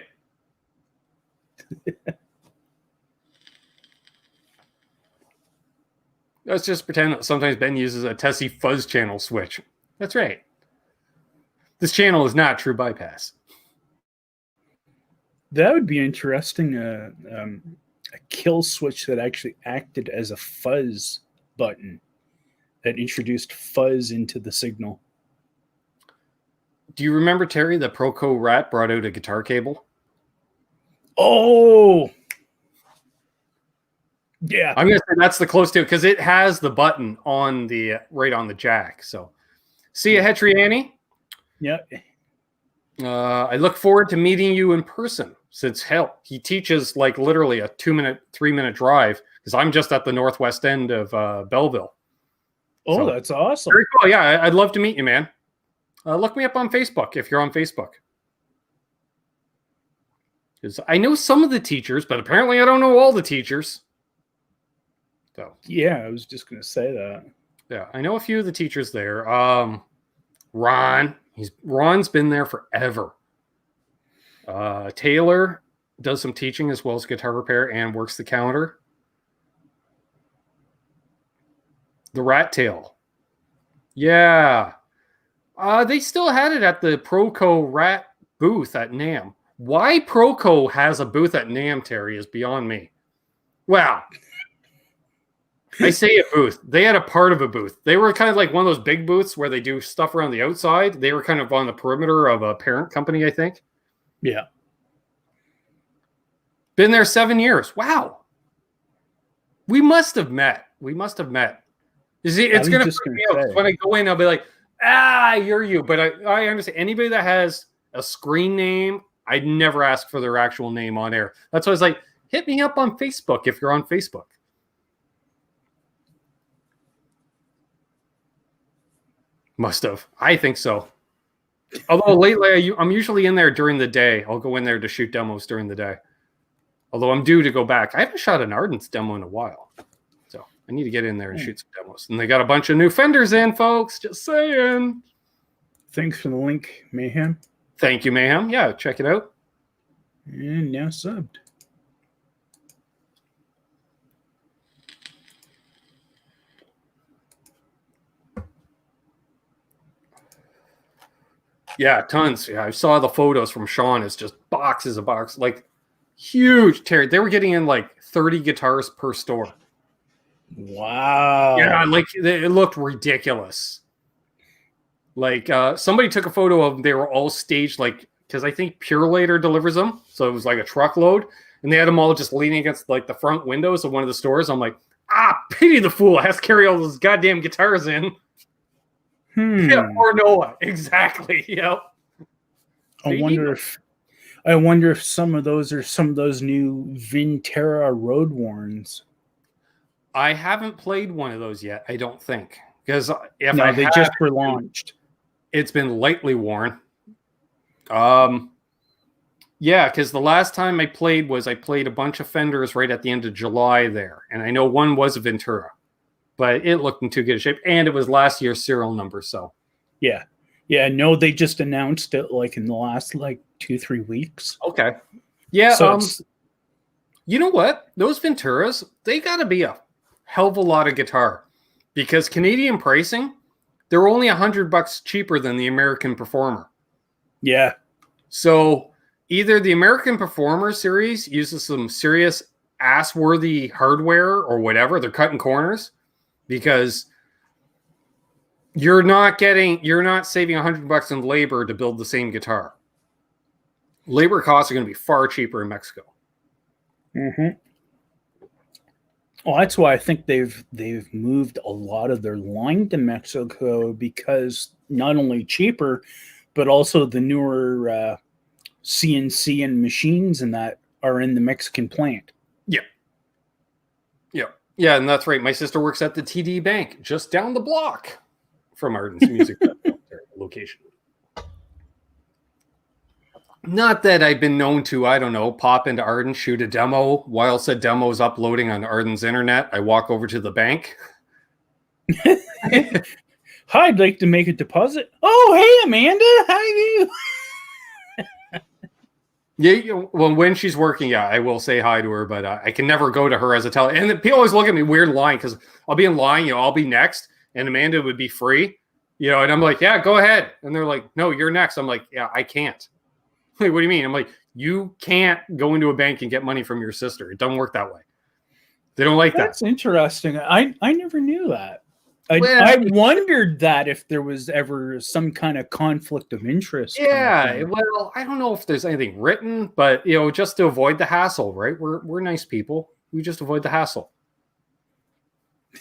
Let's just pretend that sometimes Ben uses a Tesi fuzz channel switch. That's right. This channel is not true bypass. That would be interesting. A kill switch that actually acted as a fuzz button that introduced fuzz into the signal. Do you remember, Terry, that Proco Rat brought out a guitar cable? Oh! Yeah. I'm going to say that's the close to it because it has the button on the right on the jack. So, see you, Hetriani. Yeah. I look forward to meeting you in person since hell, he teaches like literally a 3-minute drive because I'm just at the northwest end of Belleville. Oh, So, that's awesome. very cool. Yeah, I'd love to meet you, man. Look me up on Facebook if you're on Facebook. Because I know some of the teachers, but apparently I don't know all the teachers. So Yeah, I was just going to say that. yeah, I know a few of the teachers there. Ron's been there forever. Taylor does some teaching as well as guitar repair and works the counter. The Rat Tail. Yeah. They still had it at the Proco Rat booth at NAMM. Why Proco has a booth at NAMM, Terry, is beyond me. Wow. I say a booth. They had a part of a booth. They were kind of like one of those big booths where they do stuff around the outside. They were kind of on the perimeter of a parent company, I think. Yeah. Been there 7 years. Wow. We must have met. You see, it's going to freak me out. When I go in, I'll be like, you're you. But I understand. Anybody that has a screen name, I'd never ask for their actual name on air. That's why I was like, hit me up on Facebook if you're on Facebook. Must have. I think so. Although lately, I'm usually in there during the day. I'll go in there to shoot demos during the day. Although I'm due to go back. I haven't shot an Ardens demo in a while. So I need to get in there and shoot some demos. And they got a bunch of new fenders in, folks. Just saying. Thanks for the link, Mayhem. Thank you, Mayhem. Yeah, check it out. And now subbed. Yeah, tons. Yeah, I saw the photos from Sean. It's just boxes of boxes. Like, huge. Terry, they were getting in like 30 guitars per store. Wow. Yeah, like it looked ridiculous. Like somebody took a photo of them. They were all staged, like, because I think Pure Later delivers them. So it was like a truckload. And they had them all just leaning against like the front windows of one of the stores. I'm like, pity the fool. Has to carry all those goddamn guitars in. Yeah, or Noah. Exactly. Yep. I wonder if some of those are some of those new Vintera Road Warns. I haven't played one of those yet, I don't think. Because they just were launched. It's been lightly worn. Yeah, because the last time I played a bunch of Fenders right at the end of July there. And I know one was a Ventura. But it looked in too good a shape. And it was last year's serial number, so. Yeah. Yeah, no, they just announced it like in the last like 2-3 weeks. Okay. Yeah, so you know what? Those Venturas, they got to be a hell of a lot of guitar. Because Canadian pricing, they're only $100 cheaper than the American Performer. Yeah. So either the American Performer series uses some serious ass-worthy hardware or whatever. They're cutting corners. Because you're not saving $100 in labor to build the same guitar. Labor costs are going to be far cheaper in Mexico. Mm-hmm. Well, that's why I think they've moved a lot of their line to Mexico, because not only cheaper, but also the newer CNC and machines and that are in the Mexican plant. Yeah. Yeah. Yeah, and that's right. My sister works at the TD Bank just down the block from Ardens Music location. Not that I've been known to, I don't know, pop into Ardens, shoot a demo. While said demo is uploading on Ardens internet, I walk over to the bank. Hi, I'd like to make a deposit. Oh, hey, Amanda. How are you? Yeah, well, when she's working, I will say hi to her, but I can never go to her as a teller. And people always look at me weird in line, because I'll be in line, I'll be next, and Amanda would be free, and I'm like, yeah, go ahead. And they're like, no, you're next. I'm like, yeah, I can't. Like, what do you mean? I'm like, you can't go into a bank and get money from your sister. It doesn't work that way. They don't like that. That's interesting. I never knew that. I wondered that if there was ever some kind of conflict of interest. Yeah, well, I don't know if there's anything written, but just to avoid the hassle, right? We're nice people. We just avoid the hassle.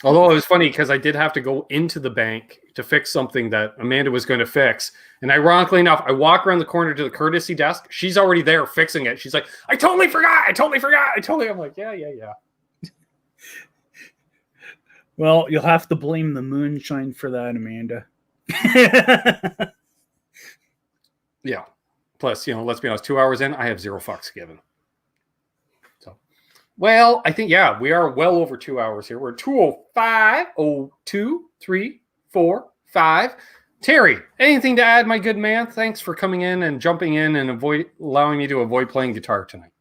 Although it was funny because I did have to go into the bank to fix something that Amanda was going to fix. And ironically enough, I walk around the corner to the courtesy desk. She's already there fixing it. She's like, I totally forgot. I'm like, yeah. Well, you'll have to blame the moonshine for that, Amanda. Yeah. Plus, let's be honest, 2 hours in, I have 0 fucks given. So, well, I think, we are well over 2 hours here. We're 2:05, 02, 3, 4, 5. Terry, anything to add, my good man? Thanks for coming in and jumping in and allowing me to avoid playing guitar tonight.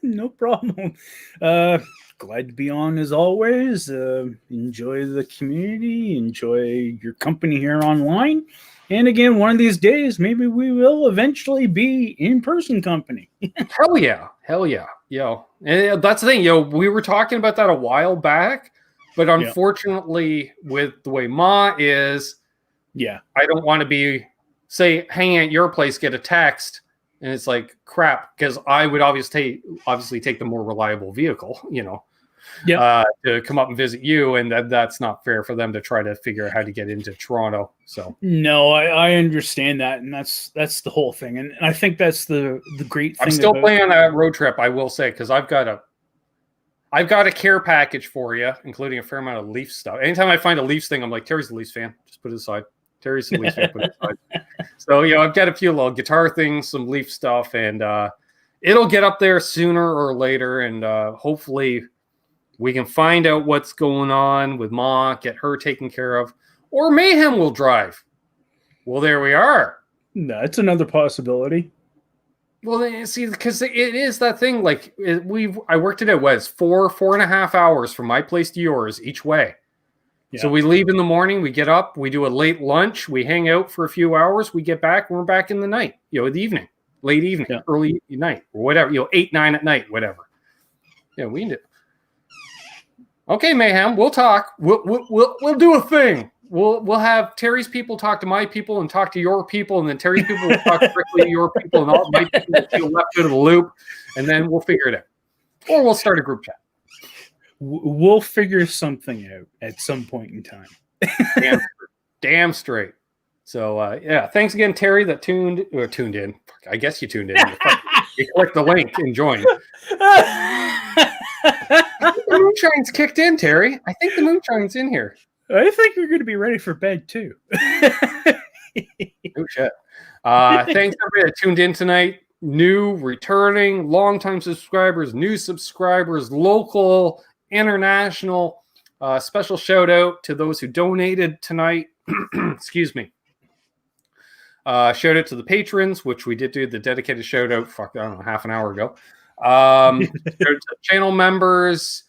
No problem. Glad to be on as always. Enjoy the community. Enjoy your company here online. And again, one of these days, maybe we will eventually be in-person company. Hell yeah. And that's the thing, we were talking about that a while back, but unfortunately, with the way Ma is, I don't want to be, say, hanging at your place, get a text, and it's like crap, because I would obviously take the more reliable vehicle, to come up and visit you, and that's not fair for them to try to figure out how to get into Toronto. So no, I understand that, and that's the whole thing, and I think that's the great thing. I'm still planning that road trip, I will say, because I've got a care package for you, including a fair amount of Leafs stuff. Anytime I find a Leafs thing, I'm like, Terry's a Leafs fan, just put it aside. Terry's a Leafs fan, put it aside. So I've got a few little guitar things, some Leaf stuff, and it'll get up there sooner or later, and hopefully we can find out what's going on with Ma, get her taken care of, or Mayhem will drive. Well, there we are. That's another possibility. Well, see, because it is that thing. Like I worked it out. Was 4.5 hours from my place to yours each way. Yeah. So we leave in the morning. We get up. We do a late lunch. We hang out for a few hours. We get back. And we're back in the night. The evening, late evening, early night, or whatever. 8, 9 at night, whatever. Yeah, we do. Okay, Mayhem. We'll talk. We'll do a thing. We'll have Terry's people talk to my people and talk to your people, and then Terry's people will talk directly to your people, and all my people will feel left out of the loop, and then we'll figure it out. Or we'll start a group chat. We'll figure something out at some point in time. Damn straight. So, thanks again, Terry, that tuned in. I guess you tuned in. You clicked the link and joined. The moonshine's kicked in, Terry. I think the moonshine's in here. I think you're going to be ready for bed, too. Oh, shit. Thanks, everybody that tuned in tonight. New, returning, longtime subscribers, new subscribers, local, international. Special shout out to those who donated tonight. Excuse me. Shout out to the patrons, which we did do the dedicated shout out, half an hour ago. Shout out to channel members,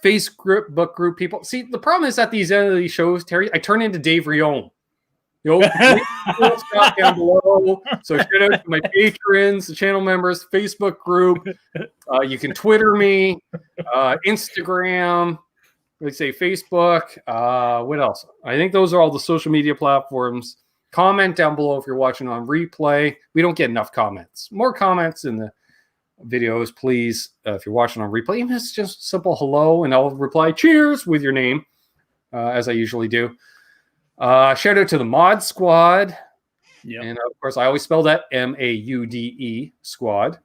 Facebook group people. See, the problem is at these end of these shows, Terry, I turn into Dave Rion. Stuff down below. So shout out to my patrons, the channel members, Facebook group. You can Twitter me, Instagram, let's say Facebook. What else? I think those are all the social media platforms. Comment down below if you're watching on replay. We don't get enough comments. More comments in the videos, please. If you're watching on replay, even if it's just simple hello, and I'll reply cheers with your name, as I usually do. Shout out to the mod squad. Yep. And of course, I always spell that MAUDE squad.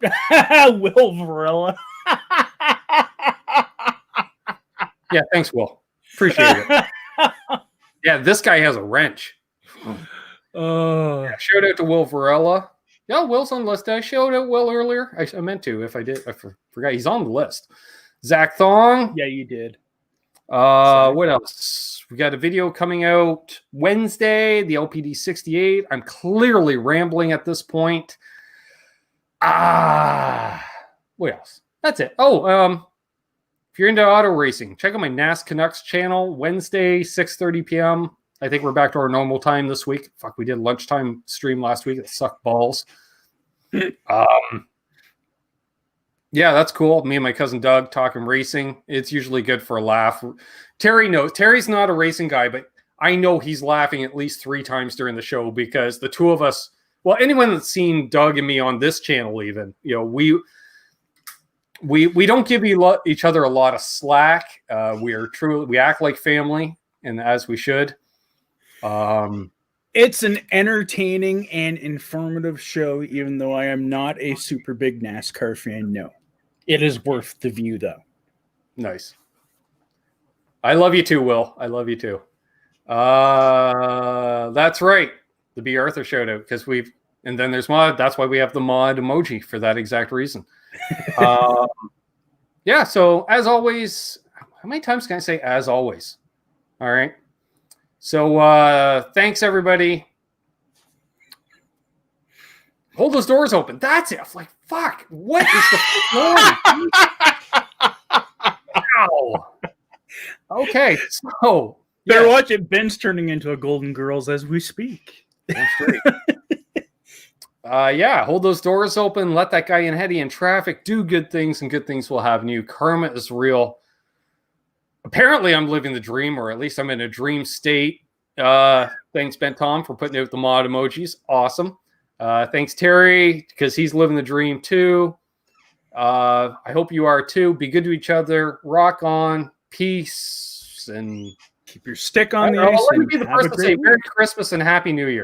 Will Varela. Yeah, thanks, Will. Appreciate it. Yeah, this guy has a wrench. Shout out to Will Varela. Yeah, Will's on the list. Did I shout out Will earlier? I meant to. If I did, I forgot. He's on the list. Zach Thong. Yeah, you did. What else? We got a video coming out Wednesday, the LPD 68. I'm clearly rambling at this point. What else? That's it. If you're into auto racing, check out my NAS Canucks channel, Wednesday, 6:30 p.m. I think we're back to our normal time this week. Fuck, we did lunchtime stream last week. It sucked balls. Yeah, that's cool. Me and my cousin Doug talking racing. It's usually good for a laugh. Terry knows. Terry's not a racing guy, but I know he's laughing at least 3 times during the show because the two of us, well, anyone that's seen Doug and me on this channel even, we don't give each other a lot of slack. We act like family, and as we should. It's an entertaining and informative show, even though I am not a super big NASCAR fan. No, it is worth the view, though. Nice. I love you too, Will. I love you too. That's right. The B. Arthur shout out because and then there's mod. That's why we have the mod emoji for that exact reason. Yeah. So as always, how many times can I say as always? All right. So thanks everybody. Hold those doors open. That's it. I'm like, fuck. What is the going? Wow. Okay. So Better watch it. Ben's turning into a Golden Girls as we speak. That's great. Yeah, hold those doors open. Let that guy in heady in traffic. Do good things, and good things will happen to you. Karma is real. Apparently, I'm living the dream, or at least I'm in a dream state. Thanks, Ben Tom, for putting out the mod emojis. Awesome. Thanks, Terry, because he's living the dream too. I hope you are too. Be good to each other. Rock on. Peace. And keep your stick on the ice. Let me be the person to say Merry Christmas and Happy New Year.